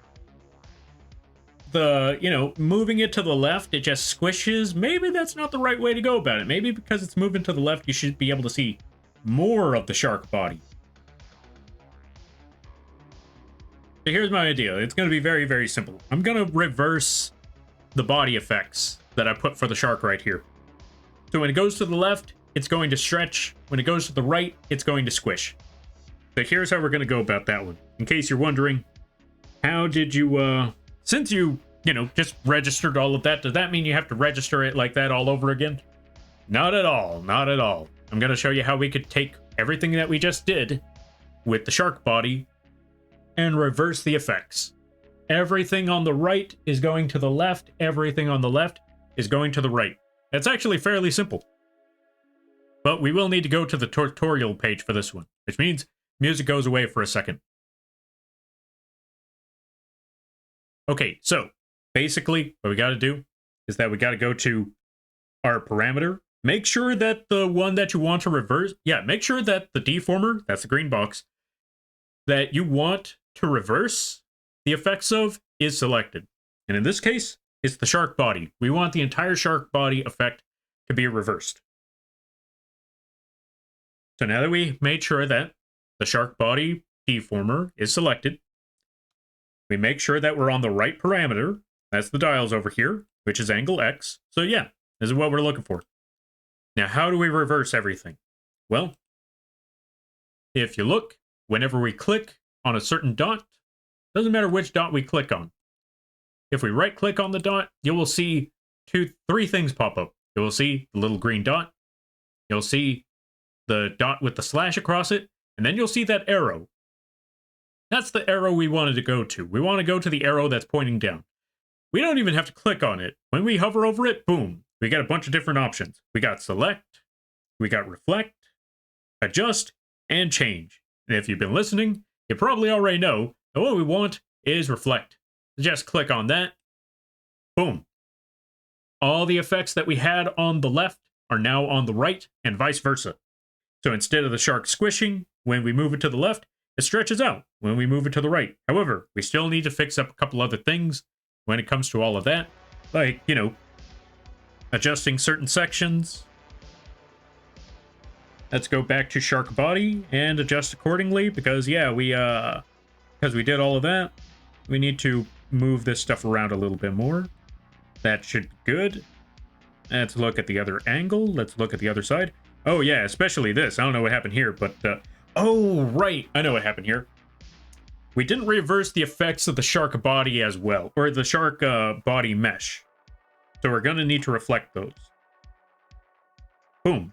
the, you know, moving it to the left, it just squishes. Maybe that's not the right way to go about it. Maybe because it's moving to the left, you should be able to see more of the shark body. So here's my idea. It's going to be very, very simple. I'm going to reverse the body effects that I put for the shark right here. So when it goes to the left, it's going to stretch. When it goes to the right, it's going to squish. So here's how we're going to go about that one. In case you're wondering, how did you, since you know, just registered all of that, does that mean you have to register it like that all over again? Not at all, not at all. I'm going to show you how we could take everything that we just did with the shark body and reverse the effects. Everything on the right is going to the left. Everything on the left is going to the right. It's actually fairly simple. But we will need to go to the tutorial page for this one, which means music goes away for a second. Okay, so basically what we got to do is that we got to go to our parameter. Make sure that the one that you want to reverse, make sure that the deformer, that's the green box, that you want to reverse the effects of is selected. And in this case, it's the shark body. We want the entire shark body effect to be reversed. So now that we made sure that the shark body deformer is selected, we make sure that we're on the right parameter. That's the dials over here, which is angle X. So yeah, this is what we're looking for. Now, how do we reverse everything? Well, if you look, whenever we click on a certain dot, doesn't matter which dot we click on. If we right click on the dot, you will see three things pop up. You will see the little green dot. You'll see the dot with the slash across it, and then you'll see that arrow. That's the arrow we wanted to go to. We want to go to the arrow that's pointing down. We don't even have to click on it. When we hover over it, boom, we got a bunch of different options. We got select, we got reflect, adjust, and change. And if you've been listening, you probably already know that what we want is reflect. Just click on that. Boom. All the effects that we had on the left are now on the right, and vice versa. So instead of the shark squishing, when we move it to the left, it stretches out when we move it to the right. However, we still need to fix up a couple other things when it comes to all of that. Like, you know, adjusting certain sections. Let's go back to shark body and adjust accordingly because, yeah, because we did all of that, we need to move this stuff around a little bit more. That should be good. Let's look at the other angle. Let's look at the other side. Oh, yeah, especially this. I don't know what happened here, but... oh, right. I know what happened here. We didn't reverse the effects of the shark body as well, or the shark body mesh. So we're going to need to reflect those. Boom.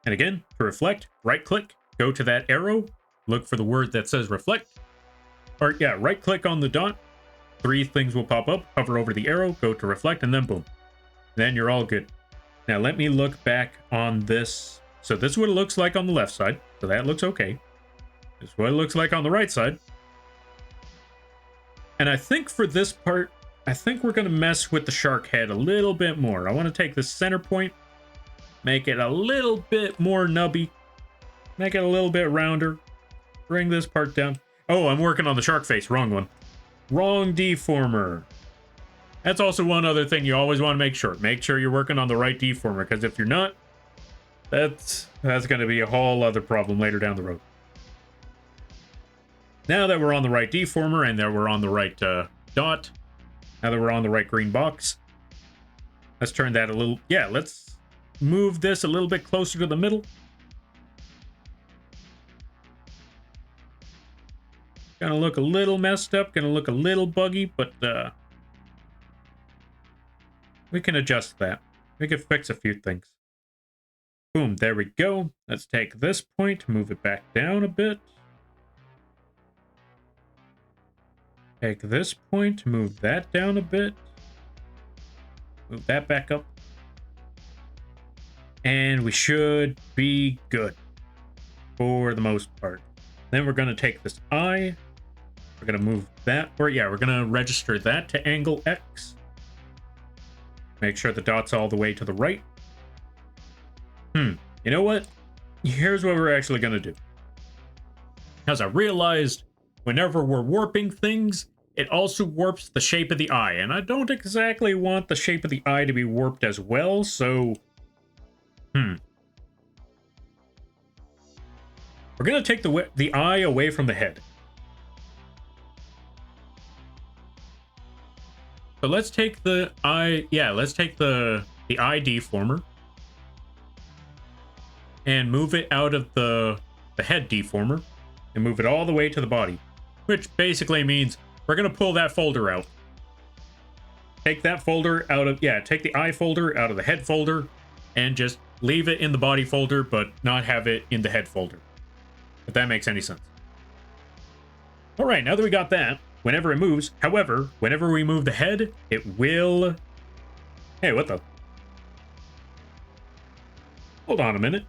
And again, to reflect, right-click, go to that arrow, look for the word that says reflect. Or, yeah, right-click on the dot. Three things will pop up. Hover over the arrow, go to reflect, and then boom. Then you're all good. Now let me look back on this. So this is what it looks like on the left side. So that looks okay. This is what it looks like on the right side. And I think for this part, I think we're going to mess with the shark head a little bit more. I want to take the center point, make it a little bit more nubby, make it a little bit rounder, bring this part down. Oh, I'm working on the shark face. Wrong one. Wrong deformer. That's also one other thing you always want to make sure. Make sure you're working on the right deformer, because if you're not, that's going to be a whole other problem later down the road. Now that we're on the right deformer and that we're on the right dot, now that we're on the right green box, let's turn that a little... Yeah, let's move this a little bit closer to the middle. Gonna look a little messed up, gonna look a little buggy, but we can adjust that. We can fix a few things. Boom, there we go. Let's take this point, move it back down a bit. Take this point, move that down a bit. Move that back up. And we should be good for the most part. Then we're going to take this eye. We're going to move that, or yeah, we're going to register that to angle X. Make sure the dot's all the way to the right. You know what? Here's what we're actually going to do. As I realized, whenever we're warping things, it also warps the shape of the eye. And I don't exactly want the shape of the eye to be warped as well, so... We're going to take the eye away from the head. So let's take the eye... Yeah, let's take the eye deformer. And move it out of the head deformer. And move it all the way to the body. Which basically means we're going to pull that folder out. Take that folder out of... Yeah, take the eye folder out of the head folder. And just leave it in the body folder, but not have it in the head folder. If that makes any sense. Alright, now that we got that, whenever it moves... However, whenever we move the head, it will... Hey, what the... Hold on a minute.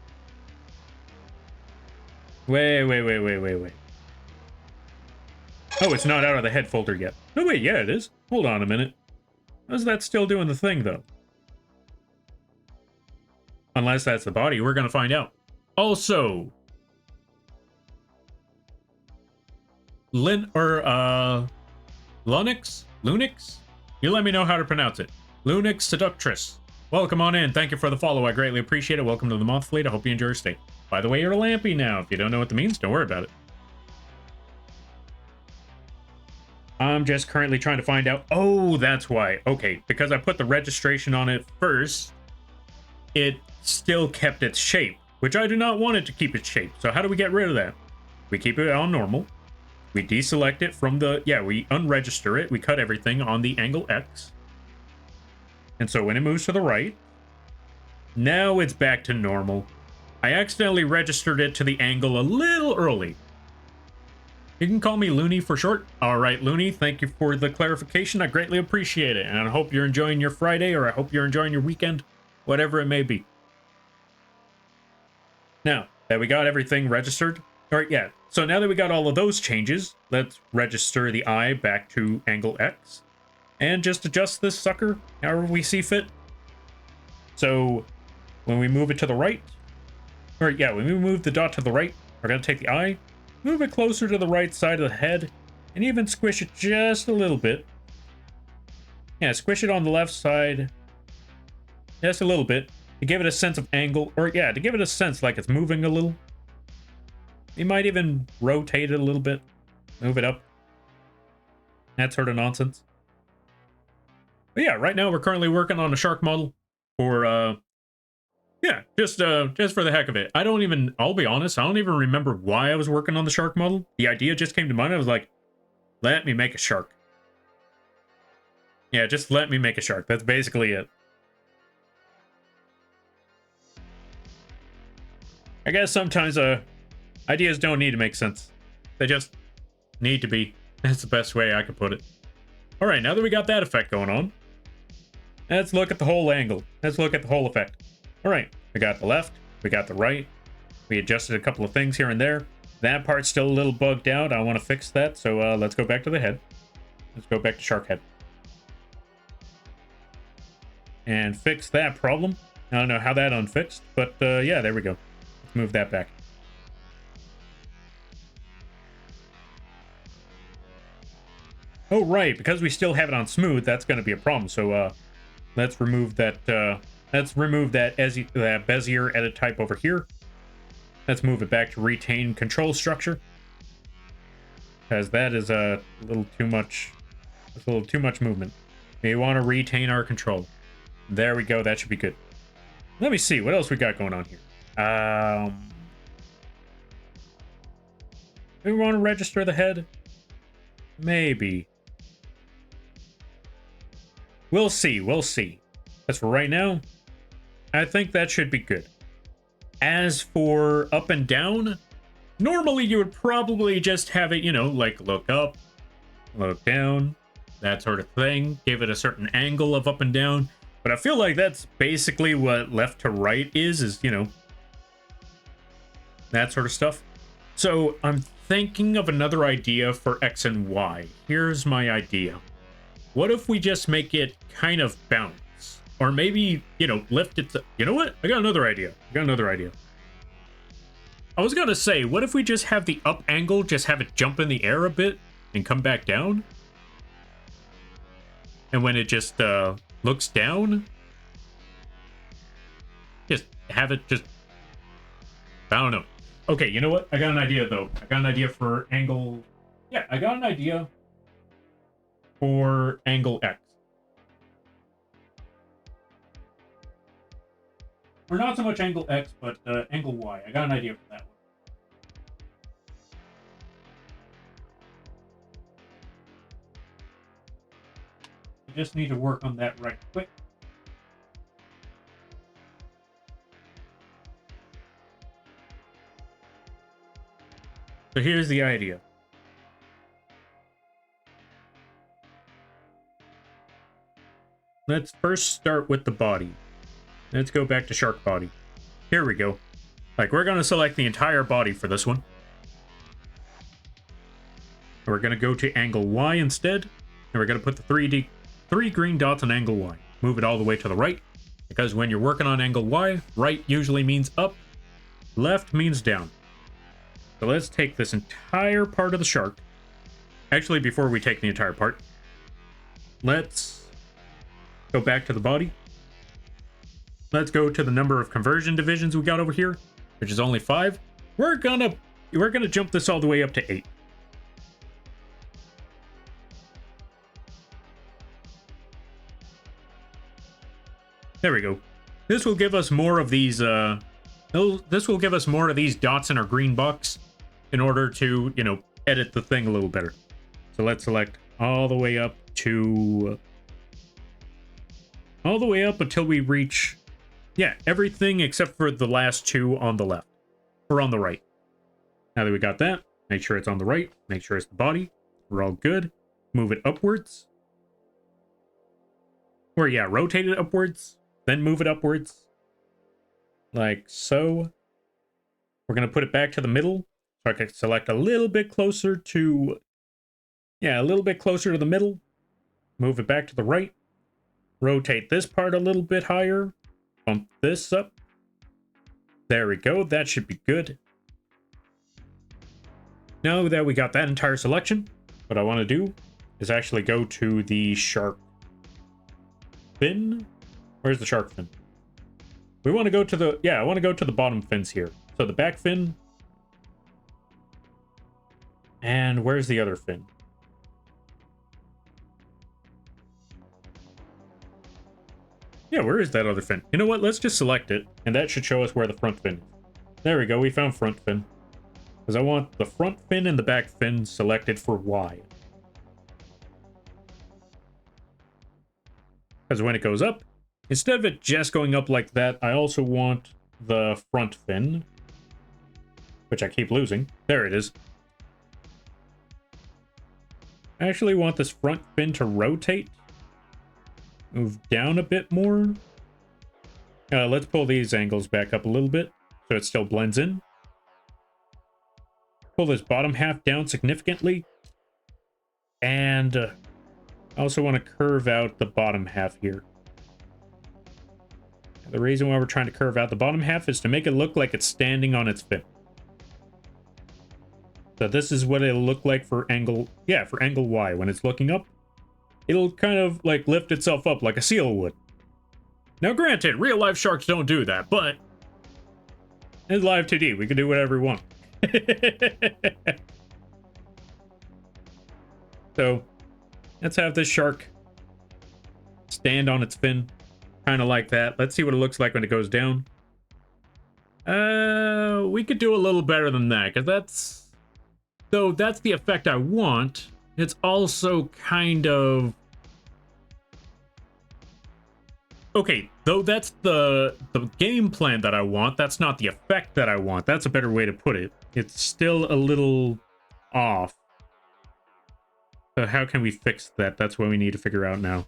Wait. Oh, it's not out of the head folder yet. No, wait, yeah, it is. Hold on a minute. How's that still doing the thing, though? Unless that's the body, we're going to find out. Also... Lunix? You let me know how to pronounce it. Lunix Seductress. Welcome on in. Thank you for the follow. I greatly appreciate it. Welcome to the Moth Fleet. I hope you enjoy your stay. By the way, you're Lampy now. If you don't know what that means, don't worry about it. I'm just currently trying to find out. Oh, that's why. Okay, because I put the registration on it first, it still kept its shape, which I do not want it to keep its shape. So how do we get rid of that? We keep it on normal. We deselect it from the... Yeah, we unregister it. We cut everything on the angle X. And so when it moves to the right, now it's back to normal. I accidentally registered it to the angle a little early. You can call me Looney for short. All right, Looney, thank you for the clarification. I greatly appreciate it. And I hope you're enjoying your Friday, or I hope you're enjoying your weekend, whatever it may be. Now that we got everything registered, or yeah, so now that we got all of those changes, let's register the eye back to angle X. And just adjust this sucker however we see fit. So when we move it to the right, or yeah, when we move the dot to the right, we're going to take the eye, move it closer to the right side of the head, and even squish it just a little bit. Yeah, squish it on the left side just a little bit to give it a sense of angle, or yeah, to give it a sense like it's moving a little. You might even rotate it a little bit, move it up. That sort of nonsense. But yeah, right now we're currently working on a shark model for, yeah, just for the heck of it. I'll be honest, I don't even remember why I was working on the shark model. The idea just came to mind. I was like, let me make a shark. Yeah, just let me make a shark. That's basically it. I guess sometimes, ideas don't need to make sense. They just need to be. That's the best way I could put it. All right, now that we got that effect going on, let's look at the whole angle. Let's look at the whole effect. All right, we got the left, we got the right. We adjusted a couple of things here and there. That part's still a little bugged out. I want to fix that, so let's go back to the head. Let's go back to shark head. And fix that problem. I don't know how that unfixed, but yeah, there we go. Let's move that back. Oh, right, because we still have it on smooth, that's going to be a problem. So let's remove that. Let's remove that Bezier edit type over here. Let's move it back to retain control structure, because that is a little too much. It's a little too much movement. We want to retain our control. There we go. That should be good. Let me see what else we got going on here. Do we want to register the head? Maybe. We'll see. We'll see. As for right now, I think that should be good. As for up and down, normally you would probably just have it, you know, like look up, look down, that sort of thing. Give it a certain angle of up and down. But I feel like that's basically what left to right is, you know, that sort of stuff. So I'm thinking of another idea for X and Y. Here's my idea. What if we just make it kind of bounce? Or maybe, you know, lift it to... You know what? I got another idea. I was gonna say, what if we just have the up angle, just have it jump in the air a bit and come back down? And when it just looks down, just have it just... I don't know. Okay, you know what? I got an idea, though. I got an idea for angle... Yeah, I got an idea for angle X. Or not so much angle X, but angle Y. I got an idea for that one. I just need to work on that right quick. So here's the idea. Let's first start with the body. Let's go back to shark body. Here we go. Like, we're going to select the entire body for this one. We're going to go to angle Y instead. And we're going to put the three green dots on angle Y. Move it all the way to the right. Because when you're working on angle Y, right usually means up. Left means down. So let's take this entire part of the shark. Actually, before we take the entire part, let's go back to the body. Let's go to the number of conversion divisions we got over here, which is only 5. We're gonna jump this all the way up to 8. There we go. This will give us more of these this will give us more of these dots in our green box in order to, you know, edit the thing a little better. So let's select all the way up to until we reach, yeah, everything except for the last 2 on the left, or on the right. Now that we got that, make sure it's on the right, make sure it's the body. We're all good. Move it upwards. Or yeah, rotate it upwards, then move it upwards. Like so. We're going to put it back to the middle. So I can select a little bit closer to, yeah, a little bit closer to the middle. Move it back to the right. Rotate this part a little bit higher. Bump this up. There we go. That should be good. Now that we got that entire selection, what I want to do is actually go to the shark fin. Where's the shark fin? We want to go to the, yeah, I want to go to the bottom fins here. So the back fin. And where's the other fin? Yeah, where is that other fin? You know what? Let's just select it, and that should show us where the front fin is. There we go. We found front fin. Because I want the front fin and the back fin selected for Y. Because when it goes up, instead of it just going up like that, I also want the front fin, which I keep losing. There it is. I actually want this front fin to rotate. Move down a bit more. Let's pull these angles back up a little bit so it still blends in. Pull this bottom half down significantly. And I also want to curve out the bottom half here. The reason why we're trying to curve out the bottom half is to make it look like it's standing on its fin. So this is what it'll look like for angle, for angle Y. When it's looking up, it'll kind of like lift itself up like a seal would. Now granted, real life sharks don't do that, but it's Live2d. We can do whatever we want. So let's have this shark stand on its fin, kind of like that. Let's see what it looks like when it goes down. We could do a little better than that, because that's the effect I want. It's also kind of okay, though that's the game plan that I want. That's not the effect that I want. That's a better way to put it. It's still a little off. So how can we fix that? That's what we need to figure out now.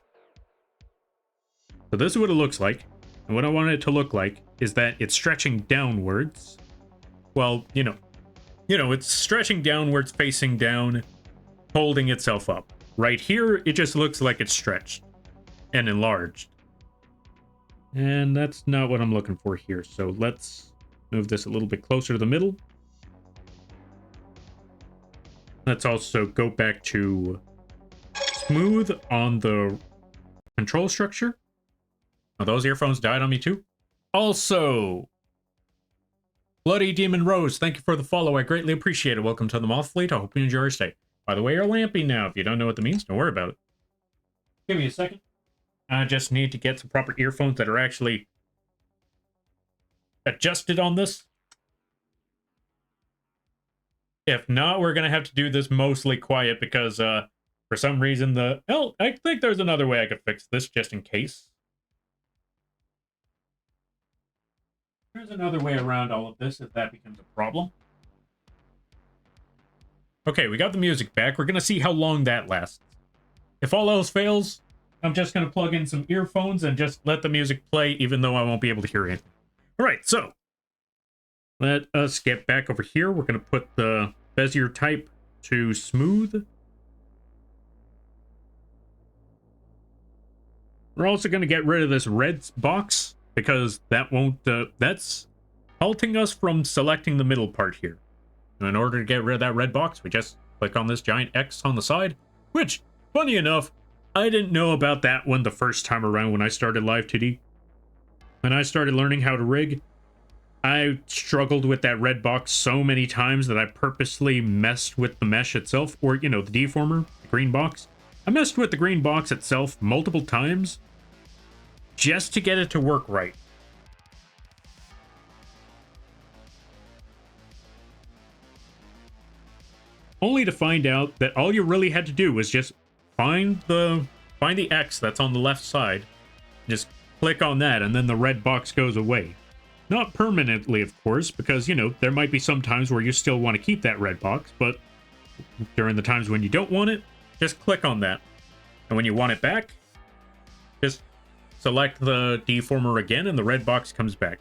So this is what it looks like. And what I want it to look like is that it's stretching downwards. Well, you know, it's stretching downwards, facing down, holding itself up. Right here, it just looks like it's stretched and enlarged. And that's not what I'm looking for here. So let's move this a little bit closer to the middle. Let's also go back to smooth on the control structure. Oh, those earphones died on me too. Also, Bloody Demon Rose, thank you for the follow. I greatly appreciate it. Welcome to the Moth Fleet. I hope you enjoy your stay. By the way, you're lampy now. If you don't know what that means, don't worry about it. Give me a second. I just need to get some proper earphones that are actually adjusted on this. If not, we're going to have to do this mostly quiet because for some reason I think there's another way I could fix this just in case. There's another way around all of this if that becomes a problem. Okay, we got the music back. We're going to see how long that lasts. If all else fails, I'm just going to plug in some earphones and just let the music play, even though I won't be able to hear anything. All right, so let us get back over here. We're going to put the Bezier type to smooth. We're also going to get rid of this red box because that won't, that's halting us from selecting the middle part here. And in order to get rid of that red box, we just click on this giant X on the side, which, funny enough, I didn't know about that one the first time around when I started Live2d. When I started learning how to rig, I struggled with that red box so many times that I purposely messed with the mesh itself, or, you know, the deformer, the green box. I messed with the green box itself multiple times just to get it to work right. Only to find out that all you really had to do was just find the X that's on the left side, just click on that, and then the red box goes away. Not permanently, of course, because, you know, there might be some times where you still want to keep that red box, but during the times when you don't want it, just click on that. And when you want it back, just select the deformer again, and the red box comes back.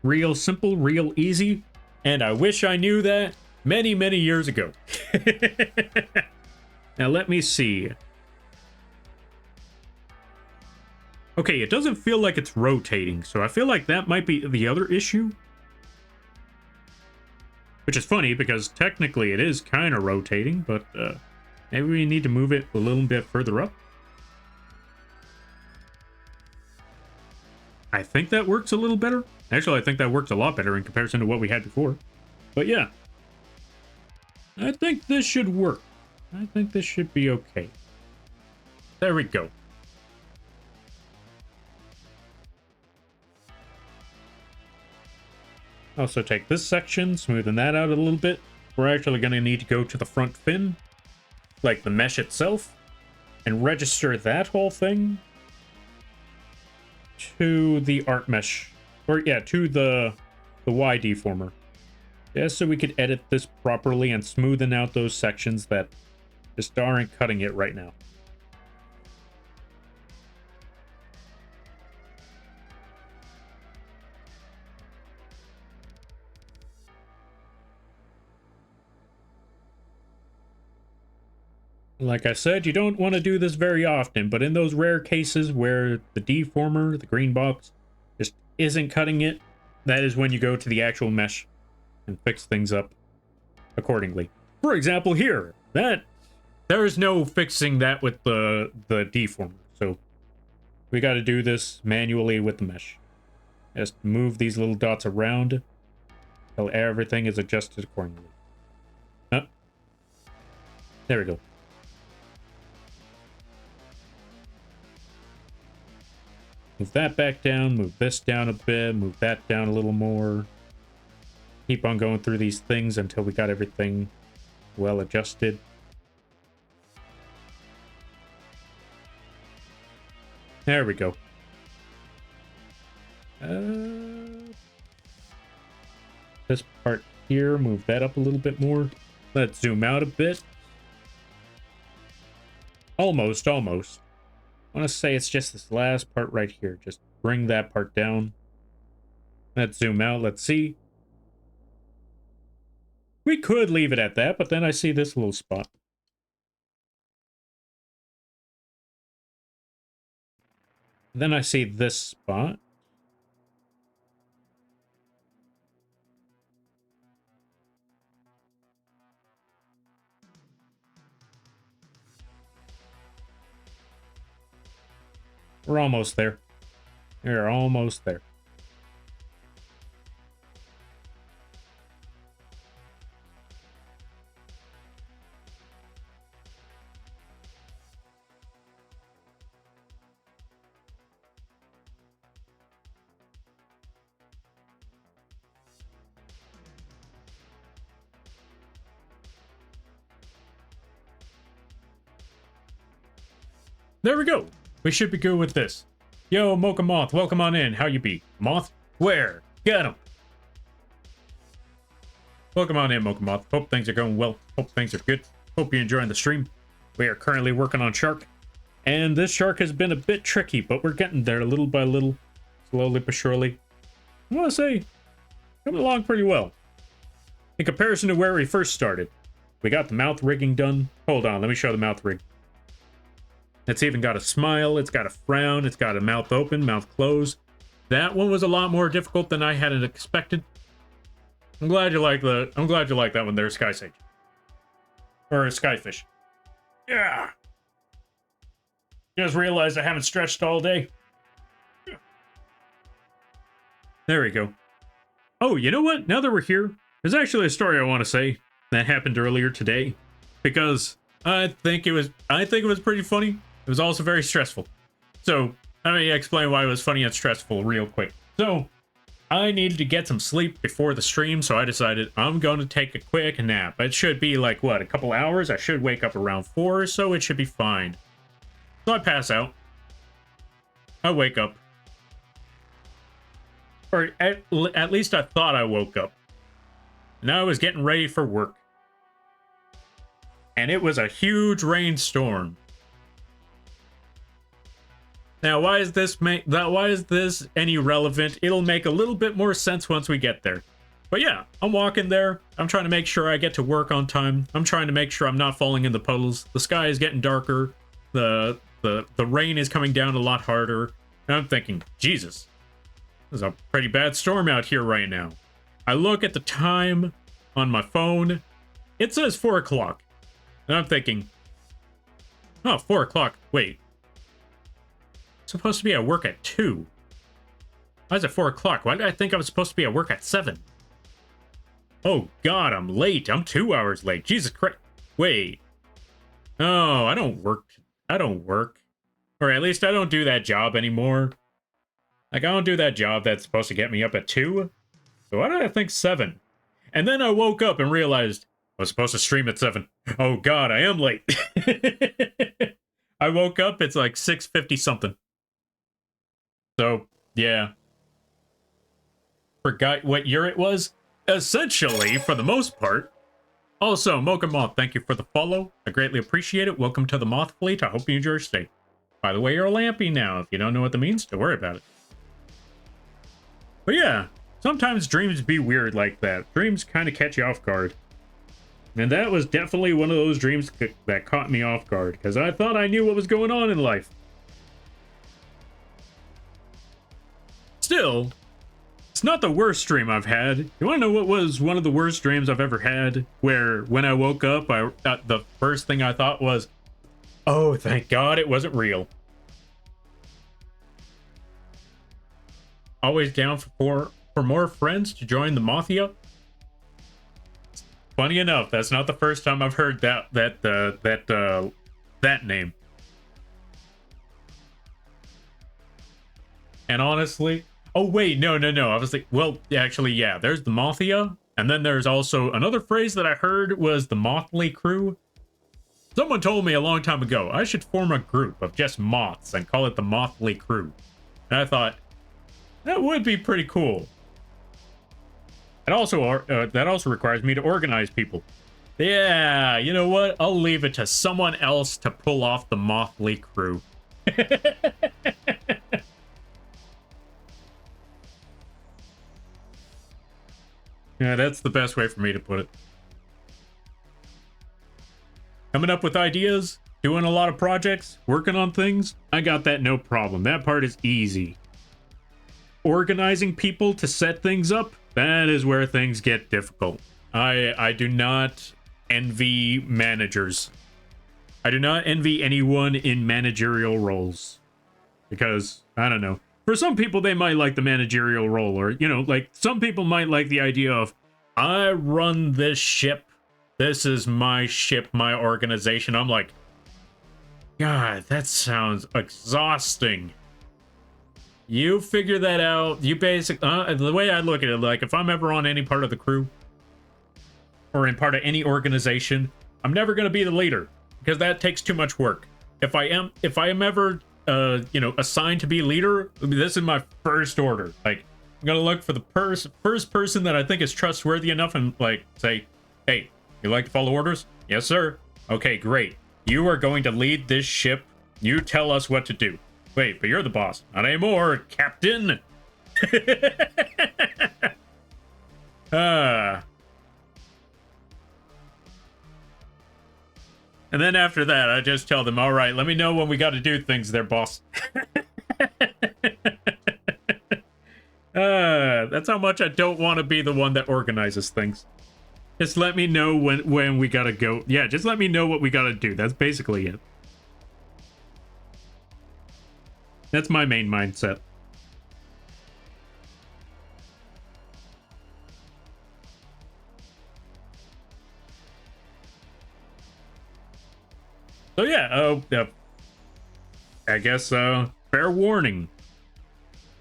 Real simple, real easy, and I wish I knew that many, many years ago. Now, let me see. Okay, it doesn't feel like it's rotating, so I feel like that might be the other issue. Which is funny, because technically it is kind of rotating, but maybe we need to move it a little bit further up. I think that works a little better. Actually, I think that works a lot better in comparison to what we had before. But yeah. I think this should work. I think this should be okay. There we go. Also take this section, smoothen that out a little bit. We're actually going to need to go to the front fin, like the mesh itself, and register that whole thing to the art mesh, or yeah, to the Y deformer. Yeah, so we could edit this properly and smoothen out those sections that just aren't cutting it right now. Like I said, you don't want to do this very often, but in those rare cases where the deformer, the green box, just isn't cutting it, that is when you go to the actual mesh and fix things up accordingly. For example, here, that there is no fixing that with the deformer, so we got to do this manually with the mesh. Just move these little dots around until everything is adjusted accordingly. Oh, there we go. Move that back down, move this down a bit, move that down a little more. Keep on going through these things until we got everything well adjusted. There we go. This part here, move that up a little bit more. Let's zoom out a bit. Almost. I want to say it's just this last part right here. Just bring that part down. Let's zoom out. Let's see. We could leave it at that, but then I see this little spot. Then I see this spot. We're almost there. We're almost there. There we go. We should be good with this. Yo, Mocha Moth, welcome on in. How you be? Moth? Where? Get him. Welcome on in, Mocha Moth. Hope things are going well. Hope things are good. Hope you're enjoying the stream. We are currently working on Shark. And this Shark has been a bit tricky, but we're getting there little by little. Slowly but surely. I want to say, coming along pretty well. In comparison to where we first started. We got the mouth rigging done. Hold on, let me show the mouth rig. It's even got a smile, it's got a frown, it's got a mouth open, mouth closed. That one was a lot more difficult than I had expected. I'm glad you like that one there, Sky Sage. Or Skyfish. Yeah. Just realized I haven't stretched all day. There we go. Oh, you know what? Now that we're here, there's actually a story I want to say that happened earlier today. Because I think it was pretty funny. It was also very stressful. So, let me explain why it was funny and stressful real quick. So, I needed to get some sleep before the stream, so I decided I'm going to take a quick nap. It should be like, what, a couple hours? I should wake up around 4, so it should be fine. So I pass out. I wake up. Or at least I thought I woke up. And I was getting ready for work. And it was a huge rainstorm. Now, why is this any relevant? It'll make a little bit more sense once we get there. But yeah, I'm walking there. I'm trying to make sure I get to work on time. I'm trying to make sure I'm not falling in the puddles. The sky is getting darker. The rain is coming down a lot harder. And I'm thinking, Jesus, there's a pretty bad storm out here right now. I look at the time on my phone. It says 4 o'clock. And I'm thinking, oh, 4 o'clock. Wait. Supposed to be at work at 2. Why is it 4 o'clock? Why did I think I was supposed to be at work at 7? Oh god, I'm late. I'm 2 hours late. Jesus Christ. Wait. Oh, I don't work. Or at least I don't do that job anymore. Like, I don't do that job that's supposed to get me up at 2. So why did I think 7? And then I woke up and realized I was supposed to stream at 7. Oh god, I am late. I woke up, it's like 6:50 something. So, yeah. Forgot what year it was? Essentially, for the most part. Also, Mocha Moth, thank you for the follow. I greatly appreciate it. Welcome to the Moth Fleet. I hope you enjoy your stay. By the way, you're a Lampy now. If you don't know what that means, don't worry about it. But yeah, sometimes dreams be weird like that. Dreams kind of catch you off guard. And that was definitely one of those dreams that caught me off guard, because I thought I knew what was going on in life. Still, it's not the worst dream I've had. You want to know what was one of the worst dreams I've ever had? Where when I woke up, the first thing I thought was, oh, thank God it wasn't real. Always down for more friends to join the Mafia. Funny enough, that's not the first time I've heard that name. And honestly, oh wait, no. I was like, well, actually, yeah. There's the Mafia, and then there's also another phrase that I heard was the Motley Crew. Someone told me a long time ago I should form a group of just moths and call it the Motley Crew. And I thought that would be pretty cool. It also that also requires me to organize people. Yeah, you know what? I'll leave it to someone else to pull off the Motley Crew. Yeah, that's the best way for me to put it. Coming up with ideas, doing a lot of projects, working on things, I got that no problem. That part is easy. Organizing people to set things up, that is where things get difficult. I do not envy managers. I do not envy anyone in managerial roles. Because, I don't know. For some people, they might like the managerial role, or, you know, like, some people might like the idea of, I run this ship. This is my ship, my organization. I'm like, God, that sounds exhausting. You figure that out. You basically, the way I look at it, like, if I'm ever on any part of the crew, or in part of any organization, I'm never going to be the leader, because that takes too much work. If I am ever you know, assigned to be leader, this is my first order. Like, I'm gonna look for the first person that I think is trustworthy enough and, like, say, hey, you like to follow orders? Yes, sir. Okay, great. You are going to lead this ship. You tell us what to do. Wait, but you're the boss. Not anymore, Captain. And then after that, I just tell them, all right, let me know when we got to do things there, boss. That's how much I don't want to be the one that organizes things. Just let me know when we got to go. Yeah, just let me know what we got to do. That's basically it. That's my main mindset. So yeah, I guess, fair warning.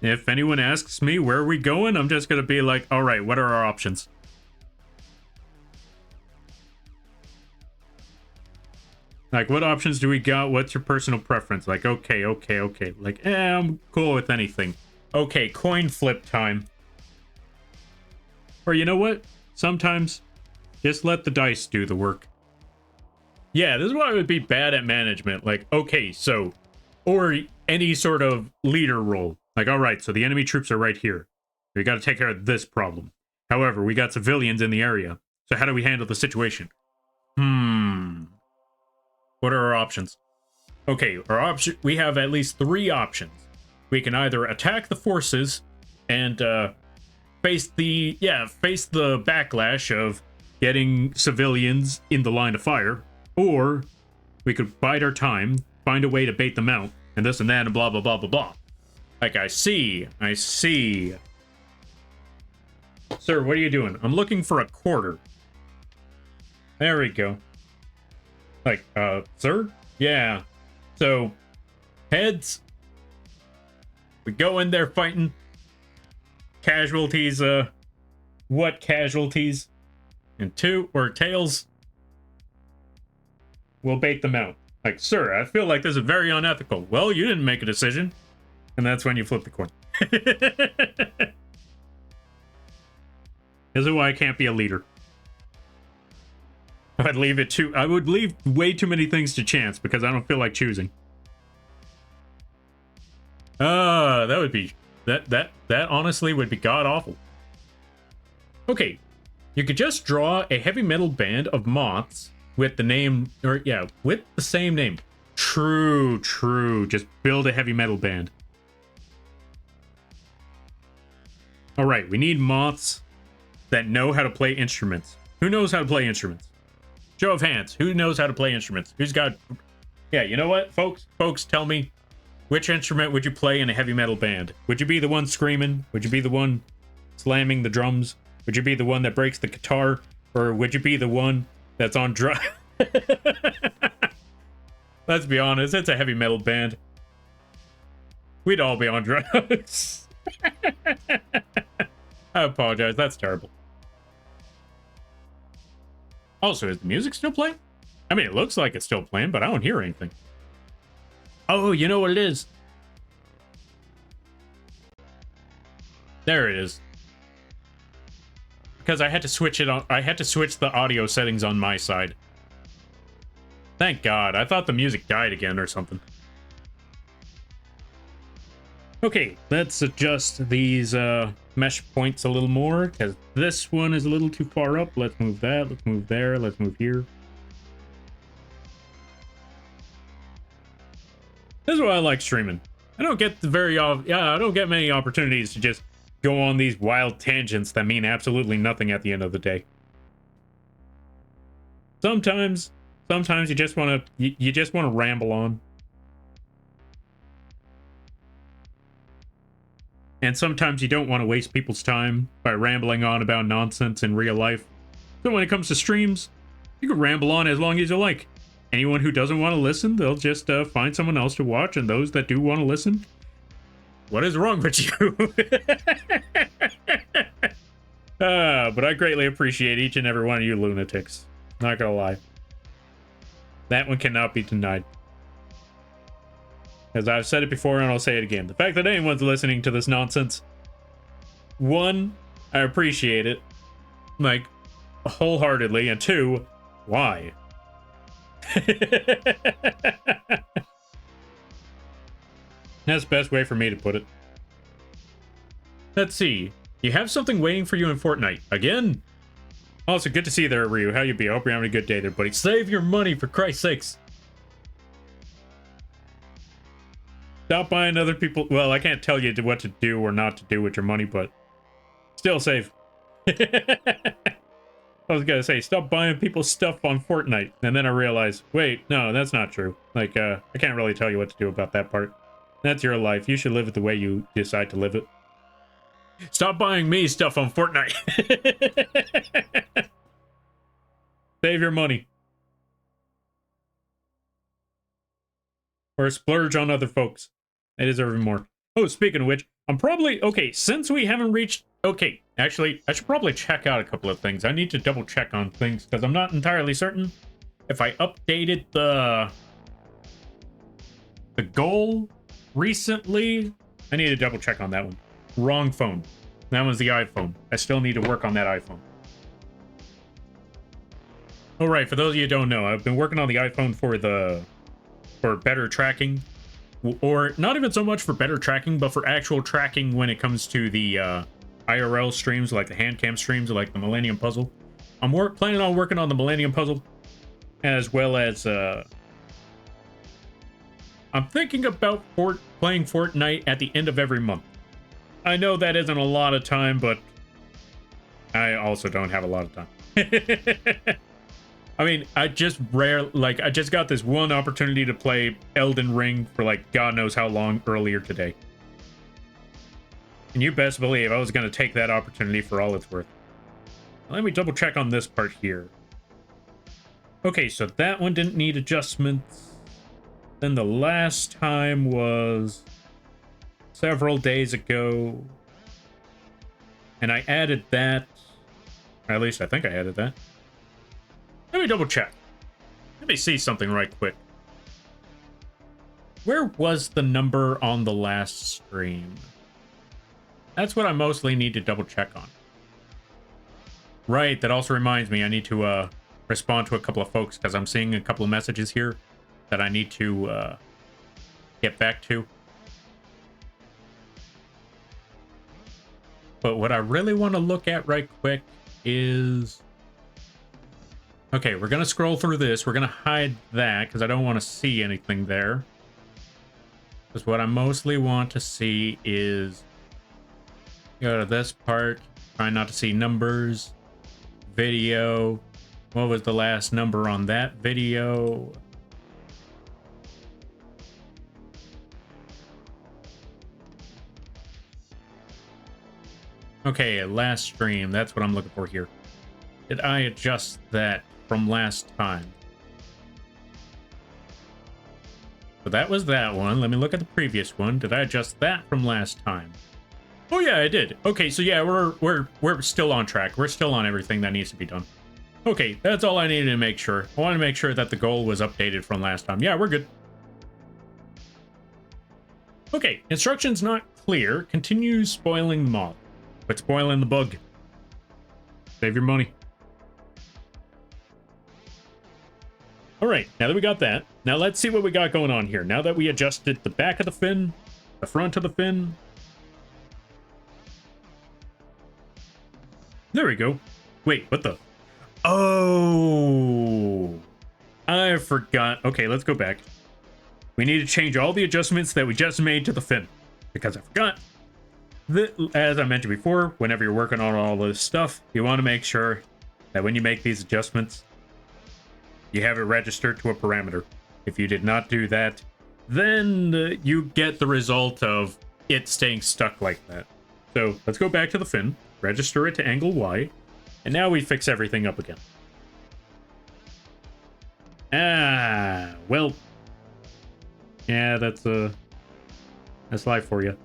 If anyone asks me where are we going, I'm just gonna be like, all right, what are our options? Like, what options do we got? What's your personal preference? Like, okay. Like, I'm cool with anything. Okay, coin flip time. Or you know what? Sometimes, just let the dice do the work. Yeah, this is why I would be bad at management. Like, okay, so, or any sort of leader role. Like, all right, so the enemy troops are right here. We got to take care of this problem. However, we got civilians in the area. So how do we handle the situation? What are our options? Okay, we have at least 3 options. We can either attack the forces and face the backlash of getting civilians in the line of fire, or we could bide our time, find a way to bait them out, and this and that and blah blah blah blah blah. Like, I see. Sir, what are you doing? I'm looking for a quarter. There we go. Like, sir? Yeah. So, heads. We go in there fighting. Casualties, what casualties? And 2, or tails. We'll bait them out. Like, sir, I feel like this is very unethical. Well, you didn't make a decision. And that's when you flip the coin. This is why I can't be a leader. I would leave way too many things to chance because I don't feel like choosing. That would be that honestly would be god awful. Okay. You could just draw a heavy metal band of moths with the name, or yeah, with the same name. True. Just build a heavy metal band. All right, we need moths that know how to play instruments. Who knows how to play instruments? Show of hands. Who knows how to play instruments? Who's got... Yeah, you know what, folks? Folks, tell me, which instrument would you play in a heavy metal band? Would you be the one screaming? Would you be the one slamming the drums? Would you be the one that breaks the guitar? Or would you be the one that's on drum? Let's be honest, it's a heavy metal band. We'd all be on drugs. I apologize, that's terrible. Also, is the music still playing? I mean, it looks like it's still playing, but I don't hear anything. Oh, you know what it is? There it is. Because I had to switch it on. I had to switch the audio settings on my side. Thank God. I thought the music died again or something. Okay, let's adjust these mesh points a little more, because this one is a little too far up. Let's move that. Let's move there. Let's move here. This is why I like streaming. I don't get I don't get many opportunities to just go on these wild tangents that mean absolutely nothing at the end of the day. Sometimes you just want to ramble on. And sometimes you don't want to waste people's time by rambling on about nonsense in real life. So when it comes to streams, you can ramble on as long as you like. Anyone who doesn't want to listen, they'll just find someone else to watch, and those that do want to listen, what is wrong with you? But I greatly appreciate each and every one of you lunatics. Not gonna lie. That one cannot be denied. As I've said it before, and I'll say it again. The fact that anyone's listening to this nonsense, one, I appreciate it, like, wholeheartedly, and two, why? That's the best way for me to put it. Let's see. You have something waiting for you in Fortnite. Again? Also, good to see you there, Ryu. How you be? I hope you're having a good day there, buddy. Save your money, for Christ's sakes. Stop buying other people. Well, I can't tell you what to do or not to do with your money, but still save. I was gonna say, stop buying people's stuff on Fortnite. And then I realized, wait, no, that's not true. Like, I can't really tell you what to do about that part. That's your life. You should live it the way you decide to live it. Stop buying me stuff on Fortnite. Save your money. Or splurge on other folks. They deserve more. Oh, speaking of which, I'm probably... Okay, since we haven't reached... Okay, actually, I should probably check out a couple of things. I need to double check on things, because I'm not entirely certain if I updated the goal recently. I need to double check on that one. Wrong phone. That was the iPhone. I still need to work on that iPhone. All right, for those of you who don't know, I've been working on the iPhone for better tracking. Or not even so much for better tracking, but for actual tracking when it comes to the IRL streams, like the hand cam streams, like the Millennium Puzzle. I'm planning on working on the Millennium Puzzle, as well as I'm thinking about playing Fortnite at the end of every month. I know that isn't a lot of time, but I also don't have a lot of time. I mean, I just got this one opportunity to play Elden Ring for like God knows how long earlier today. And you best believe I was going to take that opportunity for all it's worth. Let me double check on this part here. Okay, so that one didn't need adjustments. Then the last time was several days ago. And I added that. Or at least I think I added that. Let me double check. Let me see something right quick. Where was the number on the last stream? That's what I mostly need to double check on. Right, that also reminds me I need to respond to a couple of folks, because I'm seeing a couple of messages here that I need to get back to. But what I really want to look at right quick is... Okay, we're going to scroll through this. We're going to hide that because I don't want to see anything there. Because what I mostly want to see is... Go to this part. Try not to see numbers. Video. What was the last number on that video? Okay, last stream. That's what I'm looking for here. Did I adjust that from last time? So that was that one. Let me look at the previous one. Did I adjust that from last time? Oh yeah, I did. Okay, so yeah, we're still on track. We're still on everything that needs to be done. Okay, that's all I needed to make sure. I want to make sure that the goal was updated from last time. Yeah, we're good. Okay, instructions not clear. Continue spoiling moth. Quit spoiling the bug. Save your money. All right, now that we got that, now let's see what we got going on here. Now that we adjusted the back of the fin, the front of the fin. There we go. Wait, what the? Oh, I forgot. Okay, let's go back. We need to change all the adjustments that we just made to the fin because I forgot. As I mentioned before, whenever you're working on all this stuff, you want to make sure that when you make these adjustments, you have it registered to a parameter. If you did not do that, then you get the result of it staying stuck like that. So let's go back to the fin, register it to angle Y, and now we fix everything up again. Ah, well, yeah, that's life for you.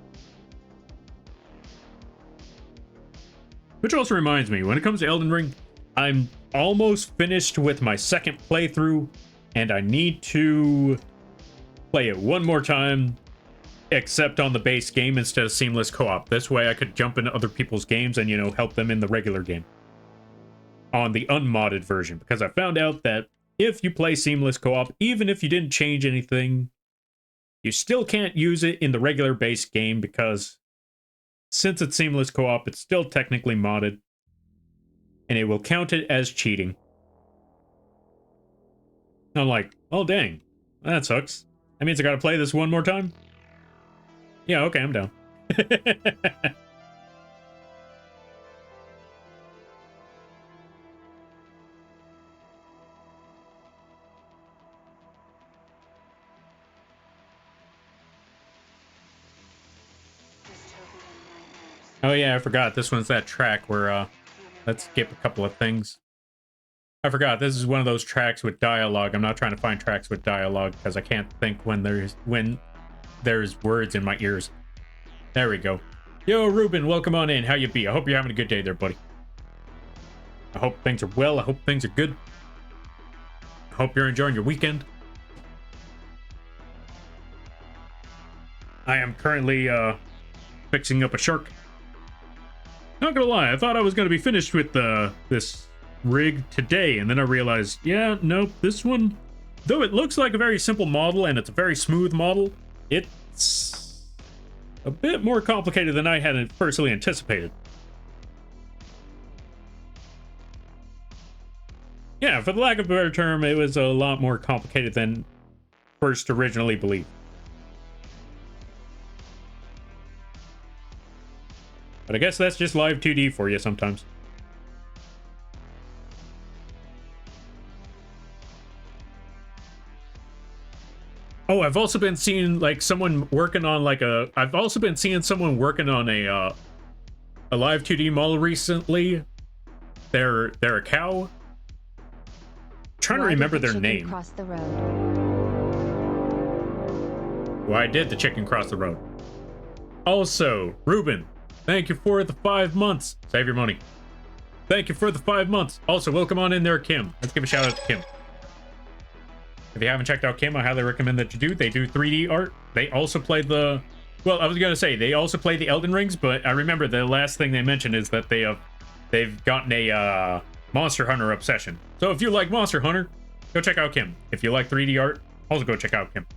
Which also reminds me, when it comes to Elden Ring, I'm almost finished with my second playthrough, and I need to play it one more time, except on the base game instead of seamless co-op. This way I could jump into other people's games and, you know, help them in the regular game. On the unmodded version, because I found out that if you play seamless co-op, even if you didn't change anything, you still can't use it in the regular base game because since it's seamless co-op, it's still technically modded, and it will count it as cheating. I'm like, oh dang, that sucks. That means I gotta play this one more time? Yeah, okay, I'm down. Oh yeah, I forgot. This one's that track where, let's skip a couple of things. I forgot, this is one of those tracks with dialogue. I'm not trying to find tracks with dialogue because I can't think when there's words in my ears. There we go. Yo, Ruben, welcome on in. How you be? I hope you're having a good day there, buddy. I hope things are well. I hope things are good. I hope you're enjoying your weekend. I am currently, fixing up a shark. Not gonna lie, I thought I was gonna be finished with this rig today, and then I realized, yeah, nope, this one, though it looks like a very simple model and it's a very smooth model, it's a bit more complicated than I had personally anticipated. Yeah, for the lack of a better term, it was a lot more complicated than first originally believed. But I guess that's just Live2d for you sometimes. Oh, I've also been seeing like someone working on like a. I've also been seeing someone working on a Live2d model recently. They're a cow. I'm trying to remember their name. Cross the road? Why did the chicken cross the road? Also, Ruben, thank you for the 5 months. Save your money. Thank you for the 5 months. Also, welcome on in there, Kim. Let's give a shout out to Kim. If you haven't checked out Kim, I highly recommend that you do. They do 3D art. They also play the... Well, I was going to say, they also play the Elden Rings, but I remember the last thing they mentioned is that they've gotten a Monster Hunter obsession. So if you like Monster Hunter, go check out Kim. If you like 3D art, also go check out Kim.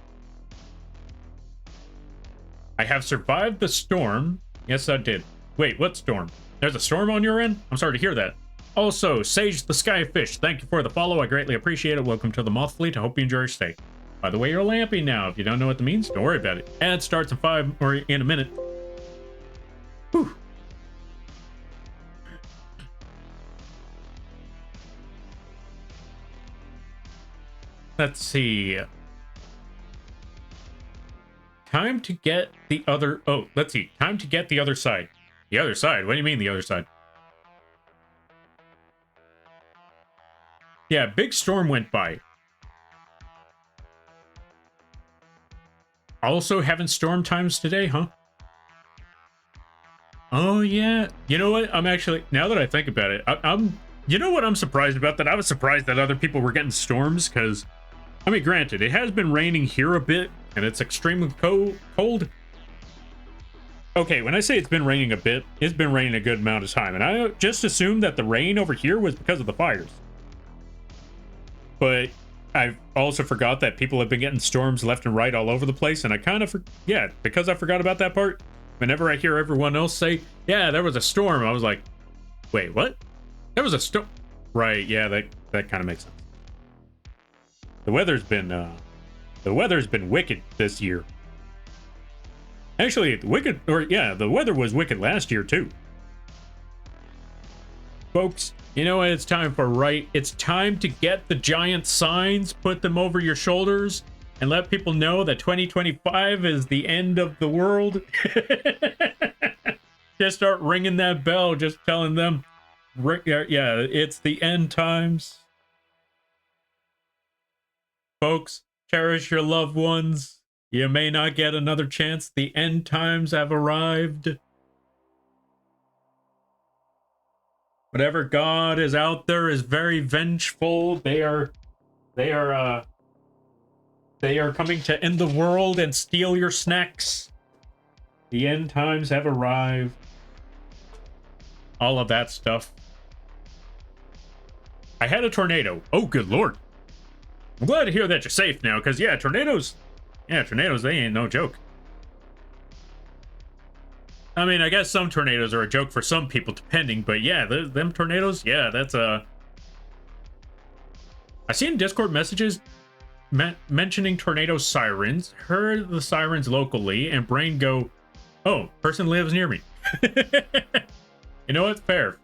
I have survived the storm. Yes, I did. Wait, what storm? There's a storm on your end? I'm sorry to hear that. Also, Sage the Skyfish, thank you for the follow. I greatly appreciate it. Welcome to the Moth Fleet. I hope you enjoy your stay. By the way, you're lampy now. If you don't know what that means, don't worry about it. Ad starts in 5 or in a minute. Whew. Let's see. Time to get the other... Oh, let's see. Time to get the other side. The other side? What do you mean the other side? Yeah, big storm went by. Also having storm times today, huh? Oh, yeah. You know what? I'm actually... Now that I think about it, I'm... You know what I'm surprised about? That I was surprised that other people were getting storms, because... I mean, granted, it has been raining here a bit, and it's extremely cold. Okay, when I say it's been raining a bit, it's been raining a good amount of time, and I just assumed that the rain over here was because of the fires. But I also forgot that people have been getting storms left and right all over the place, and I kind of, yeah, because I forgot about that part, whenever I hear everyone else say, yeah, there was a storm, I was like, wait, what? There was a storm? Right, yeah, that kind of makes sense. The weather's been wicked this year. Actually, the weather was wicked last year too. Folks, you know what it's time for, right? It's time to get the giant signs, put them over your shoulders, and let people know that 2025 is the end of the world. Just start ringing that bell, just telling them, yeah, it's the end times. Folks, cherish your loved ones. You may not get another chance. The end times have arrived. Whatever God is out there is very vengeful. They are coming to end the world and steal your snacks. The end times have arrived. All of that stuff. I had a tornado. Oh, good lord. I'm glad to hear that you're safe now, because, yeah, tornadoes, they ain't no joke. I mean, I guess some tornadoes are a joke for some people, depending, but yeah, them tornadoes, yeah, that's I seen Discord messages mentioning tornado sirens, heard the sirens locally, and brain go, oh, person lives near me. You know what? Fair.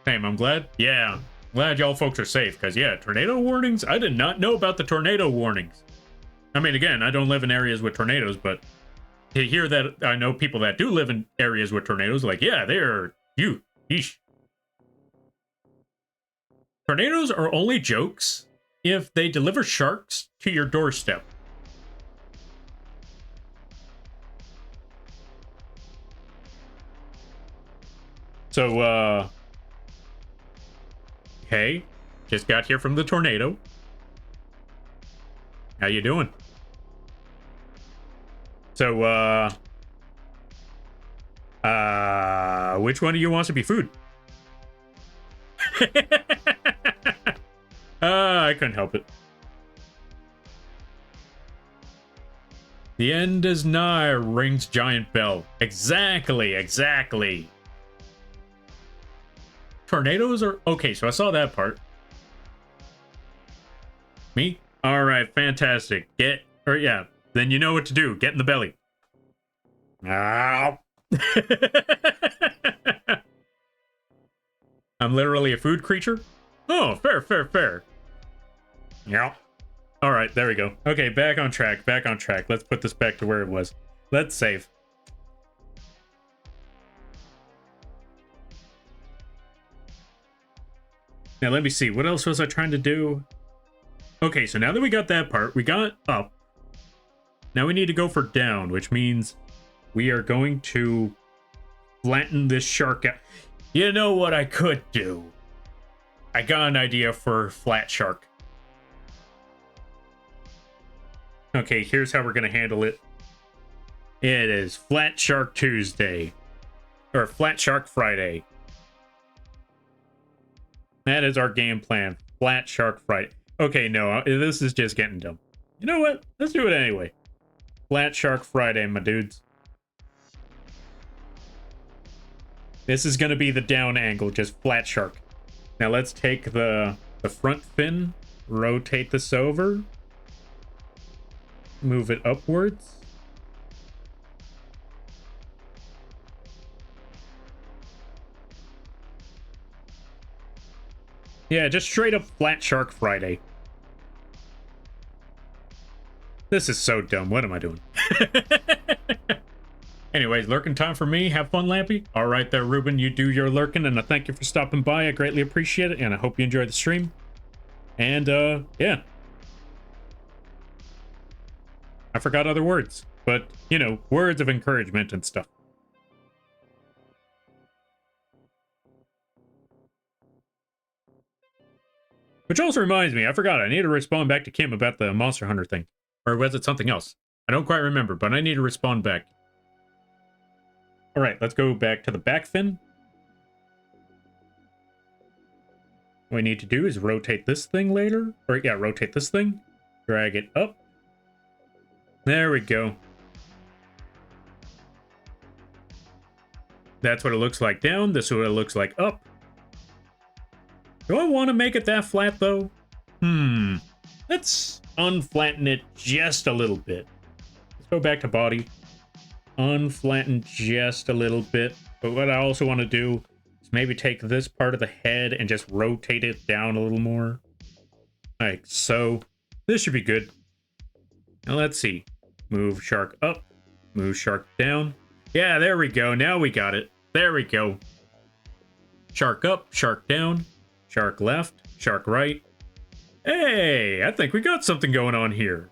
Same, I'm glad. Yeah. Glad y'all folks are safe, because, yeah, tornado warnings? I did not know about the tornado warnings. I mean, again, I don't live in areas with tornadoes, but to hear that I know people that do live in areas with tornadoes, like, yeah, they're... Yeesh. Tornadoes are only jokes if they deliver sharks to your doorstep. So, hey, just got here from the tornado. How you doing? So, which one of you wants to be food? I couldn't help it. The end is nigh, rings giant bell. Exactly. Tornadoes are... Okay, so I saw that part. Me? Alright, fantastic. Yeah, then you know what to do. Get in the belly. Ow. I'm literally a food creature? Oh, fair. Yeah. Alright, there we go. Okay, back on track. Let's put this back to where it was. Let's save. Now, let me see. What else was I trying to do? Okay, so now that we got that part, we got up. Now we need to go for down, which means we are going to flatten this shark out. You know what I could do? I got an idea for flat shark. Okay, here's how we're going to handle it. It is Flat Shark Tuesday. Or Flat Shark Friday. That is our game plan. Flat Shark Friday. Okay, no, this is just getting dumb. You know what? Let's do it anyway. Flat Shark Friday, my dudes. This is going to be the down angle, just flat shark. Now let's take the front fin, rotate this over, move it upwards. Yeah, just straight up flat shark Friday. This is so dumb. What am I doing? Anyways, lurking time for me. Have fun, Lampy. All right there, Ruben. You do your lurking, and I thank you for stopping by. I greatly appreciate it, and I hope you enjoyed the stream. And, yeah. I forgot other words, but, you know, words of encouragement and stuff. Which also reminds me, I forgot, I need to respond back to Kim about the Monster Hunter thing. Or was it something else? I don't quite remember, but I need to respond back. Alright, let's go back to the back fin. What we need to do is rotate this thing later. Or, yeah, rotate this thing. Drag it up. There we go. That's what it looks like down. This is what it looks like up. Do I want to make it that flat, though? Let's unflatten it just a little bit. Let's go back to body. Unflatten just a little bit. But what I also want to do is maybe take this part of the head and just rotate it down a little more. Like so. This should be good. Now let's see. Move shark up. Move shark down. Yeah, there we go. Now we got it. There we go. Shark up, shark down. Shark left, shark right. Hey, I think we got something going on here.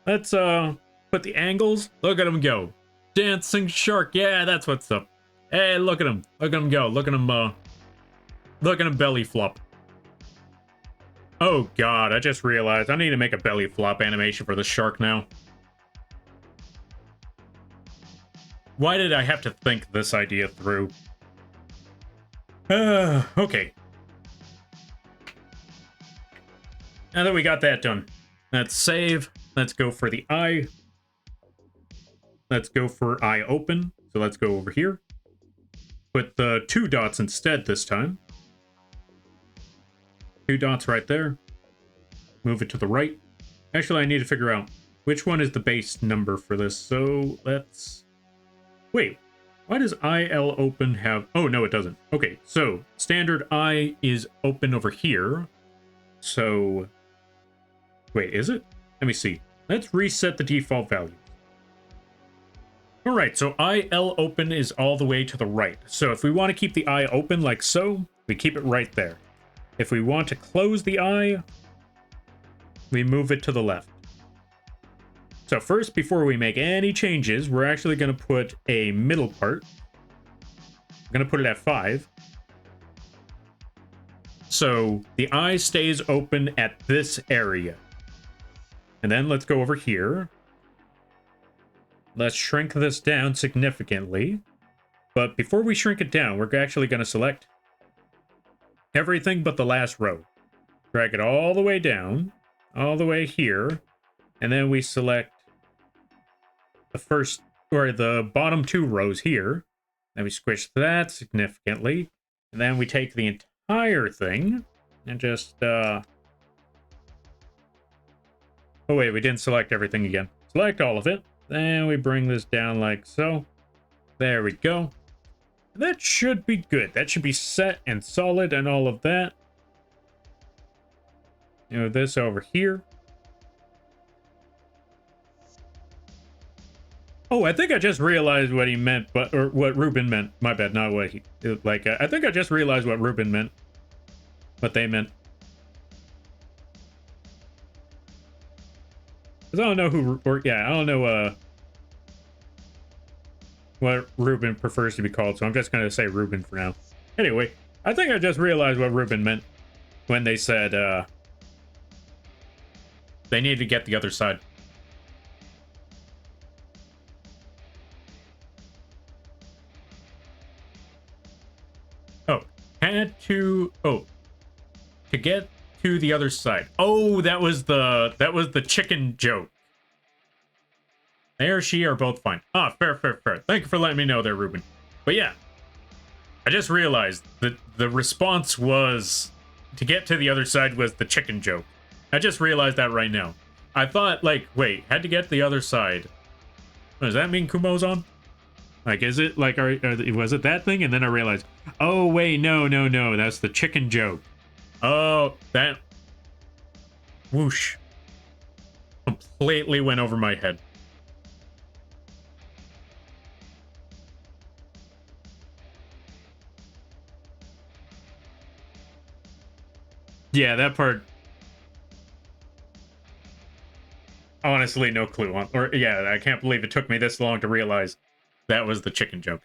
Let's put the angles. Look at him go. Dancing shark. Yeah, that's what's up. Hey, look at him. Look at him go. Look at him belly flop. Oh god, I just realized I need to make a belly flop animation for the shark now. Why did I have to think this idea through? Okay. Now that we got that done, let's save. Let's go for the eye. Let's go for eye open. So let's go over here. Put the 2 dots instead this time. 2 dots right there. Move it to the right. Actually, I need to figure out which one is the base number for this. So let's... Wait, why does IL open have... Oh, no, it doesn't. Okay, so standard eye is open over here. So... Wait, is it? Let me see. Let's reset the default value. Alright, so IL open is all the way to the right. So if we want to keep the eye open like so, we keep it right there. If we want to close the eye, we move it to the left. So first, before we make any changes, we're actually going to put a middle part. I'm going to put it at 5. So the eye stays open at this area. And then let's go over here. Let's shrink this down significantly. But before we shrink it down, we're actually going to select everything but the last row. Drag it all the way down, all the way here. And then we select the first, or the bottom 2 rows here. Then we squish that significantly. And then we take the entire thing and just, Oh wait, we didn't select everything again. Select all of it. Then we bring this down like so. There we go. That should be good. That should be set and solid and all of that. Move this over here. Oh, I think I just realized what he meant, but or what Ruben meant. My bad, not what he like. I think I just realized what Ruben meant. What they meant. Because I don't know who, or yeah, I don't know what Ruben prefers to be called, so I'm just going to say Ruben for now. Anyway, I think I just realized what Ruben meant when they said they needed to get the other side. Oh, to get to the other side. Oh, that was the chicken joke. They or she are both fine. Ah, fair. Thank you for letting me know there, Ruben. But yeah, I just realized that the response was to get to the other side was the chicken joke. I just realized that right now. I thought, like, wait, had to get to the other side. Does that mean Kumo's on? Like, is it, like, was it that thing? And then I realized, oh, wait, no, that's the chicken joke. Oh, that... Whoosh. Completely went over my head. Yeah, that part... Honestly, no clue on... Or, yeah, I can't believe it took me this long to realize that was the chicken joke.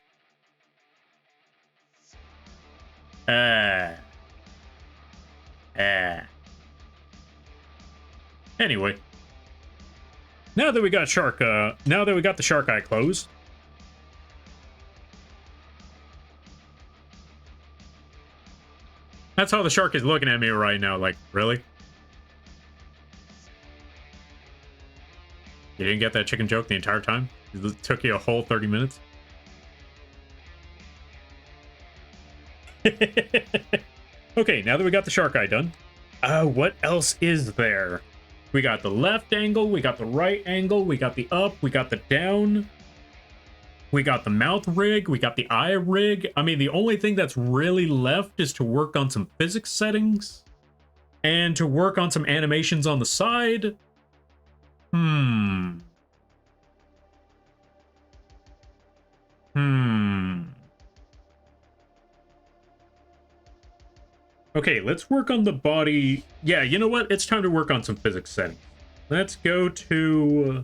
Anyway. Now that we got the shark eye closed. That's how the shark is looking at me right now, like, really? You didn't get that chicken joke the entire time? It took you a whole 30 minutes? Okay, now that we got the shark eye done, what else is there? We got the left angle, we got the right angle, we got the up, we got the down, we got the mouth rig, we got the eye rig. I mean, the only thing that's really left is to work on some physics settings and to work on some animations on the side. Okay, let's work on the body. Yeah, you know what? It's time to work on some physics settings. Let's go to...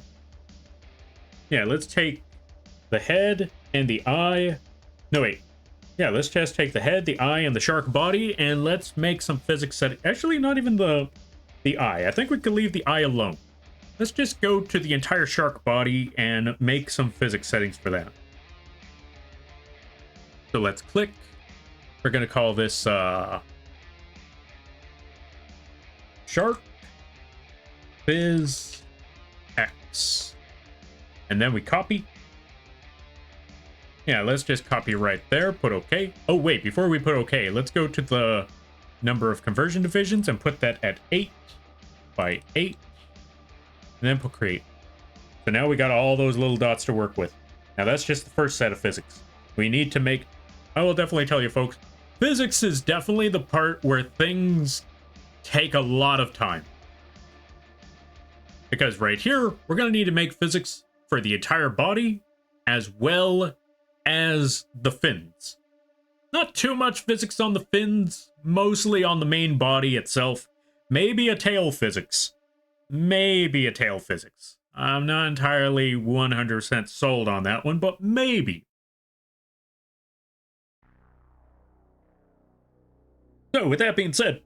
Yeah, let's take the head and the eye. No, wait. Yeah, let's just take the head, the eye, and the shark body, and let's make some physics settings. Actually, not even the eye. I think we could leave the eye alone. Let's just go to the entire shark body and make some physics settings for that. So let's click. We're going to call this... Shark Phys X. And then we copy. Yeah, let's just copy right there, put OK. Oh, wait, before we put OK, let's go to the number of conversion divisions and put that at 8 by 8. And then put create. So now we got all those little dots to work with. Now that's just the first set of physics. We need to make... I will definitely tell you, folks, physics is definitely the part where things take a lot of time. Because right here, we're going to need to make physics for the entire body as well as the fins. Not too much physics on the fins, mostly on the main body itself. Maybe a tail physics. Maybe a tail physics. I'm not entirely 100% sold on that one, but maybe. So, with that being said,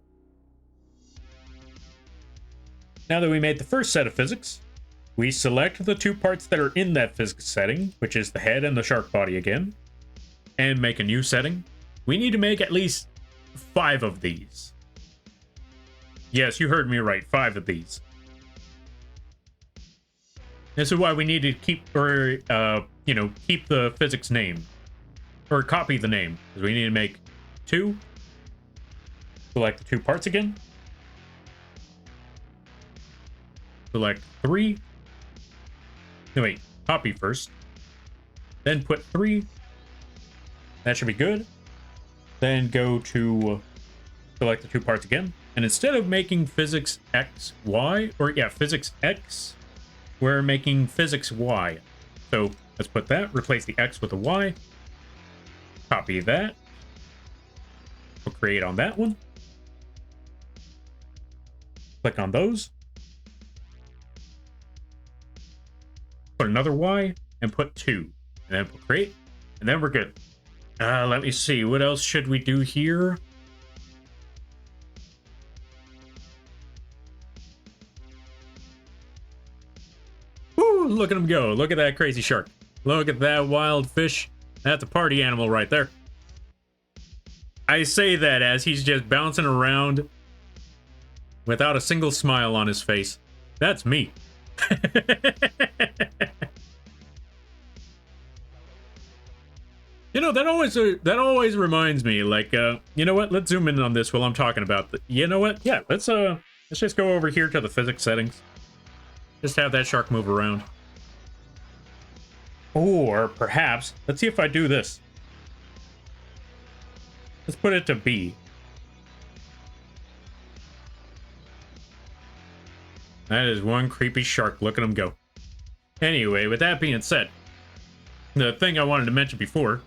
now that we made the first set of physics, we select the two parts that are in that physics setting, which is the head and the shark body again, and make a new setting. We need to make at least 5 of these. Yes, you heard me right, 5 of these. This is why we need to keep, or, keep the physics name, or copy the name, because we need to make 2. Select the 2 parts again. Select 3. No, wait. Copy first. Then put 3. That should be good. Then go to select the 2 parts again. And instead of making physics X, Y, or yeah, physics X, we're making physics Y. So let's put that. Replace the X with a Y. Copy that. We'll create on that one. Click on those. Put another Y and put 2. And then put create. And then we're good. Let me see. What else should we do here? Woo! Look at him go. Look at that crazy shark. Look at that wild fish. That's a party animal right there. I say that as he's just bouncing around without a single smile on his face. That's me. You know, that always reminds me, like, you know what? Let's zoom in on this while I'm talking about the, you know what? Yeah, let's just go over here to the physics settings. Just have that shark move around. Or perhaps, let's see if I do this. Let's put it to B. That is one creepy shark. Look at him go. Anyway, with that being said, the thing I wanted to mention before,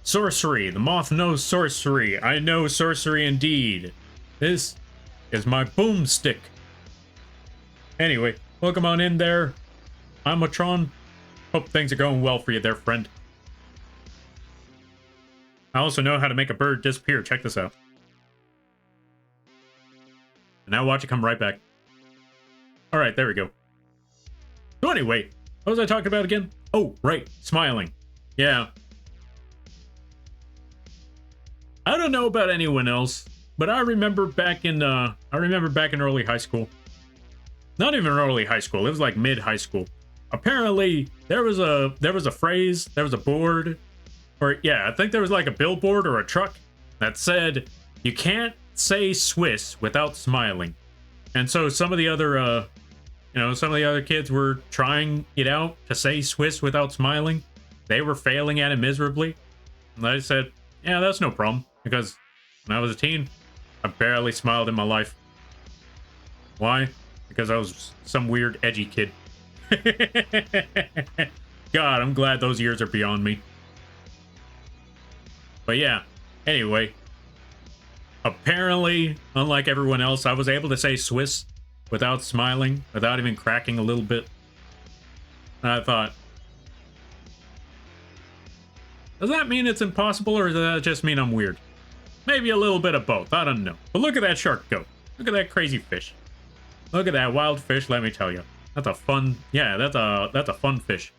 sorcery. The Moth knows sorcery. I know sorcery indeed. This is my boomstick. Anyway, welcome on in there. I'm Matron. Hope things are going well for you there, friend. I also know how to make a bird disappear. Check this out. And now watch it come right back. Alright, there we go. So anyway, what was I talking about again? Oh, right, smiling. Yeah. I don't know about anyone else, but I remember back in early high school. Not even early high school, it was like mid-high school. Apparently, there was a phrase, there was a board, or yeah, I think there was like a billboard or a truck that said, you can't say Swiss without smiling. And so some of the other kids were trying it out to say Swiss without smiling. They were failing at it miserably. And I said, yeah, that's no problem. Because when I was a teen, I barely smiled in my life. Why? Because I was some weird, edgy kid. God, I'm glad those years are beyond me. But yeah, anyway. Apparently, unlike everyone else, I was able to say Swiss without smiling, without even cracking a little bit. And I thought, does that mean it's impossible, or does that just mean I'm weird? Maybe a little bit of both, I don't know. But look at that shark go. Look at that crazy fish. Look at that wild fish, let me tell you. That's a fun, yeah, that's a fun fish.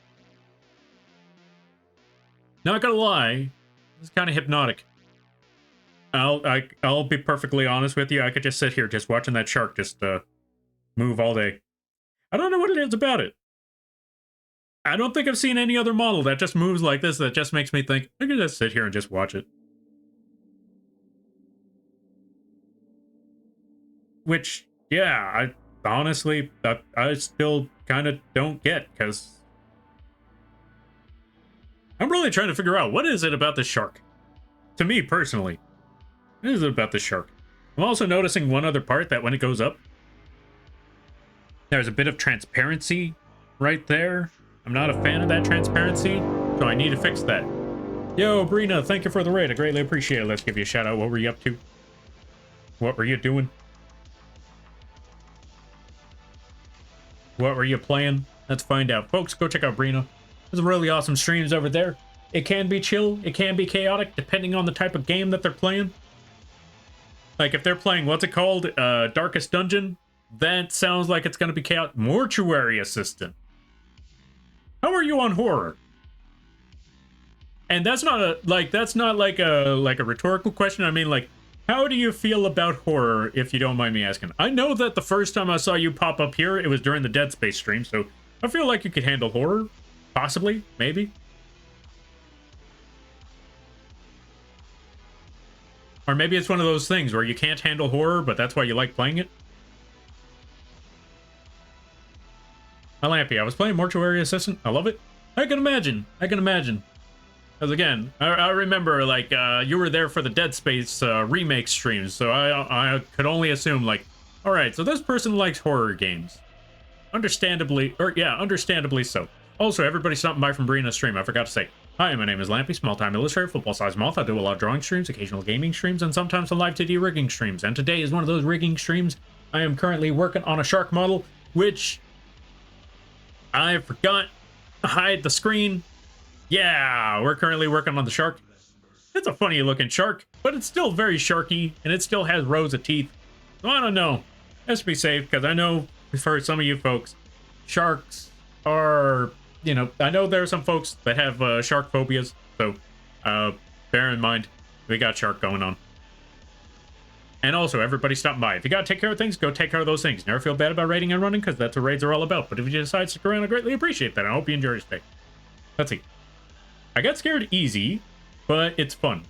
Not gonna lie, it's kind of hypnotic. I'll be perfectly honest with you, I could just sit here just watching that shark just move all day. I don't know what it is about it. I don't think I've seen any other model that just moves like this that just makes me think, I could just sit here and just watch it. Which, yeah, I honestly, I still kind of don't get, because I'm really trying to figure out, what is it about this shark? To me, personally, what is it about this shark? I'm also noticing one other part, that when it goes up, there's a bit of transparency right there. I'm not a fan of that transparency, so I need to fix that. Yo, Brina, thank you for the raid. I greatly appreciate it. Let's give you a shout out. What were you up to? What were you doing? What were you playing? Let's find out. Folks, go check out Brina. There's really awesome streams over there. It can be chill. It can be chaotic, depending on the type of game that they're playing. Like, if they're playing, what's it called? Darkest Dungeon? That sounds like it's going to be chaotic. Mortuary Assistant. How are you on horror? And that's not like a rhetorical question. I mean, like, how do you feel about horror, if you don't mind me asking? I know that the first time I saw you pop up here, it was during the Dead Space stream, so I feel like you could handle horror. Possibly, maybe. Or maybe it's one of those things where you can't handle horror, but that's why you like playing it. Lampy, I was playing Mortuary Assistant. I love it. I can imagine. I can imagine. Because again, I remember, like, you were there for the Dead Space remake streams, so I could only assume, like, alright, so this person likes horror games. Understandably, or yeah, understandably so. Also, everybody stopping by from Brina's stream, I forgot to say. Hi, my name is Lampy, small-time illustrator, football-sized moth. I do a lot of drawing streams, occasional gaming streams, and sometimes some Live2d rigging streams. And today is one of those rigging streams. I am currently working on a shark model, which I forgot to hide the screen. Yeah, we're currently working on the shark. It's a funny looking shark, but it's still very sharky, and it still has rows of teeth. So I don't know. Let's be safe, because I know for some of you folks, sharks are, you know, I know there are some folks that have shark phobias, so bear in mind, we got shark going on. And also, everybody stopping by. If you gotta take care of things, go take care of those things. Never feel bad about raiding and running, because that's what raids are all about. But if you decide to stick around, I greatly appreciate that. I hope you enjoy your stay. Let's see. I got scared easy. but it's fun.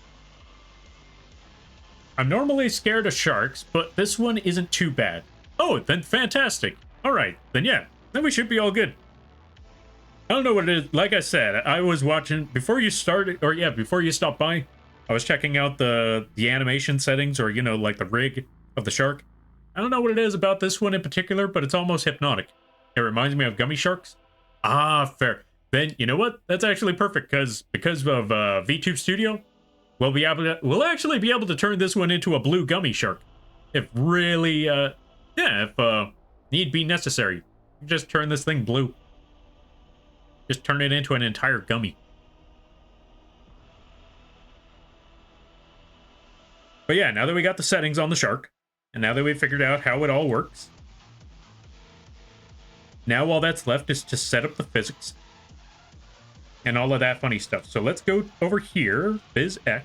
I'm normally scared of sharks, but this one isn't too bad. Oh, then fantastic. All right, then yeah, then we should be all good. I don't know what it is. Like I said, I was watching before you started, or yeah, before you stopped by, I was checking out the animation settings, or you know, like the rig of the shark. I don't know what it is about this one in particular, but it's almost hypnotic. It reminds me of gummy sharks. Ah, fair. Then you know what? That's actually perfect because of VTube Studio, we'll actually be able to turn this one into a blue gummy shark, if really if need be necessary. Just turn this thing blue. Just turn it into an entire gummy. But yeah, now that we got the settings on the shark, and now that we figured out how it all works, now all that's left is to set up the physics and all of that funny stuff. So let's go over here, physx,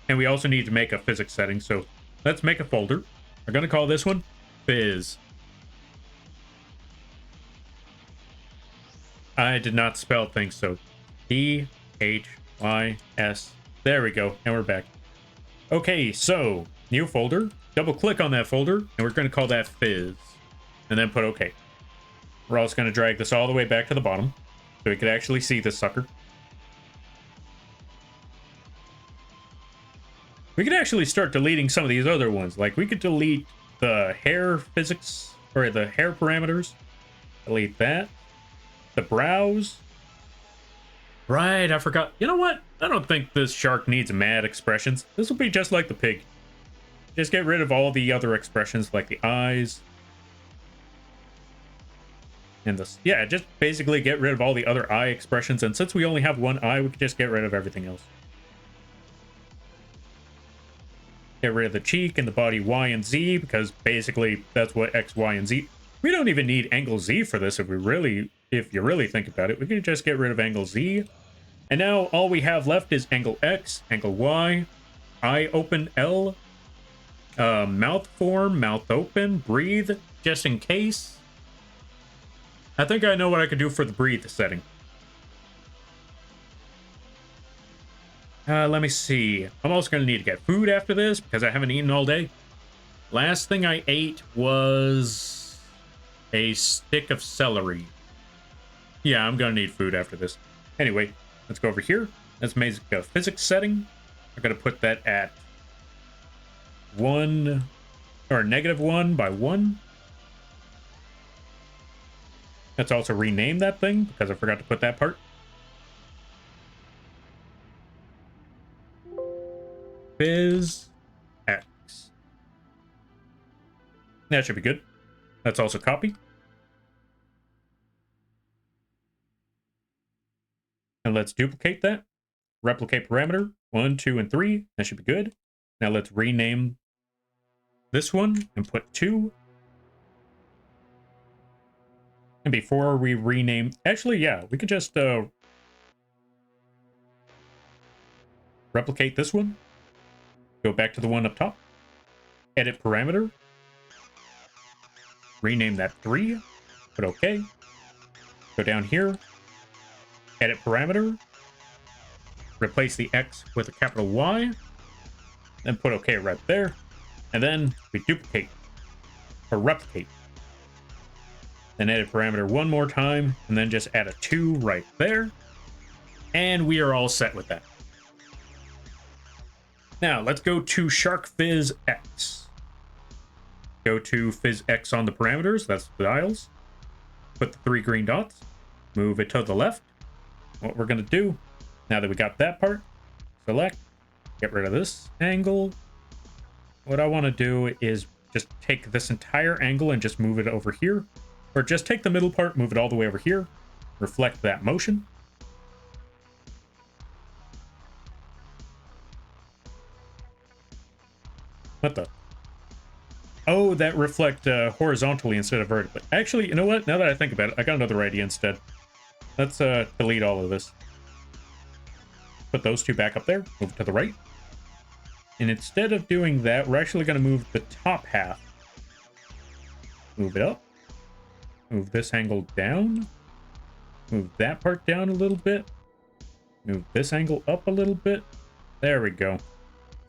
and we also need to make a physics setting. So let's make a folder. We're going to call this one phys. I did not spell things, so Phys. There we go, and we're back. Okay, so new folder. Double click on that folder, and we're going to call that phys, and then put OK. We're also going to drag this all the way back to the bottom, so we could actually see this sucker. We could actually start deleting some of these other ones. Like we could delete the hair physics, or the hair parameters. Delete that. The brows. Right, I forgot. You know what? I don't think this shark needs mad expressions. This will be just like the pig. Just get rid of all the other expressions, like the eyes. And this, yeah, just basically get rid of all the other eye expressions. And since we only have one eye, we can just get rid of everything else. Get rid of the cheek and the body Y and Z, because basically that's what X, Y, and Z. We don't even need angle Z for this if you really think about it. We can just get rid of angle Z. And now all we have left is angle X, angle Y, eye open L, mouth form, mouth open, breathe, just in case. I think I know what I could do for the breathe setting. Let me see. I'm also going to need to get food after this because I haven't eaten all day. Last thing I ate was a stick of celery. Yeah, I'm going to need food after this. Anyway, let's go over here. Let's make a physics setting. I'm going to put that at 1 or -1 by 1. Let's also rename that thing because I forgot to put that part. Phys X. That should be good. Let's also copy. And let's duplicate that. Replicate parameter 1, 2, and 3. That should be good. Now let's rename this one and put 2. And before we rename, actually, yeah, we could just replicate this one. Go back to the one up top. Edit parameter. Rename that 3. Put OK. Go down here. Edit parameter. Replace the X with a capital Y. Then put OK right there. And then we duplicate. Or replicate. Then edit parameter one more time. And then just add a 2 right there. And we are all set with that. Now, let's go to Shark Phys X. Go to Phys X on the parameters. That's the dials. Put the 3 green dots. Move it to the left. What we're going to do, now that we got that part, select, get rid of this angle. What I want to do is just take this entire angle and just move it over here. Or just take the middle part, move it all the way over here. Reflect that motion. What the? Oh, that reflect horizontally instead of vertically. Actually, you know what? Now that I think about it, I got another idea instead. Let's delete all of this. Put those 2 back up there. Move to the right. And instead of doing that, we're actually going to move the top half. Move it up. Move this angle down. Move that part down a little bit. Move this angle up a little bit. There we go.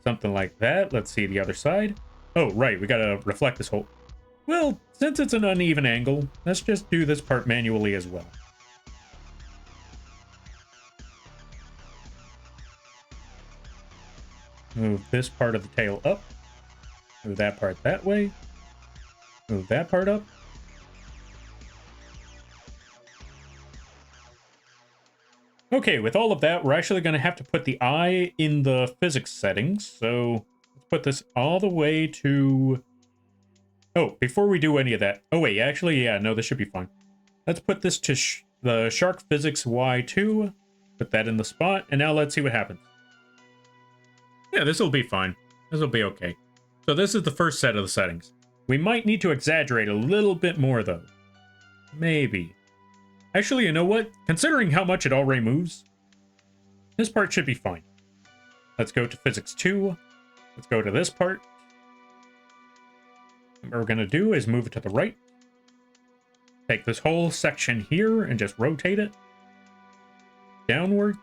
Something like that. Let's see the other side. Oh, right. We gotta reflect this whole... Well, since it's an uneven angle, let's just do this part manually as well. Move this part of the tail up. Move that part that way. Move that part up. Okay, with all of that, we're actually going to have to put the eye in the physics settings. So let's put this all the way to... Oh, before we do any of that... Oh, wait, actually, yeah, no, this should be fine. Let's put this to the Shark Physics Y2. Put that in the spot, and now let's see what happens. Yeah, this will be fine. This will be okay. So this is the first set of the settings. We might need to exaggerate a little bit more, though. Maybe. Actually, you know what? Considering how much it already moves, this part should be fine. Let's go to Physics 2. Let's go to this part. What we're going to do is move it to the right. Take this whole section here and just rotate it downwards.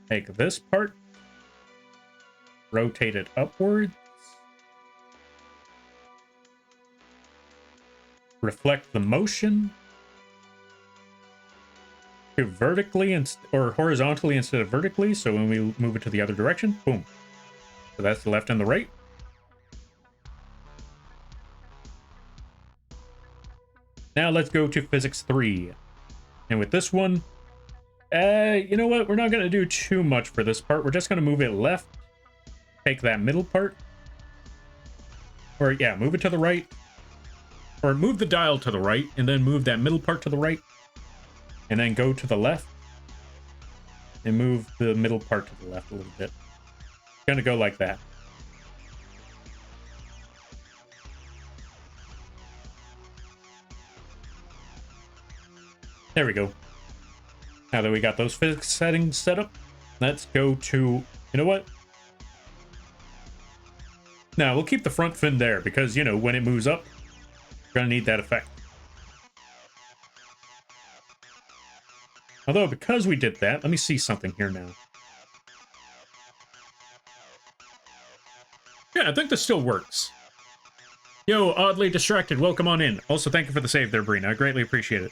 Take this part. Rotate it upwards. Reflect the motion to vertically or horizontally instead of vertically. So when we move it to the other direction, boom. So that's the left and the right. Now let's go to Physics 3. And with this one, you know what? We're not going to do too much for this part. We're just going to move it left. Take that middle part. Or yeah, move it to the right. Or move the dial to the right, and then move that middle part to the right. And then go to the left. And move the middle part to the left a little bit. Gonna go like that. There we go. Now that we got those physics settings set up, let's go to... You know what? Now, we'll keep the front fin there, because, you know, when it moves up, we're gonna need that effect. Although, because we did that, let me see something here now. Yeah, I think this still works. Yo, Oddly Distracted, welcome on in. Also, thank you for the save there, Brina. I greatly appreciate it.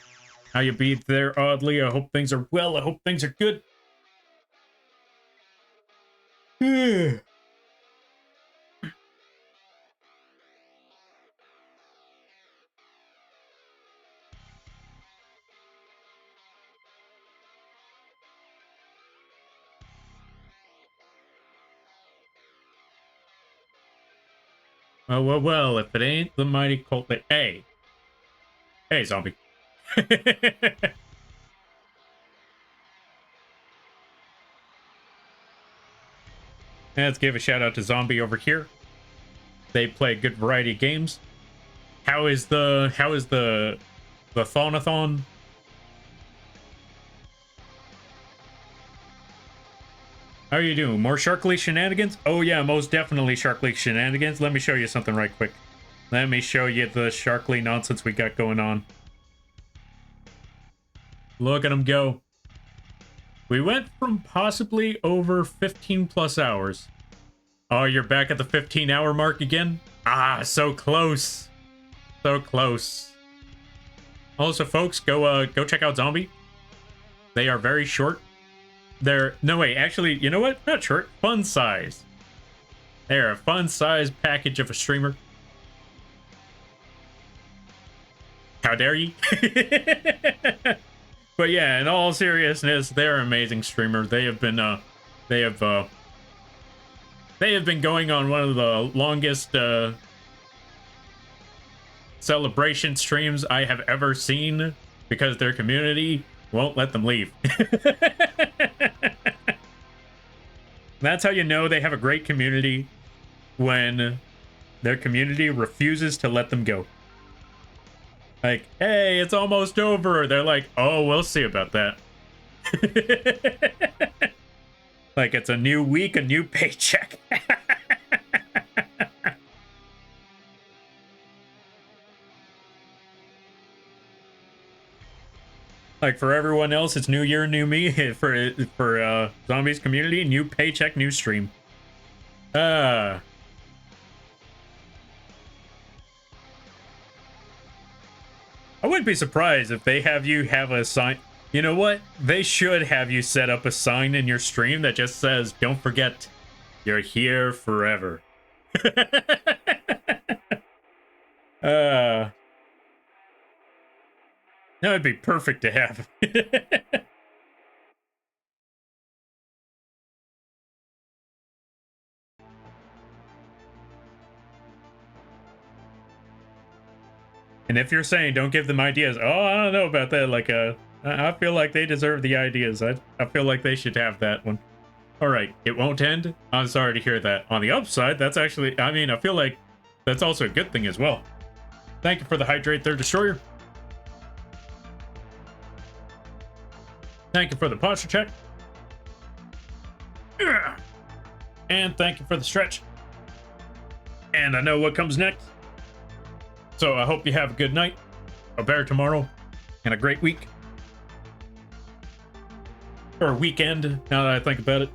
How you be there, Oddly? I hope things are well. I hope things are good. Well, if it ain't the mighty cult that... Hey, zombie. Let's give a shout out to Zombie over here. They play a good variety of games. How is the Thonathon? How are you doing? More Shark League shenanigans? Oh yeah, most definitely Shark League shenanigans. Let me show you something right quick. Let me show you the Shark League nonsense we got going on. Look at them go. We went from possibly over 15 plus hours. Oh, you're back at the 15-hour mark again? Ah, so close. So close. Also, folks, go check out Zombie. They are very short. They're... No, wait, actually, you know what? Not short. Fun size. They're a fun size package of a streamer. How dare ye? But yeah, in all seriousness, they're an amazing streamer. They have been going on one of the longest celebration streams I have ever seen because their community won't let them leave. That's how you know they have a great community, when their community refuses to let them go. Like, hey, it's almost over. They're like, oh, we'll see about that. Like, it's a new week, a new paycheck. Like for everyone else, it's new year, new me. For zombies community, new paycheck, new stream. I wouldn't be surprised if they have you have a sign. You know what? They should have you set up a sign in your stream that just says, "Don't forget, you're here forever." That would be perfect to have. And if you're saying don't give them ideas, oh, I don't know about that. Like, I feel like they deserve the ideas. I feel like they should have that one. All right, it won't end. I'm sorry to hear that. On the upside, that's actually, I mean, I feel like that's also a good thing as well. Thank you for the hydrate there, Destroyer. Thank you for the posture check. And thank you for the stretch. And I know what comes next. So I hope you have a good night, a better tomorrow, and a great week. Or weekend, now that I think about it.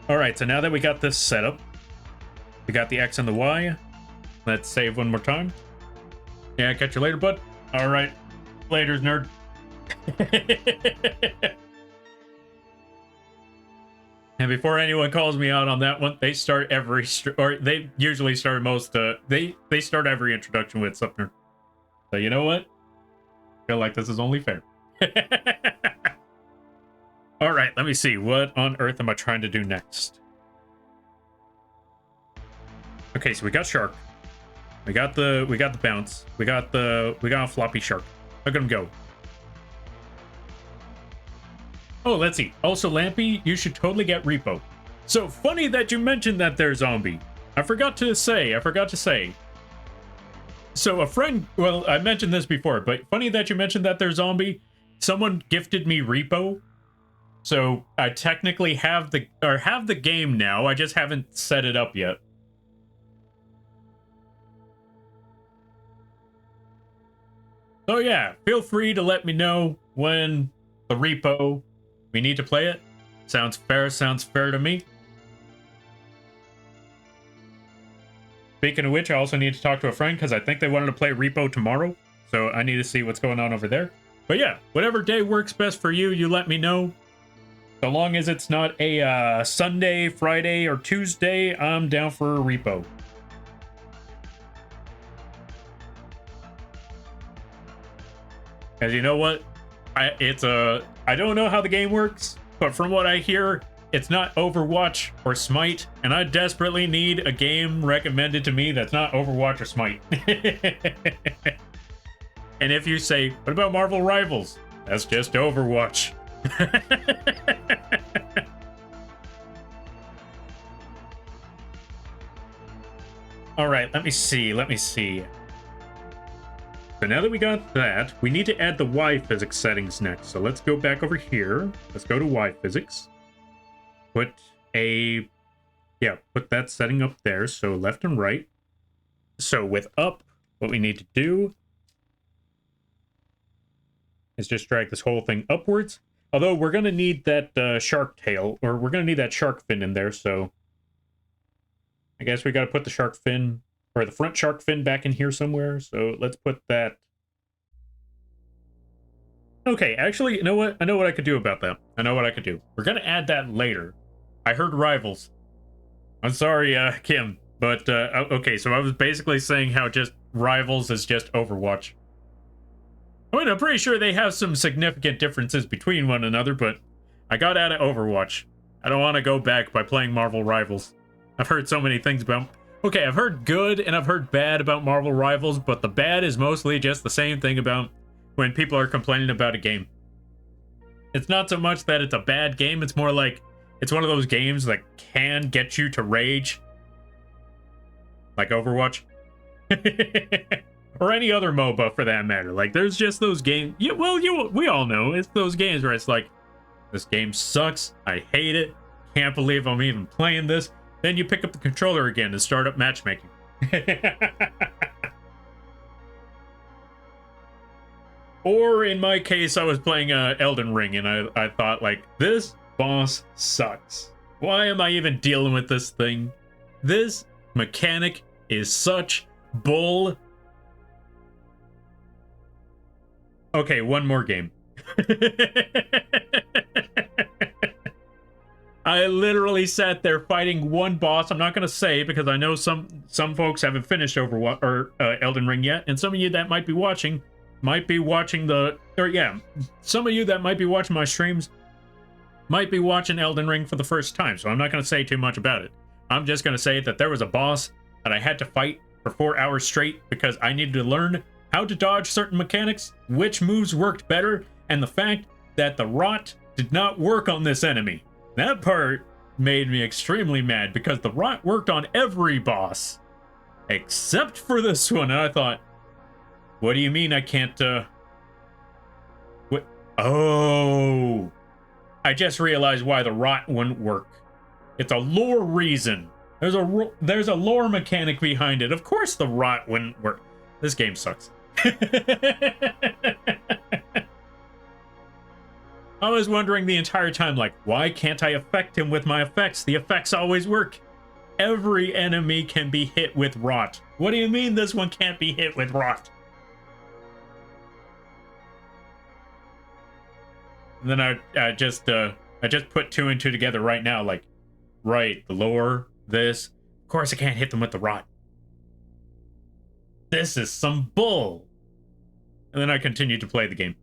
Alright, so now that we got this set up, we got the X and the Y. Let's save one more time. Yeah, catch you later, bud. Alright, laters, nerd. And before anyone calls me out on that one, they start every or they usually start most they start every introduction with something. So you know what? I feel like this is only fair. All right, let me see. What on earth am I trying to do next? Okay, so we got shark. We got the bounce. We got a floppy shark. Look at him go. Oh, let's see. Also, Lampy, you should totally get Repo. So funny that you mentioned that they're zombie. I forgot to say. So a friend, well, I mentioned this before, but funny that you mentioned that they're zombie. Someone gifted me Repo. So I technically have the game now. I just haven't set it up yet. So yeah, feel free to let me know when the Repo we need to play it. Sounds fair to me. Speaking of which, I also need to talk to a friend because I think they wanted to play Repo tomorrow. So I need to see what's going on over there. But yeah, whatever day works best for you, you let me know. So long as it's not a Sunday, Friday, or Tuesday, I'm down for a Repo. As you know what? I don't know how the game works, but from what I hear, it's not Overwatch or Smite, and I desperately need a game recommended to me that's not Overwatch or Smite. And if you say, what about Marvel Rivals? That's just Overwatch. All right, let me see. So now that we got that, we need to add the Y physics settings next. So let's go back over here. Let's go to Y physics. Put that setting up there. So left and right. So with up, what we need to do is just drag this whole thing upwards. Although we're going to need that shark tail, or we're going to need that shark fin in there. So I guess we got to put the shark fin, or the front shark fin back in here somewhere. So let's put that. Okay, actually, you know what? I know what I could do about that. We're going to add that later. I heard Rivals. I'm sorry, Kim. But, okay, so I was basically saying how just Rivals is just Overwatch. I mean, I'm pretty sure they have some significant differences between one another, but I got out of Overwatch. I don't want to go back by playing Marvel Rivals. I've heard so many things about... Okay, I've heard good and I've heard bad about Marvel Rivals, but the bad is mostly just the same thing about when people are complaining about a game. It's not so much that it's a bad game, it's more like it's one of those games that can get you to rage. Like Overwatch. Or any other MOBA for that matter. Like, there's just those games... we all know. It's those games where it's like, this game sucks, I hate it, can't believe I'm even playing this. Then you pick up the controller again and start up matchmaking. Or in my case, I was playing Elden Ring, and I thought, like, this boss sucks. Why am I even dealing with this thing? This mechanic is such bull. Okay, one more game. I literally sat there fighting one boss. I'm not going to say because I know some folks haven't finished Elden Ring yet, and some of you that might be watching some of you that might be watching my streams might be watching Elden Ring for the first time, so I'm not going to say too much about it. I'm just going to say that there was a boss that I had to fight for 4 hours straight because I needed to learn how to dodge certain mechanics, which moves worked better, and the fact that the rot did not work on this enemy. That part made me extremely mad because the rot worked on every boss except for this one. And I thought, what do you mean I can't, what? Oh, I just realized why the rot wouldn't work. It's a lore reason. There's a lore mechanic behind it. Of course the rot wouldn't work. This game sucks. I was wondering the entire time, like, why can't I affect him with my effects? The effects always work. Every enemy can be hit with rot. What do you mean this one can't be hit with rot? And then I just put 2 and 2 together right now, like, right, the lore, this. Of course I can't hit them with the rot. This is some bull. And then I continued to play the game.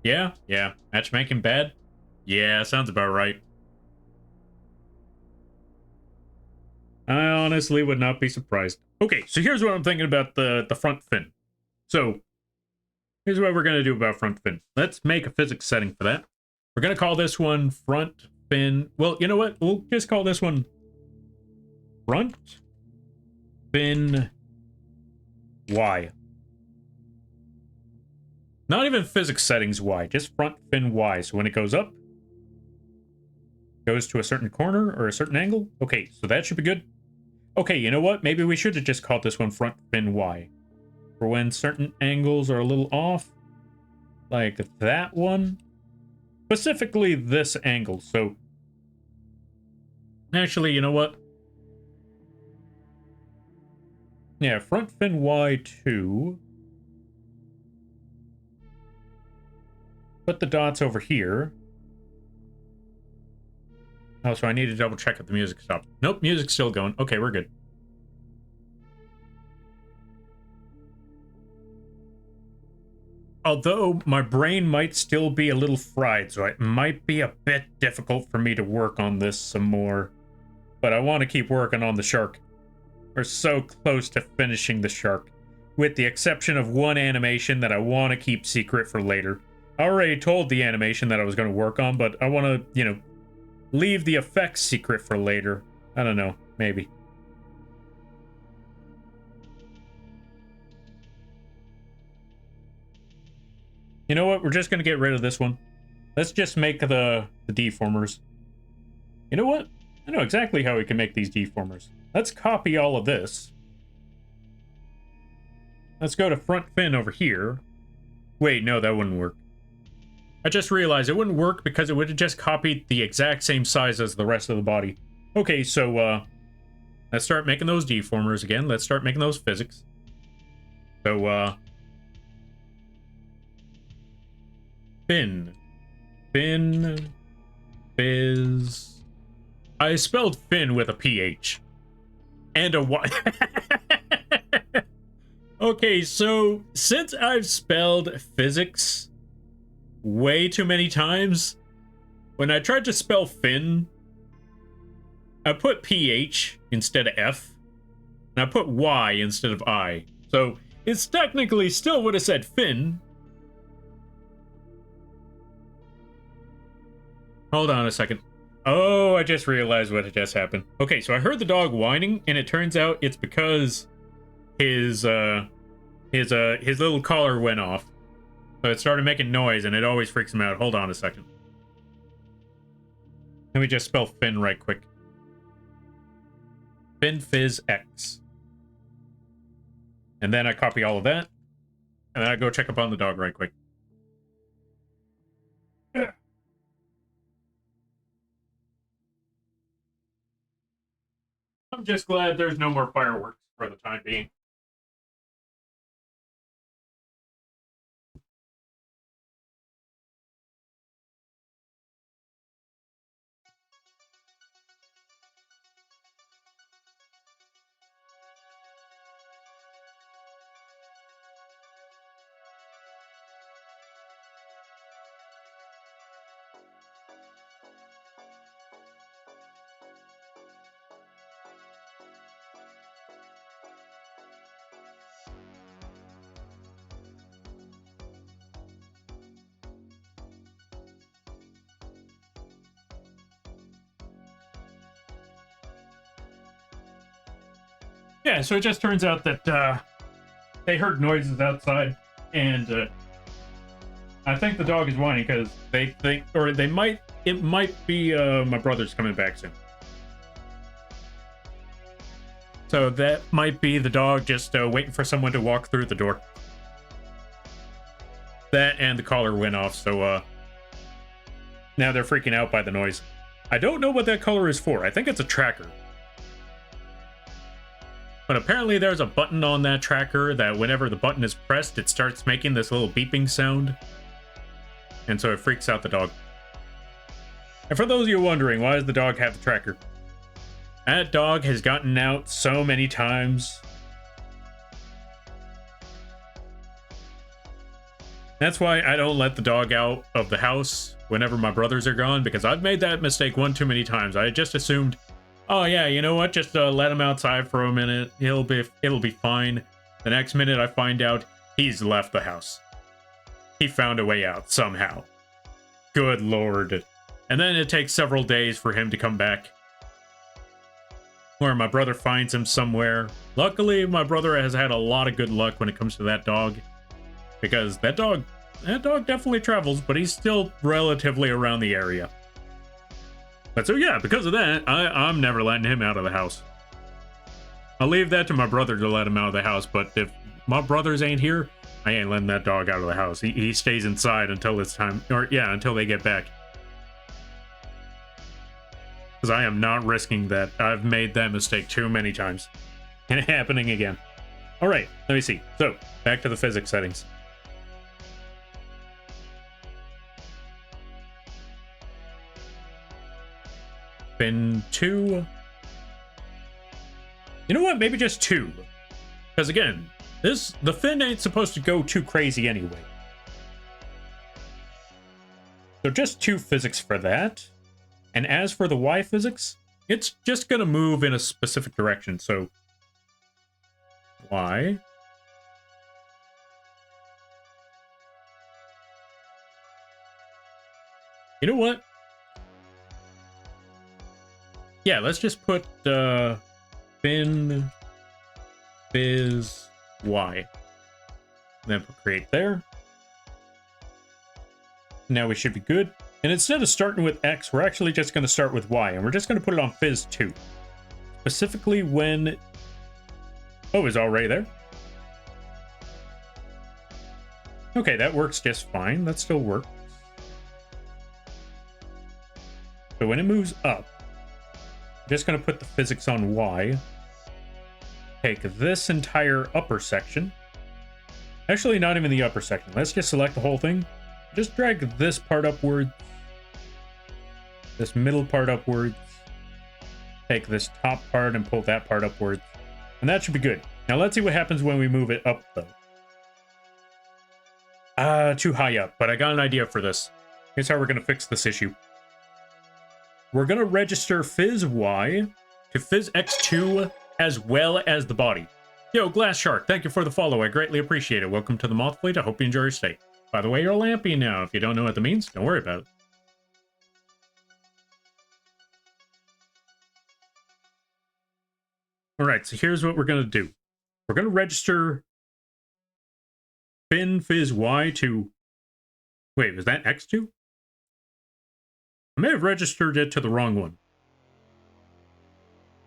Yeah. Matchmaking bad? Yeah, sounds about right. I honestly would not be surprised. Okay, so here's what I'm thinking about the front fin. So, here's what we're going to do about front fin. Let's make a physics setting for that. We're going to call this one front fin. Well, you know what? We'll just call this one front fin Y. Not even physics settings Y, just front fin Y. So when it goes up, goes to a certain corner or a certain angle. Okay, so that should be good. Okay, you know what? Maybe we should have just called this one front fin Y. For when certain angles are a little off, like that one. Specifically this angle. So, actually, you know what? Yeah, front fin Y2. Put the dots over here. Oh, so I need to double check if the music stopped. Nope, music's still going. Okay, we're good. Although my brain might still be a little fried, so it might be a bit difficult for me to work on this some more. But I want to keep working on the shark. We're so close to finishing the shark. With the exception of one animation that I want to keep secret for later. I already told the animation that I was going to work on, but I want to, you know, leave the effects secret for later. I don't know, maybe. You know what? We're just going to get rid of this one. Let's just make the deformers. You know what? I know exactly how we can make these deformers. Let's copy all of this. Let's go to front fin over here. Wait, no, that wouldn't work. I just realized it wouldn't work because it would have just copied the exact same size as the rest of the body. Okay, so, let's start making those deformers again. Let's start making those physics. So, fin. Fin. Fizz. I spelled fin with a PH. And a Y. Okay, so, since I've spelled physics way too many times, when I tried to spell fin, I put PH instead of F, and I put Y instead of I. So, it's technically still would have said fin. Hold on a second. Oh, I just realized what had just happened. Okay, so I heard the dog whining, and it turns out it's because his little collar went off. So it started making noise, and it always freaks him out. Hold on a second. Let me just spell fin right quick. Fin Fizz X. And then I copy all of that. And then I go check up on the dog right quick. Yeah. I'm just glad there's no more fireworks for the time being. Yeah, so it just turns out that they heard noises outside, and I think the dog is whining because they think, or it might be my brother's coming back soon. So that might be the dog just waiting for someone to walk through the door. That and the collar went off, so now they're freaking out by the noise. I don't know what that collar is for. I think it's a tracker. But apparently there's a button on that tracker that whenever the button is pressed, it starts making this little beeping sound. And so it freaks out the dog. And for those of you wondering, why does the dog have the tracker? That dog has gotten out so many times. That's why I don't let the dog out of the house whenever my brothers are gone, because I've made that mistake one too many times. I just assumed, oh yeah, you know what? Just let him outside for a minute. It'll be fine. The next minute I find out he's left the house. He found a way out somehow. Good lord. And then it takes several days for him to come back. Where my brother finds him somewhere. Luckily, my brother has had a lot of good luck when it comes to that dog. Because that dog definitely travels, but he's still relatively around the area. But so yeah, because of that, I'm never letting him out of the house. I'll leave that to my brother to let him out of the house, but if my brothers ain't here, I ain't letting that dog out of the house. He stays inside until it's time, or yeah, until they get back. Because I am not risking that. I've made that mistake too many times. And it happening again. Alright, let me see. So, back to the physics settings. Fin 2. You know what? Maybe just 2. Because again, the fin ain't supposed to go too crazy anyway. So just 2 physics for that. And as for the Y physics, it's just going to move in a specific direction. So Y. You know what? Yeah, let's just put fin phys Y. Then put create there. Now we should be good. And instead of starting with X, we're actually just going to start with Y. And we're just going to put it on phys 2. Specifically when... Oh, it's already there? Okay, that works just fine. That still works. So when it moves up, I'm just going to put the physics on Y. Take this entire upper section. Actually, not even the upper section. Let's just select the whole thing. Just drag this part upwards. This middle part upwards. Take this top part and pull that part upwards. And that should be good. Now let's see what happens when we move it up, though. Too high up, but I got an idea for this. Here's how we're going to fix this issue. We're going to register phys Y to phys X2 as well as the body. Yo, Glass Shark, thank you for the follow. I greatly appreciate it. Welcome to the Moth Fleet. I hope you enjoy your stay. By the way, you're lampy now. If you don't know what that means, don't worry about it. Alright, so here's what we're going to do. We're going to register fin phys Y to... Wait, was that X2? I may have registered it to the wrong one.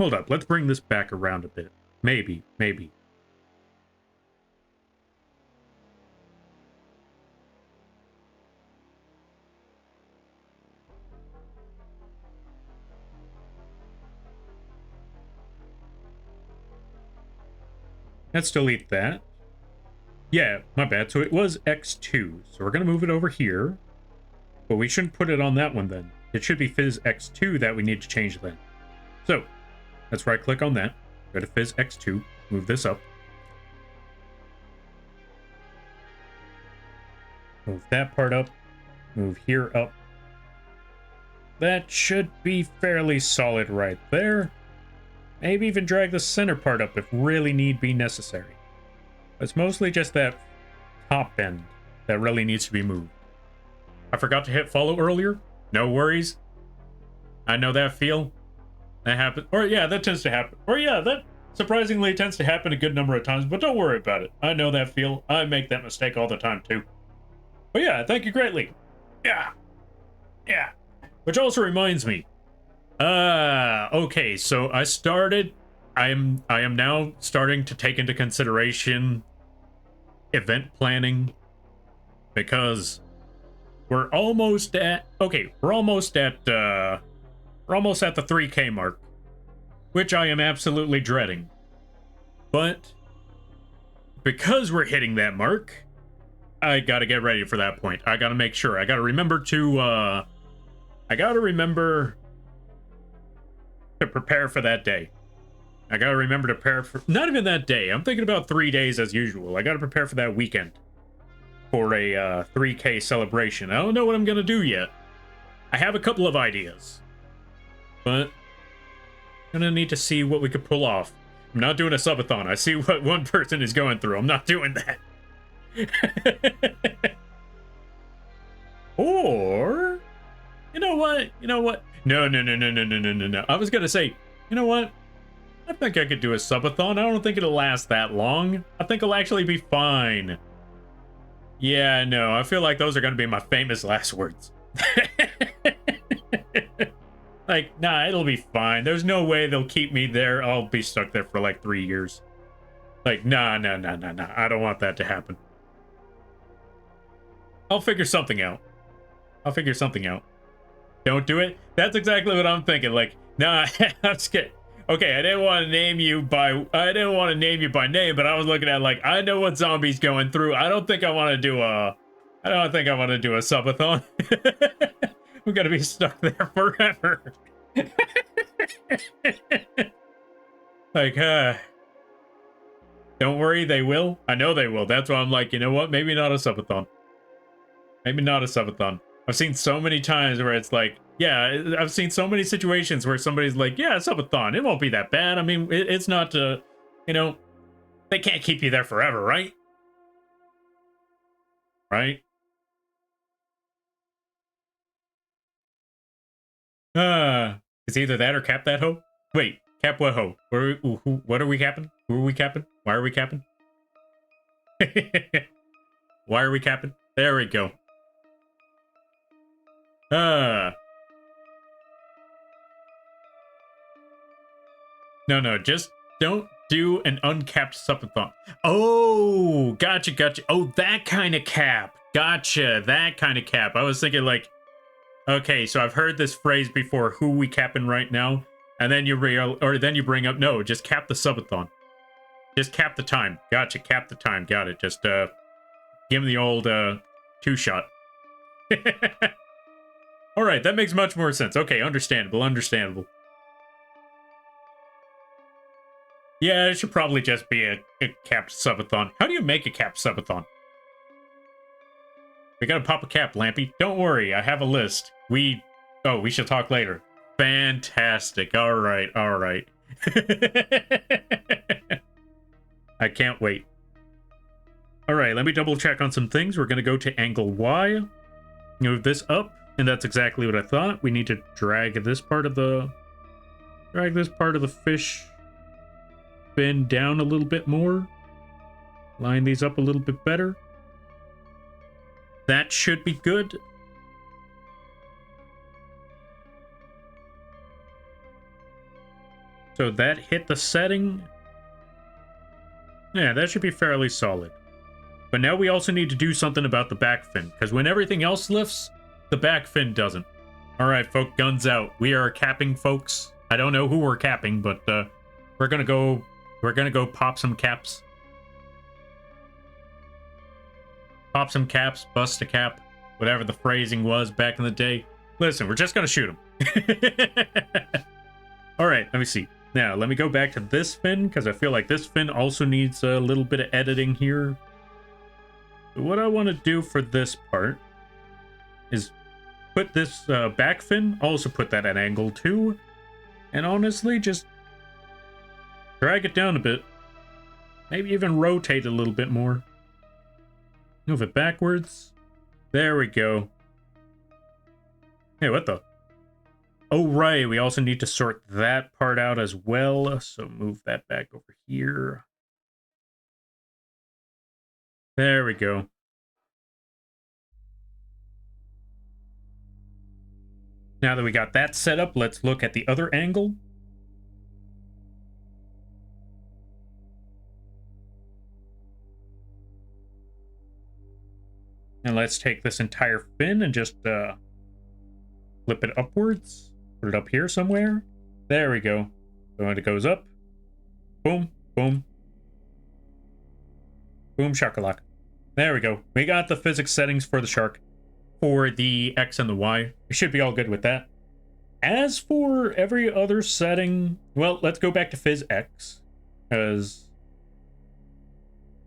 Hold up, let's bring this back around a bit. Maybe. Let's delete that. Yeah, my bad. So it was X2. So we're going to move it over here. But we shouldn't put it on that one then. It should be Phys X2 that we need to change then. So let's right click on that. Go to Phys X2. Move this up. Move that part up. Move here up. That should be fairly solid right there. Maybe even drag the center part up if really need be necessary. It's mostly just that top end that really needs to be moved. I forgot to hit follow earlier. No worries. I know that feel. That happens. Or yeah, that tends to happen. Or yeah, that surprisingly tends to happen a good number of times, but don't worry about it. I know that feel. I make that mistake all the time too. But yeah, thank you greatly. Yeah. Yeah. Which also reminds me. Okay, so I am now starting to take into consideration event planning because we're almost at the 3K mark, which I am absolutely dreading. But because we're hitting that mark, I gotta get ready for that point. I gotta make sure. I gotta remember to prepare for that day. I gotta remember to prepare for not even that day. I'm thinking about 3 days as usual. I gotta prepare for that weekend for a 3K celebration. I don't know what I'm gonna do yet. I have a couple of ideas, but I'm gonna need to see what we could pull off. I'm not doing a subathon. I see what one person is going through. I'm not doing that. Or you know what? No. I was gonna say, you know what? I think I could do a subathon. I don't think it'll last that long. I think it'll actually be fine. Yeah, no, I feel like those are gonna be my famous last words. Like, nah, it'll be fine. There's no way they'll keep me there. I'll be stuck there for like 3 years. Like, nah. I don't want that to happen. I'll figure something out. Don't do it? That's exactly what I'm thinking. Like, nah, I'm scared. Okay, I didn't want to name you by name, but I was looking at like, I know what zombies going through. I don't think I want to do a subathon. We're gonna be stuck there forever. Like, don't worry, they will. I know they will. That's why I'm like, you know what? Maybe not a subathon. I've seen so many times where it's like, yeah, I've seen so many situations where somebody's like, yeah, subathon, it won't be that bad. I mean, it's not, they can't keep you there forever, right? Right? It's either that or cap that hoe. Wait, cap what hoe? What are we capping? Who are we capping? Why are we capping? Why are we capping? There we go. No, just don't do an uncapped subathon. Oh, gotcha. Oh, that kind of cap. Gotcha, that kind of cap. I was thinking like, okay, so I've heard this phrase before, who we capping right now? And then you bring up, no, just cap the subathon. Just cap the time. Gotcha, cap the time. Got it. Just give him the old two-shot. All right, that makes much more sense. Okay, understandable. Yeah, it should probably just be a capped subathon. How do you make a capped subathon? We gotta pop a cap, Lampy. Don't worry, I have a list. We shall talk later. Fantastic. All right. I can't wait. All right, let me double check on some things. We're gonna go to angle Y, move this up, and that's exactly what I thought. We need to drag this part of the fish fin down a little bit more. Line these up a little bit better. That should be good. So that hit the setting. Yeah, that should be fairly solid. But now we also need to do something about the back fin, because when everything else lifts, the back fin doesn't. All right, folk, guns out. We are capping, folks. I don't know who we're capping, but we're gonna go pop some caps. pop some caps, bust a cap, whatever the phrasing was back in the day. Listen, we're just gonna shoot him. All right, let me see. Now, let me go back to this fin, because I feel like this fin also needs a little bit of editing here. So what I want to do for this part is put this back fin, also put that at angle 2, and honestly, just drag it down a bit. Maybe even rotate it a little bit more. Move it backwards. There we go. Hey, what the? Oh, right. We also need to sort that part out as well. So move that back over here. There we go. Now that we got that set up, let's look at the other angle. And let's take this entire fin and just flip it upwards. Put it up here somewhere. There we go. So when it goes up, boom, boom, boom, shakalaka. There we go. We got the physics settings for the shark, for the X and the Y. We should be all good with that. As for every other setting, well, let's go back to phys X, because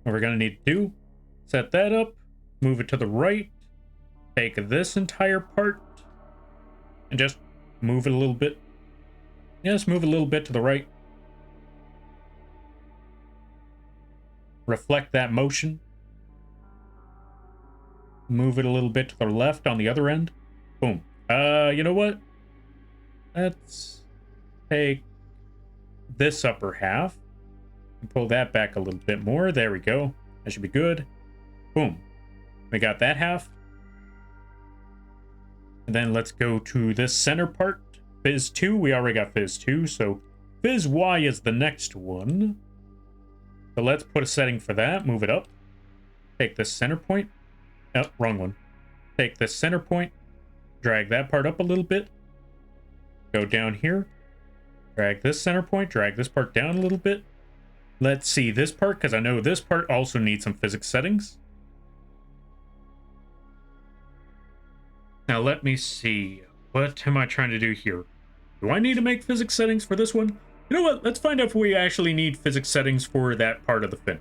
what we're going to need to do, set that up, move it to the right, take this entire part, and just move it a little bit. Yes, move it a little bit to the right. Reflect that motion. Move it a little bit to the left on the other end. Boom. You know what? Let's take this upper half and pull that back a little bit more. There we go. That should be good. Boom. We got that half. And then let's go to this center part. Phys 2. We already got Phys 2. So Phys Y is the next one. So let's put a setting for that. Move it up. Take this center point. Oh, wrong one. Take this center point. Drag that part up a little bit. Go down here. Drag this center point. Drag this part down a little bit. Let's see this part, because I know this part also needs some physics settings. Now let me see. What am I trying to do here? Do I need to make physics settings for this one? You know what? Let's find out if we actually need physics settings for that part of the fin.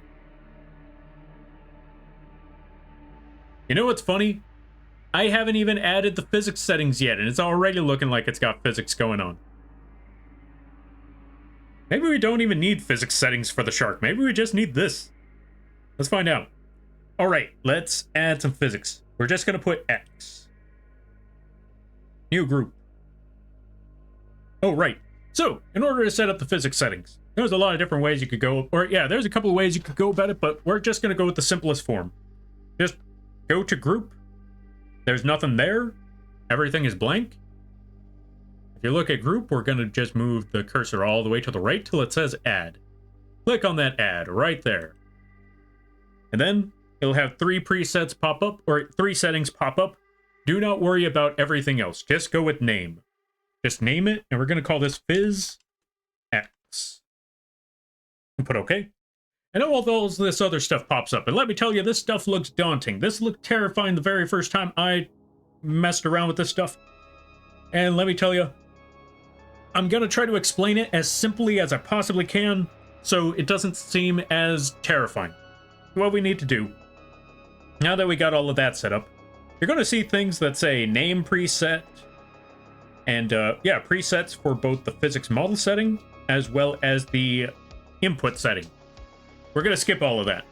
You know what's funny? I haven't even added the physics settings yet, and it's already looking like it's got physics going on. Maybe we don't even need physics settings for the shark. Maybe we just need this. Let's find out. All right, let's add some physics. We're just going to put X. New group. Oh, right. So, in order to set up the physics settings, there's a lot of different ways you could go. Or, yeah, there's a couple of ways you could go about it, but we're just going to go with the simplest form. Just go to group. There's nothing there. Everything is blank. If you look at group, we're going to just move the cursor all the way to the right till it says add. Click on that add right there. And then it'll have 3 presets pop up, or 3 settings pop up. Do not worry about everything else. Just go with name. Just name it, and we're going to call this Phys X. And put OK. And all this other stuff pops up. And let me tell you, this stuff looks daunting. This looked terrifying the very first time I messed around with this stuff. And let me tell you, I'm going to try to explain it as simply as I possibly can so it doesn't seem as terrifying. What we need to do, now that we got all of that set up, you're going to see things that say name preset, and yeah, presets for both the physics model setting as well as the input setting. We're going to skip all of that.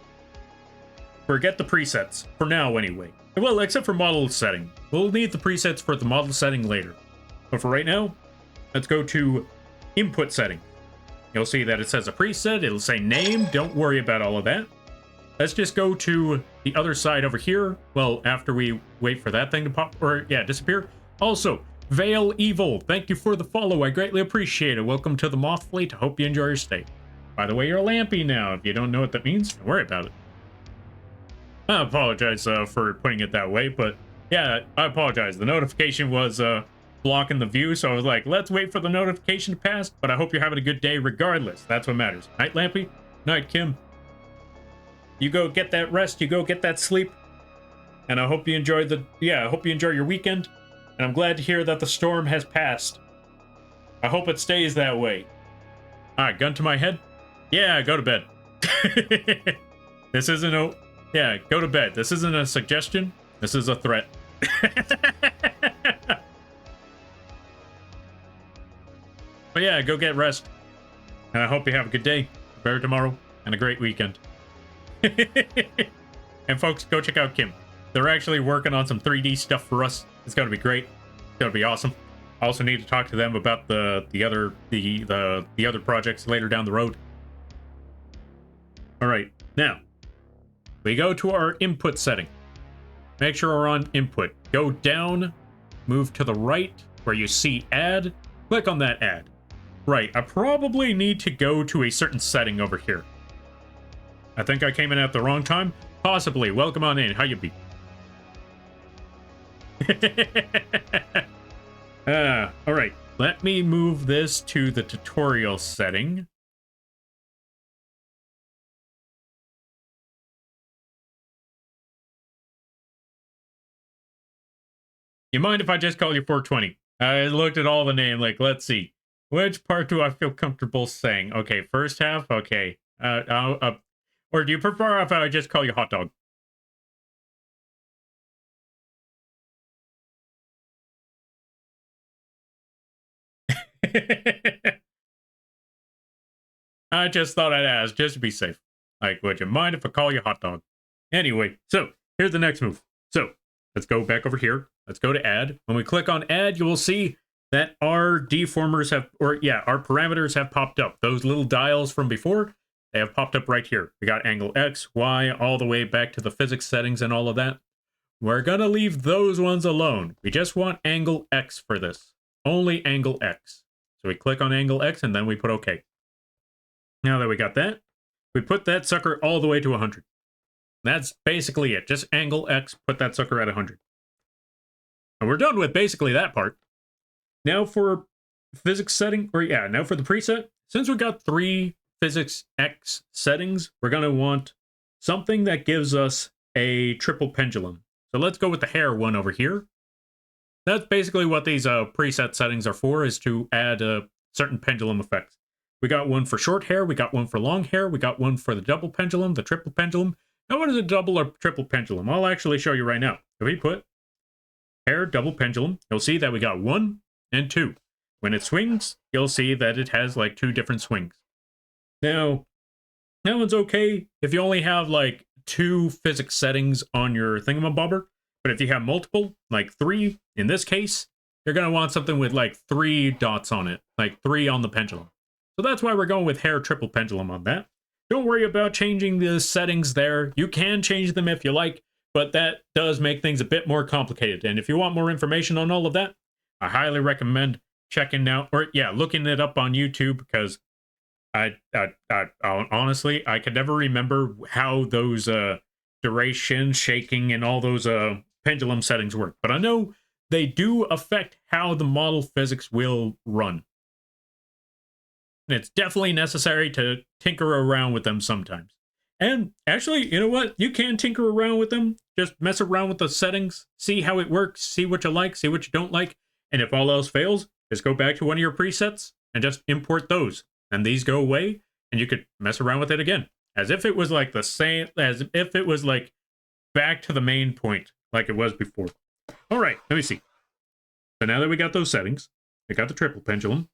Forget the presets, for now anyway. Well, except for model setting. We'll need the presets for the model setting later. But for right now, let's go to input setting. You'll see that it says a preset, it'll say name, don't worry about all of that. Let's just go to the other side over here. Well, after we wait for that thing to pop, or yeah, disappear. Also, Veil Evil, thank you for the follow, I greatly appreciate it. Welcome to the Moth Fleet, I hope you enjoy your stay. By the way, you're Lampy now. If you don't know what that means, don't worry about it. I apologize for putting it that way, but yeah, I apologize. The notification was blocking the view, so I was like, let's wait for the notification to pass, but I hope you're having a good day regardless. That's what matters. Night, Lampy. Night, Kim. You go get that rest. You go get that sleep. And I hope you enjoyed I hope you enjoy your weekend. And I'm glad to hear that the storm has passed. I hope it stays that way. All right, gun to my head. Yeah, go to bed. This isn't a... Yeah, go to bed. This isn't a suggestion. This is a threat. But yeah, go get rest. And I hope you have a good day, better tomorrow, and a great weekend. And folks, go check out Kim. They're actually working on some 3D stuff for us. It's going to be great. It's going to be awesome. I also need to talk to them about the other projects later down the road. All right, now we go to our input setting. Make sure we're on input. Go down, move to the right where you see add. Click on that add. Right, I probably need to go to a certain setting over here. I think I came in at the wrong time. Possibly. Welcome on in. How you be? All right. Let me move this to the tutorial setting. You mind if I just call you 420? I looked at all the name, like, let's see. Which part do I feel comfortable saying? Okay, first half? Okay. Or do you prefer if I just call you hot dog? I just thought I'd ask, just to be safe. Like, would you mind if I call you hot dog? Anyway, so here's the next move. So let's go back over here. Let's go to add. When we click on add, you will see that our deformers have, our parameters have popped up. Those little dials from before, they have popped up right here. We got angle X, Y, all the way back to the physics settings and all of that. We're gonna leave those ones alone. We just want angle X for this. Only angle X. So we click on angle X and then we put OK. Now that we got that, we put that sucker all the way to 100. That's basically it. Just angle X, put that sucker at 100. And we're done with basically that part. Now for physics setting, now for the preset, since we got 3 physics X settings, we're going to want something that gives us a triple pendulum. So let's go with the hair one over here. That's basically what these preset settings are for, is to add certain pendulum effects. We got one for short hair, we got one for long hair, we got one for the double pendulum, the triple pendulum. Now what is a double or triple pendulum? I'll actually show you right now. If we put hair double pendulum, you'll see that we got 1 and 2. When it swings, you'll see that it has like 2 different swings. Now, that one's okay if you only have like 2 physics settings on your thingamabobber, but if you have multiple, like 3, in this case, you're going to want something with like 3 dots on it, like 3 on the pendulum. So that's why we're going with hair triple pendulum on that. Don't worry about changing the settings there. You can change them if you like, but that does make things a bit more complicated. And if you want more information on all of that, I highly recommend checking out, looking it up on YouTube, because I honestly, I could never remember how those duration, shaking, and all those pendulum settings work. But I know they do affect how the model physics will run. And it's definitely necessary to tinker around with them sometimes. And actually, you know what? You can tinker around with them. Just mess around with the settings, see how it works, see what you like, see what you don't like. And if all else fails, just go back to one of your presets and just import those. And these go away, and you could mess around with it again. As if it was like the same, as if it was like back to the main point, like it was before. All right, let me see. So now that we got those settings, we got the triple pendulum,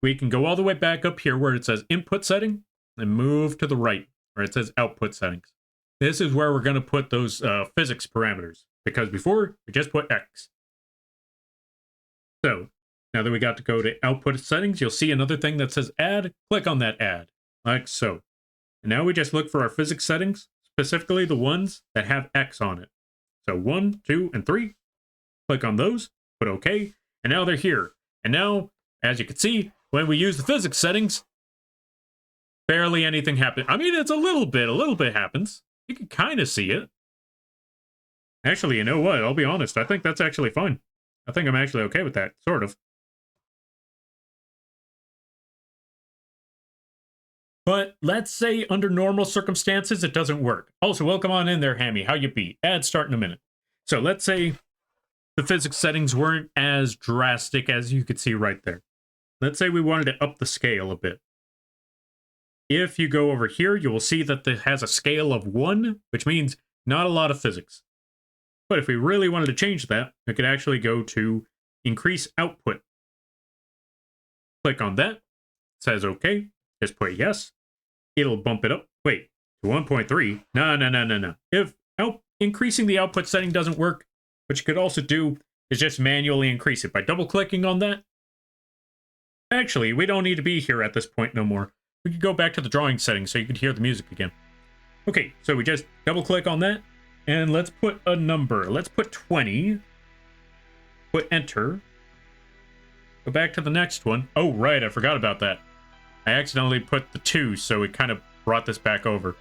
we can go all the way back up here where it says input setting and move to the right where it says output settings. This is where we're going to put those physics parameters, because before we just put X. So now that we got to go to output settings, you'll see another thing that says add. Click on that add, like so. And now we just look for our physics settings, specifically the ones that have X on it. So 1, 2, and 3. Click on those, put OK, and now they're here. And now, as you can see, when we use the physics settings, barely anything happens. I mean, it's a little bit happens. You can kind of see it. Actually, you know what? I'll be honest. I think that's actually fine. I think I'm actually okay with that, sort of. But let's say under normal circumstances, it doesn't work. Also, welcome on in there, Hammy. How you be? Ad start in a minute. So let's say the physics settings weren't as drastic as you could see right there. Let's say we wanted to up the scale a bit. If you go over here, you will see that it has a scale of 1, which means not a lot of physics. But if we really wanted to change that, we could actually go to increase output. Click on that. It says OK. Just put yes. It'll bump it up. Wait, to 1.3? No. If increasing the output setting doesn't work, what you could also do is just manually increase it by double-clicking on that. Actually, we don't need to be here at this point no more. We could go back to the drawing settings so you could hear the music again. Okay, so we just double-click on that, and let's put a number. Let's put 20. Put enter. Go back to the next one. Oh, right, I forgot about that. I accidentally put the 2, so it kind of brought this back over.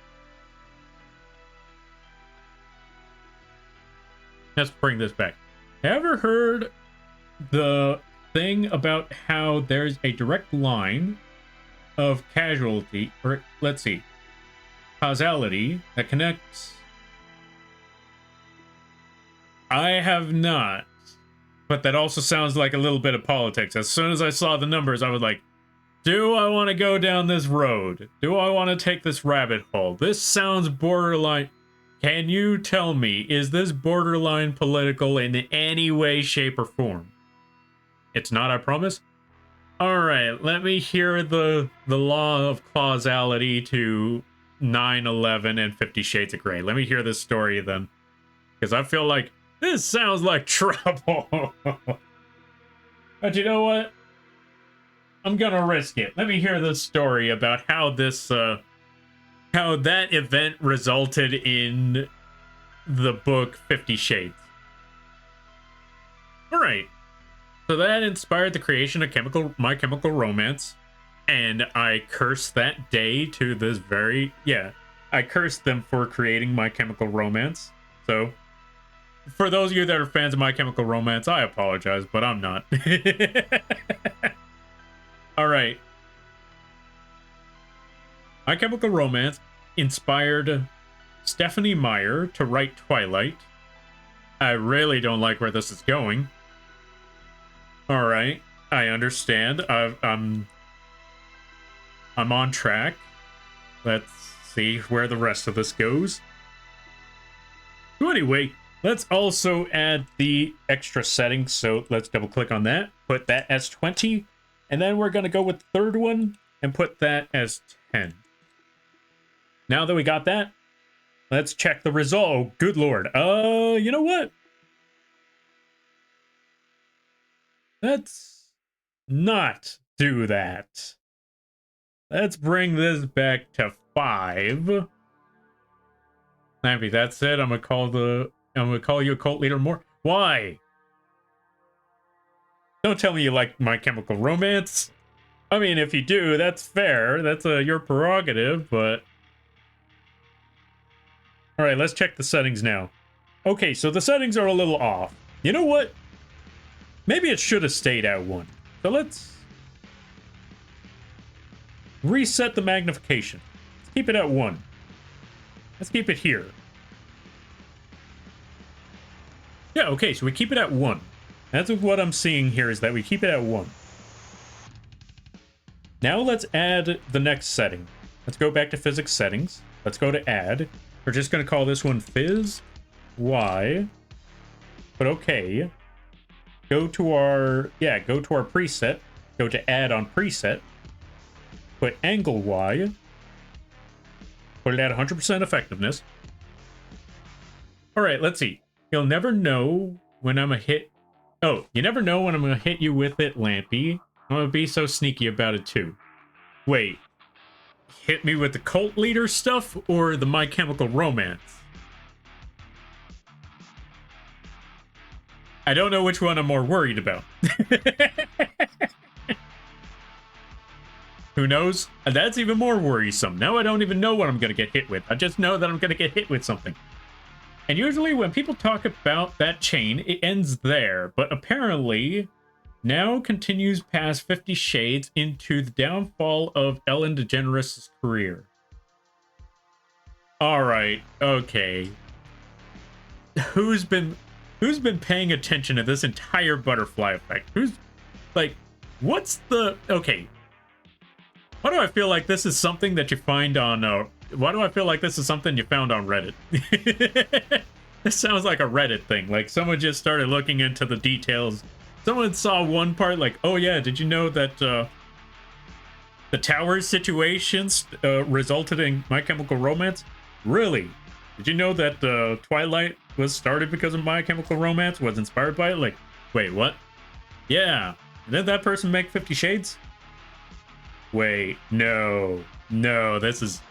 Let's bring this back. Ever heard the thing about how there's a direct line of casualty, or let's see, causality that connects? I have not, but that also sounds like a little bit of politics. As soon as I saw the numbers, I was like, do I want to go down this road? Do I want to take this rabbit hole? This sounds borderline. Can you tell me, is this borderline political in any way, shape, or form? It's not, I promise. All right, let me hear the law of causality to 9/11 and 50 Shades of Grey. Let me hear this story then, because I feel like this sounds like trouble. But you know what? I'm gonna risk it. Let me hear this story about how this, how that event resulted in the book 50 Shades. All right. So that inspired the creation of My Chemical Romance, and I cursed that day to this very, I cursed them for creating My Chemical Romance. So, for those of you that are fans of My Chemical Romance, I apologize, but I'm not. All right. My Chemical Romance inspired Stephanie Meyer to write Twilight. I really don't like where this is going. All right, I understand. I'm on track. Let's see where the rest of this goes. So anyway, let's also add the extra settings. So let's double click on that, put that as 20, and then we're gonna go with the third one and put that as 10. Now that we got that, let's check the result. Oh, good lord. You know what? Let's not do that. Let's bring this back to 5. Lampy, that's it. I'm gonna call you a cult leader more. Why? Don't tell me you like My Chemical Romance. I mean, if you do, that's fair. That's your prerogative, but... Alright, let's check the settings now. Okay, so the settings are a little off. You know what? Maybe it should have stayed at 1. So let's reset the magnification. Let's keep it at 1. Let's keep it here. Yeah, okay, so we keep it at 1. That's what I'm seeing here, is that we keep it at 1. Now let's add the next setting. Let's go back to physics settings. Let's go to add. We're just going to call this one Phys Y. But okay. Go to our preset. Go to add on preset. Put angle Y. Put it at 100% effectiveness. All right, let's see. You'll never know when I'm a hit. Oh, you never know when I'm going to hit you with it, Lampy. I'm going to be so sneaky about it too. Wait. Hit me with the cult leader stuff or the My Chemical Romance? I don't know which one I'm more worried about. Who knows? That's even more worrisome. Now I don't even know what I'm going to get hit with. I just know that I'm going to get hit with something. And usually when people talk about that chain, it ends there. But apparently, now continues past 50 Shades into the downfall of Ellen DeGeneres' career. Alright, okay. Who's been... Who's been paying attention to this entire butterfly effect? Who's like, what's the okay? Why do I feel like this is something that you find on? Why do I feel like this is something you found on Reddit? This sounds like a Reddit thing. Like someone just started looking into the details. Someone saw one part, like, oh yeah, did you know that the tower situations resulted in My Chemical Romance? Really? Did you know that Twilight was started because of My Chemical Romance? Was inspired by it? Like, wait, what? Yeah. Did that person make 50 Shades? Wait, no. No, this is...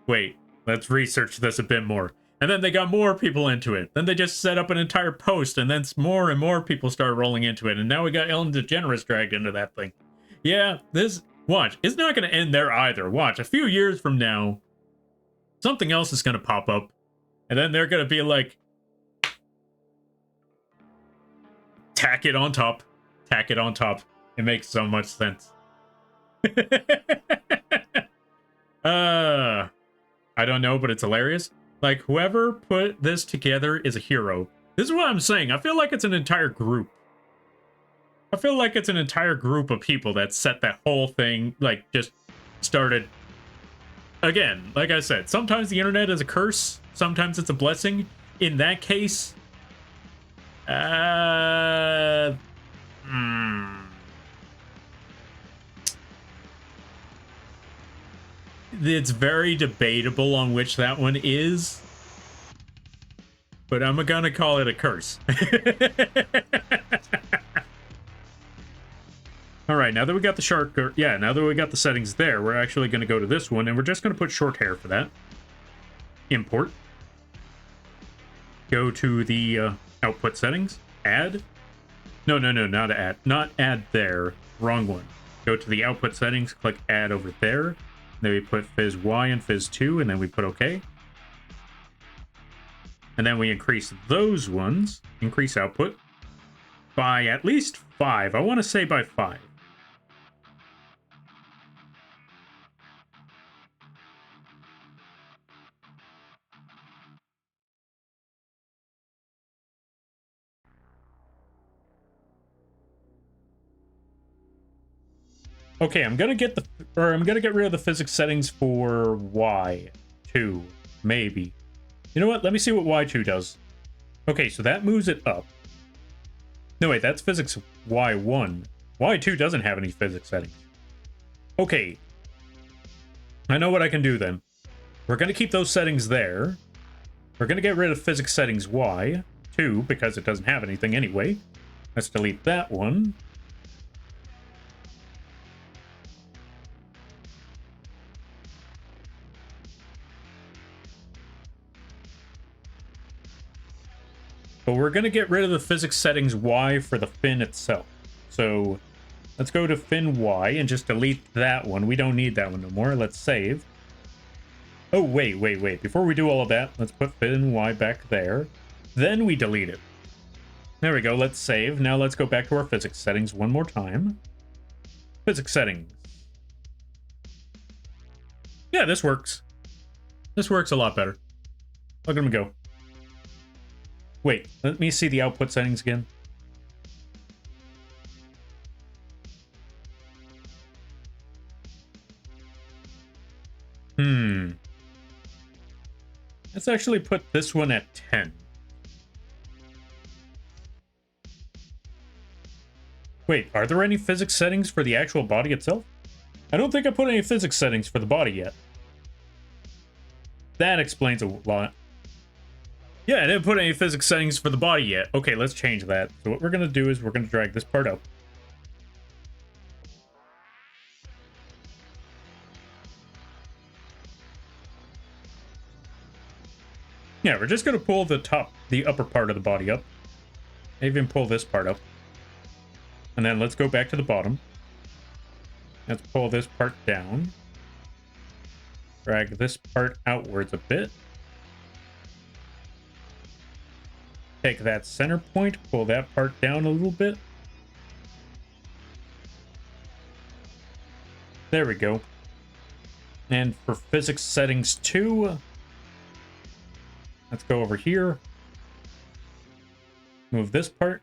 Wait, let's research this a bit more. And then they got more people into it. Then they just set up an entire post, and then more and more people started rolling into it. And now we got Ellen DeGeneres dragged into that thing. Yeah, this... Watch, it's not going to end there either. Watch, a few years from now, something else is going to pop up. And then they're going to be like... Tack it on top. Tack it on top. It makes so much sense. I don't know, but it's hilarious. Like, whoever put this together is a hero. This is what I'm saying. I feel like it's an entire group. I feel like it's an entire group of people that set that whole thing, like, just started. Again, like I said, sometimes the internet is a curse. Sometimes it's a blessing. In that case, it's very debatable on which that one is, but I'm gonna call it a curse. All right, now that we got the shark, now that we got the settings there, we're actually gonna go to this one, and we're just gonna put short hair for that. Import. Go to the output settings. Add. No, not add. Not add there. Wrong one. Go to the output settings, click add over there. Then we put Fizz Y and Fizz 2, and then we put OK. And then we increase those ones, increase output, by at least 5. I want to say by 5. Okay, I'm gonna get rid of the physics settings for Y2, maybe. You know what? Let me see what Y2 does. Okay, so that moves it up. No, wait, that's physics Y1. Y2 doesn't have any physics settings. Okay. I know what I can do then. We're gonna keep those settings there. We're gonna get rid of physics settings Y2, because it doesn't have anything anyway. Let's delete that one. But we're going to get rid of the physics settings Y for the fin itself. So let's go to fin Y and just delete that one. We don't need that one no more. Let's save. Oh, wait. Before we do all of that, let's put fin Y back there. Then we delete it. There we go. Let's save. Now let's go back to our physics settings one more time. Physics settings. Yeah, this works. This works a lot better. Look at him go. Wait, let me see the output settings again. Let's actually put this one at 10. Wait, are there any physics settings for the actual body itself? I don't think I put any physics settings for the body yet. That explains a lot. Yeah, I didn't put any physics settings for the body yet. Okay, let's change that. So what we're going to do is we're going to drag this part up. Yeah, we're just going to pull the upper part of the body up. Even pull this part up. And then let's go back to the bottom. Let's pull this part down. Drag this part outwards a bit. Take that center point, pull that part down a little bit. There we go. And for physics settings 2, let's go over here. Move this part.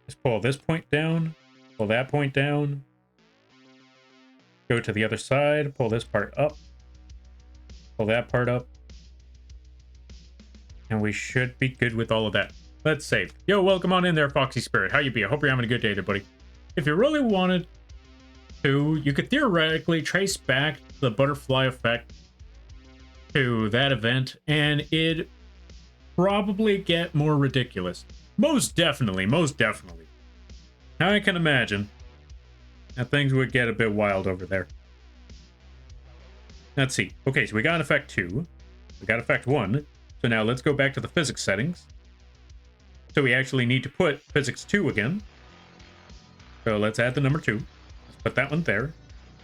Just pull this point down. Pull that point down. Go to the other side. Pull this part up. Pull that part up. And we should be good with all of that. Let's save. Yo, welcome on in there, Foxy Spirit. How you be? I hope you're having a good day there, buddy. If you really wanted to, you could theoretically trace back the butterfly effect to that event, and it'd probably get more ridiculous. Most definitely, most definitely. Now I can imagine that things would get a bit wild over there. Let's see. Okay, so we got effect 2. We got effect 1. So now let's go back to the physics settings. So we actually need to put physics 2 again. So let's add the number 2. Let's put that one there.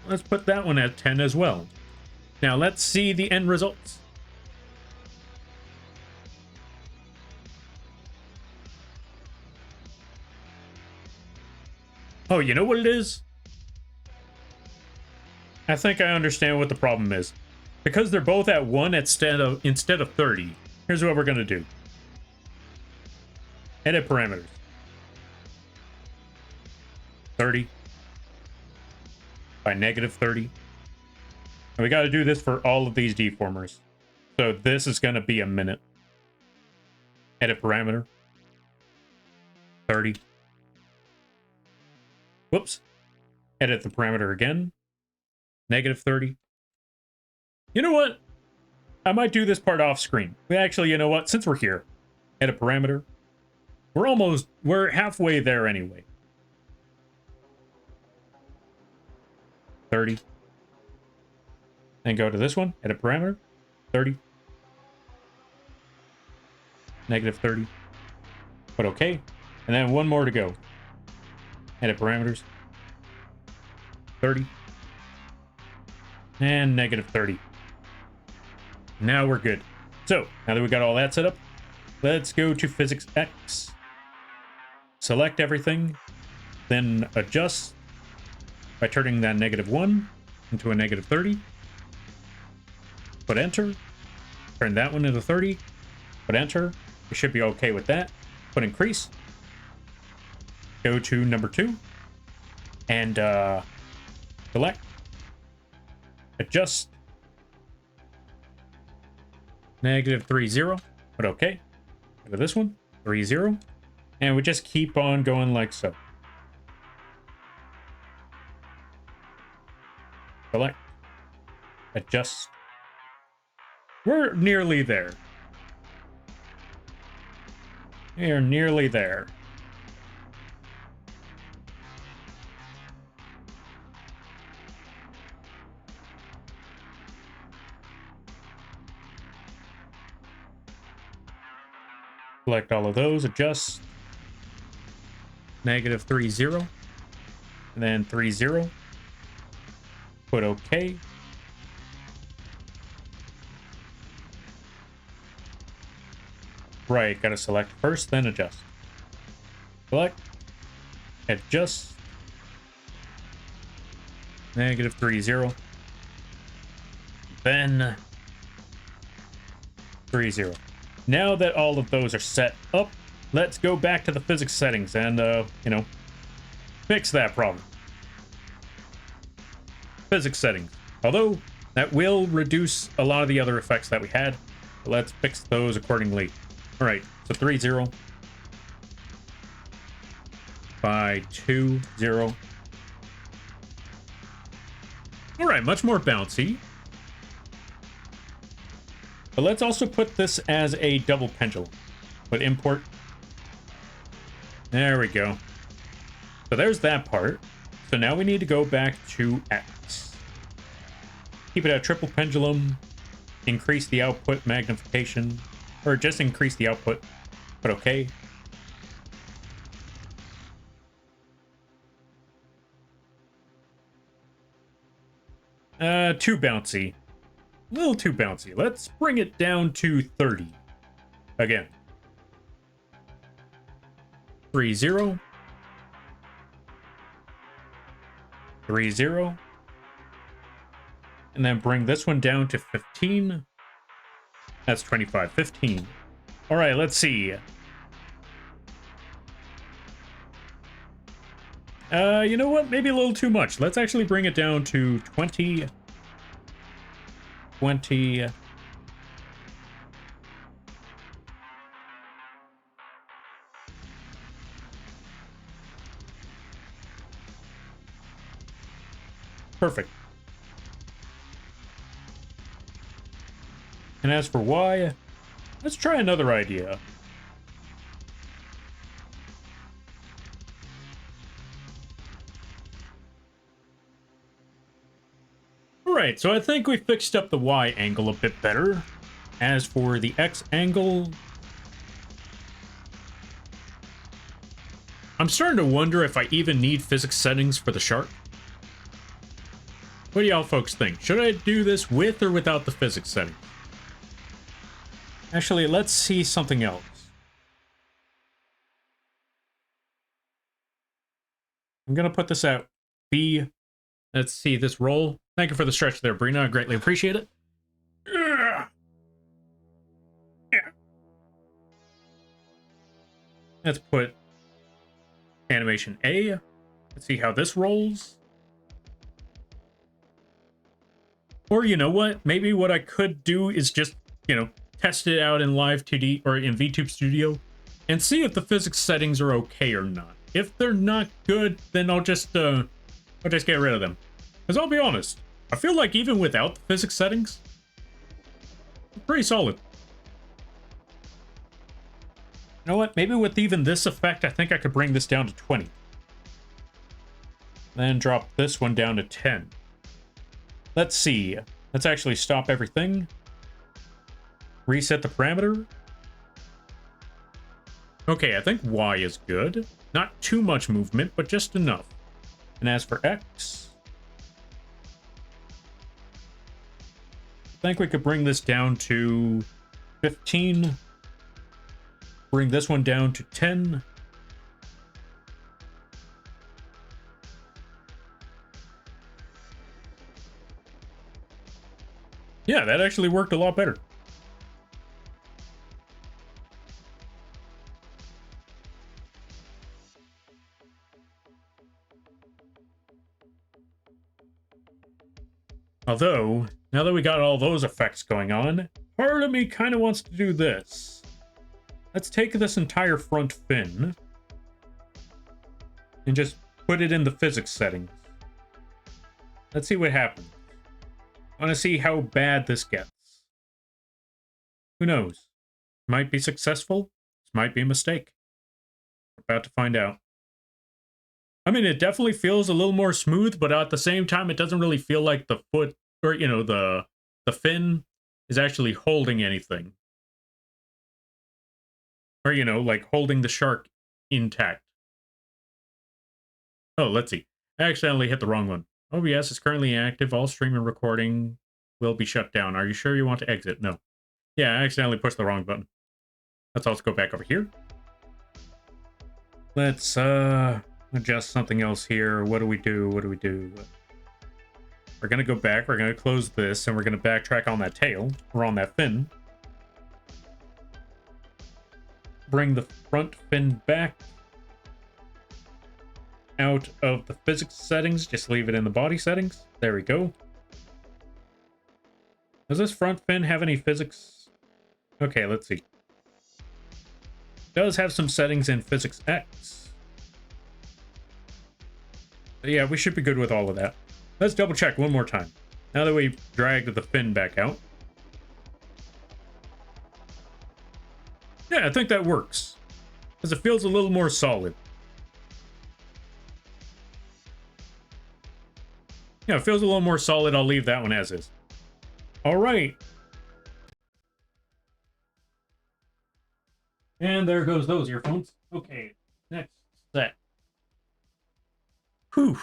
Let's put that one at 10 as well. Now let's see the end results. Oh, you know what it is? I think I understand what the problem is. Because they're both at 1 instead of 30, here's what we're going to do. Edit parameters. 30 by negative 30. And we got to do this for all of these deformers. So this is going to be a minute. Edit parameter. 30. Whoops. Edit the parameter again. Negative 30. You know what? I might do this part off screen. Actually, you know what? Since we're here, edit parameter. We're halfway there anyway. 30. Then go to this one, edit parameter. 30. Negative 30. Put OK. And then one more to go. Edit parameters. 30. And negative 30. Now we're good. So, now that we got all that set up, let's go to Physics X. Select everything, then adjust by turning that negative 1 into a negative 30. Put enter. Turn that one into 30. Put enter. We should be okay with that. Put increase. Go to number 2. And select. Adjust. Negative 30. Put okay. Go to this one. 30. And we just keep on going like so. Select. Adjust. We're nearly there. We are nearly there. Select all of those, adjust. Negative 30. And then 30. Put OK. Right, gotta select first, then adjust. Select. Adjust. Negative 30. Then 30. Now that all of those are set up, let's go back to the physics settings and, fix that problem. Physics settings. Although, that will reduce a lot of the other effects that we had. Let's fix those accordingly. Alright, so 30 by 20. Alright, much more bouncy. But let's also put this as a double pendulum. Put import. There we go. So there's that part. So now we need to go back to X. Keep it at triple pendulum. Increase the output magnification. Or just increase the output. Put OK. Too bouncy. A little too bouncy. Let's bring it down to 30. Again. 30. 30. And then bring this one down to 15. That's 25. 15. All right, let's see. You know what? Maybe a little too much. Let's actually bring it down to 20. Perfect. And as for Y, let's try another idea. Alright, so I think we fixed up the Y angle a bit better. As for the X angle, I'm starting to wonder if I even need physics settings for the shark. What do y'all folks think? Should I do this with or without the physics settings? Actually, let's see something else. I'm gonna put this at B. Let's see this roll. Thank you for the stretch there, Brina. I greatly appreciate it. Yeah. Let's put animation A. Let's see how this rolls. Or you know what? Maybe what I could do is just, you know, test it out in Live2d or in VTube Studio and see if the physics settings are okay or not. If they're not good, then I'll just get rid of them. Because I'll be honest, I feel like even without the physics settings, they're pretty solid. You know what? Maybe with even this effect, I think I could bring this down to 20. Then drop this one down to 10. Let's see. Let's actually stop everything. Reset the parameter. Okay, I think Y is good. Not too much movement, but just enough. And as for X, I think we could bring this down to 15. Bring this one down to 10. Yeah, that actually worked a lot better. Although, now that we got all those effects going on, part of me kind of wants to do this. Let's take this entire front fin and just put it in the physics settings. Let's see what happens. I want to see how bad this gets. Who knows? Might be successful. This might be a mistake. We're about to find out. I mean, it definitely feels a little more smooth, but at the same time, it doesn't really feel like the foot, or, you know, the fin is actually holding anything. Or, you know, like holding the shark intact. Oh, let's see. I accidentally hit the wrong one. OBS is currently inactive. All stream and recording will be shut down. Are you sure you want to exit? No. Yeah, I accidentally pushed the wrong button. Let's also go back over here. Let's adjust something else here. What do we do? What do we do? We're going to go back. We're going to close this, and we're going to backtrack on that tail, or on that fin. Bring the front fin back out of the physics settings. Just leave it in the body settings. There we go. Does this front fin have any physics? Okay, let's see. It does have some settings in physics X. But yeah, we should be good with all of that. Let's double check one more time. Now that we've dragged the fin back out. Yeah, I think that works. Because it feels a little more solid. Yeah, it feels a little more solid. I'll leave that one as is. All right. And there goes those earphones. Okay, next set. Whew.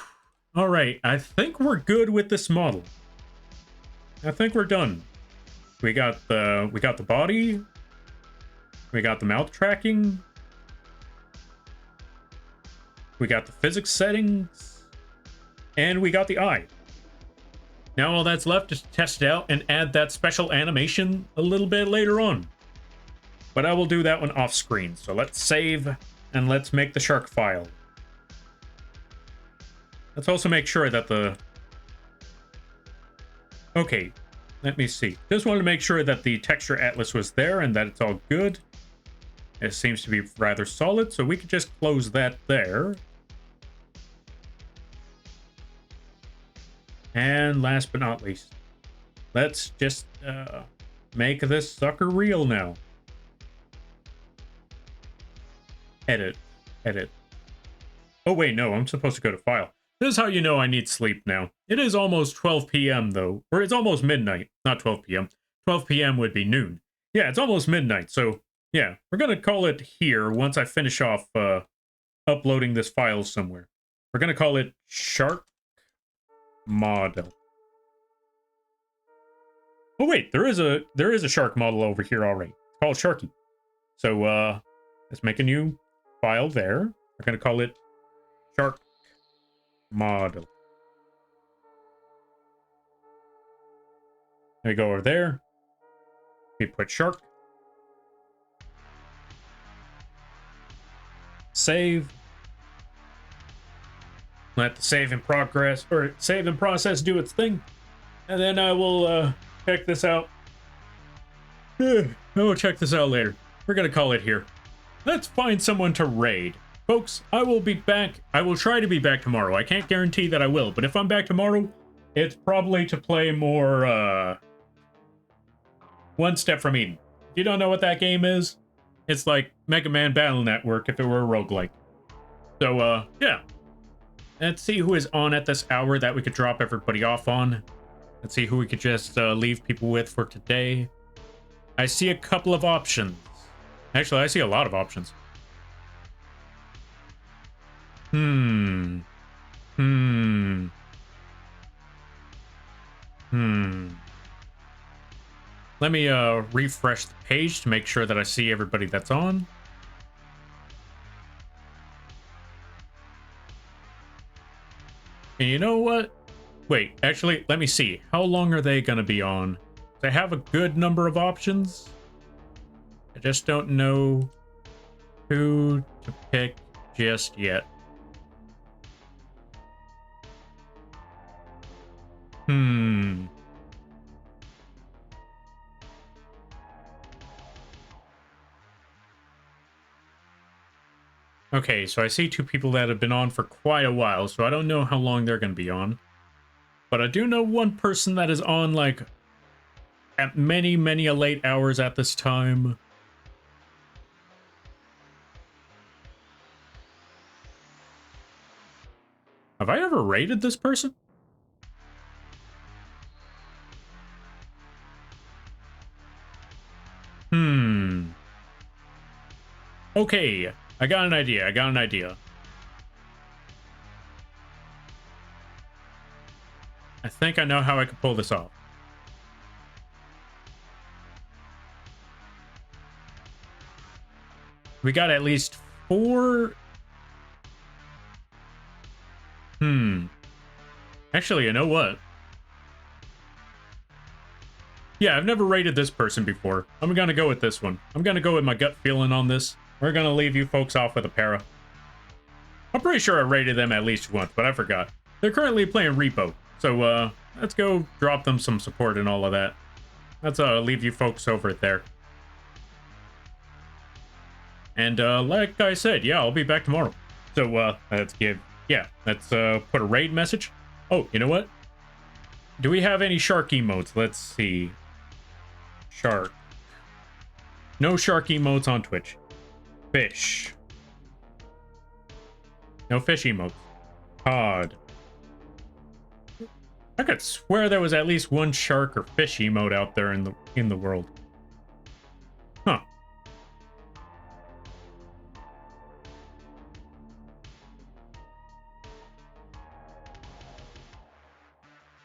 All right, I think we're good with this model. I think we're done. We got the body. We got the mouth tracking. We got the physics settings. And we got the eye. Now all that's left is to test it out and add that special animation a little bit later on. But I will do that one off screen. So let's save and let's make the shark file. Let's also make sure that the... Okay, let me see. Just wanted to make sure that the texture atlas was there and that it's all good. It seems to be rather solid, so we could just close that there. And last but not least, let's just make this sucker real now. Edit. Edit. Oh wait, no, I'm supposed to go to file. This is how you know I need sleep now. It is almost 12 p.m. though, or it's almost midnight. Not 12 p.m. 12 p.m. would be noon. Yeah, it's almost midnight, so yeah, we're gonna call it here once I finish off uploading this file somewhere. We're gonna call it Shark Model. Oh wait, there is a shark model over here already. It's called Sharky. So let's make a new file there. We're gonna call it Shark Model. We go over there. We put shark. Save. Let the save in progress or save in process do its thing. And then I will check this out. I will check this out later. We're gonna call it here. Let's find someone to raid. Folks, I will be back. I will try to be back tomorrow. I can't guarantee that I will, but if I'm back tomorrow, it's probably to play more One Step from Eden. If you don't know what that game is, it's like Mega Man Battle Network if it were a roguelike. So yeah. Let's see who is on at this hour that we could drop everybody off on. Let's see who we could just leave people with for today. I see a couple of options. Actually, I see a lot of options. Let me refresh the page to make sure that I see everybody that's on. And you know what? Wait, actually, let me see. How long are they gonna be on? They have a good number of options. I just don't know who to pick just yet. Okay, so I see two people that have been on for quite a while, so I don't know how long they're going to be on. But I do know one person that is on, like, at many, many a late hours at this time. Have I ever rated this person? Okay, I got an idea. I think I know how I could pull this off. We got at least 4... Actually, you know what? Yeah, I've never rated this person before. I'm gonna go with this one. I'm gonna go with my gut feeling on this. We're gonna leave you folks off with a para. I'm pretty sure I rated them at least once, but I forgot. They're currently playing Repo, so let's go drop them some support and all of that. Let's leave you folks over there. And like I said, yeah, I'll be back tomorrow. So let's put a raid message. Oh, you know what? Do we have any shark emotes? Let's see. Shark. No shark emotes on Twitch. Fish. No fish emotes. Cod. I could swear there was at least one shark or fish emote out there in the world. Huh.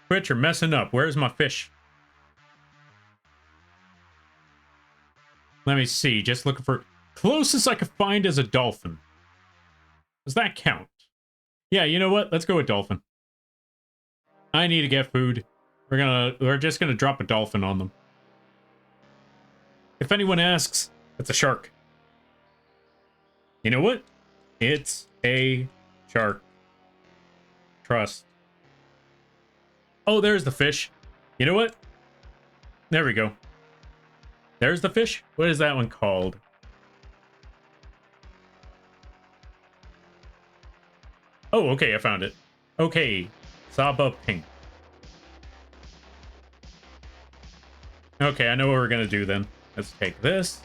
Twitch, you're messing up. Where's my fish? Let me see. Just looking for... Closest I could find is a dolphin. Does that count? Yeah, you know what? Let's go with dolphin. I need to get food. We're just gonna drop a dolphin on them. If anyone asks, it's a shark. You know what? It's a shark. trust. Oh, there's the fish. You know what? There we go. There's the fish. What is that one called? Oh, okay, I found it. Okay, Saba Pink. Okay, I know what we're gonna do then. Let's take this.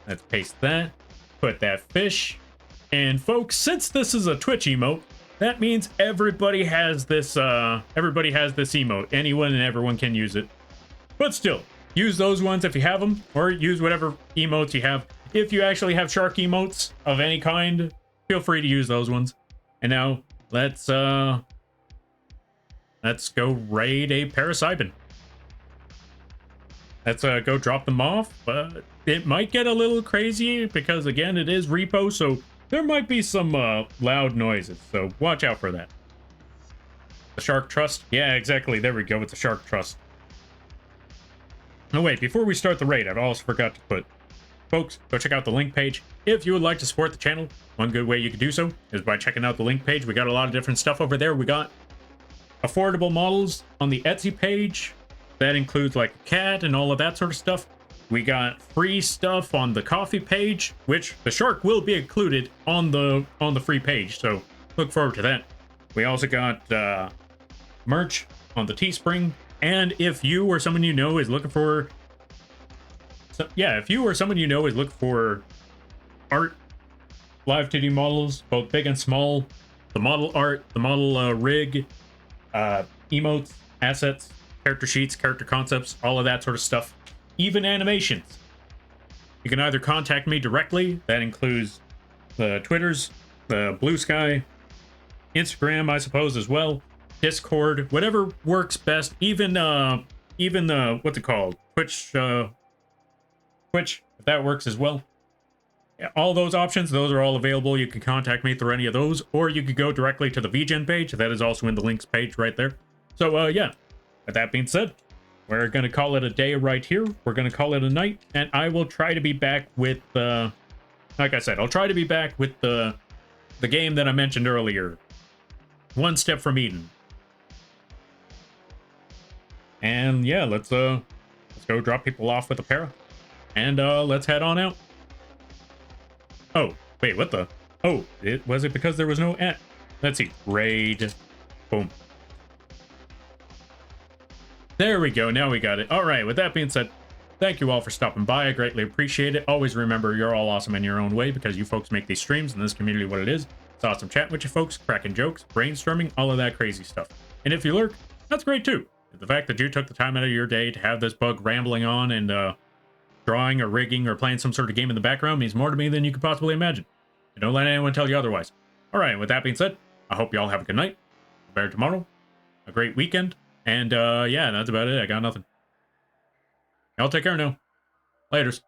Let's paste that. Put that fish. And folks, since this is a Twitch emote, that means everybody has this emote. Anyone and everyone can use it. But still, use those ones if you have them, or use whatever emotes you have. If you actually have shark emotes of any kind, feel free to use those ones. And now let's go raid a Parasibin. Let's go drop them off. But it might get a little crazy because again, it is repo, so there might be some loud noises. So watch out for that. The Shark Trust. Yeah, exactly. There we go. It's a Shark Trust. Oh wait, before we start the raid, I also forgot to put, folks, go check out the link page. If you would like to support the channel, one good way you can do so is by checking out the link page. We got a lot of different stuff over there. We got affordable models on the Etsy page. That includes like a cat and all of that sort of stuff. We got free stuff on the coffee page, which the shark will be included on the free page. So look forward to that. We also got merch on the Teespring. And if you or someone you know is looking for, if you or someone you know is looking for art, Live2d models, both big and small, the model art, the model rig, emotes, assets, character sheets, character concepts, all of that sort of stuff, even animations, you can either contact me directly. That includes the Twitters, the Blue Sky, Instagram, I suppose, as well. Discord, whatever works best. Even what's it called? Twitch, if that works as well. Yeah, all those options, those are all available. You can contact me through any of those, or you could go directly to the vgen page. That is also in the links page right there. So yeah, with that being said, we're gonna call it a day right here. We're gonna call it a night, and I will try to be back with like I said, I'll try to be back with the game that I mentioned earlier, One Step from Eden. And yeah, let's go drop people off with a para, and let's head on out. Oh wait, what the? Oh, was it because there was no at? Let's see, raid, boom. There we go. Now we got it. All right. With that being said, thank you all for stopping by. I greatly appreciate it. Always remember, you're all awesome in your own way because you folks make these streams and this community what it is. It's awesome chatting with you folks, cracking jokes, brainstorming, all of that crazy stuff. And if you lurk, that's great too. The fact that you took the time out of your day to have this bug rambling on and drawing or rigging or playing some sort of game in the background means more to me than you could possibly imagine. And don't let anyone tell you otherwise. All right. With that being said, I hope you all have a good night, a better tomorrow, a great weekend. And yeah, that's about it. I got nothing. Y'all take care now. Laters.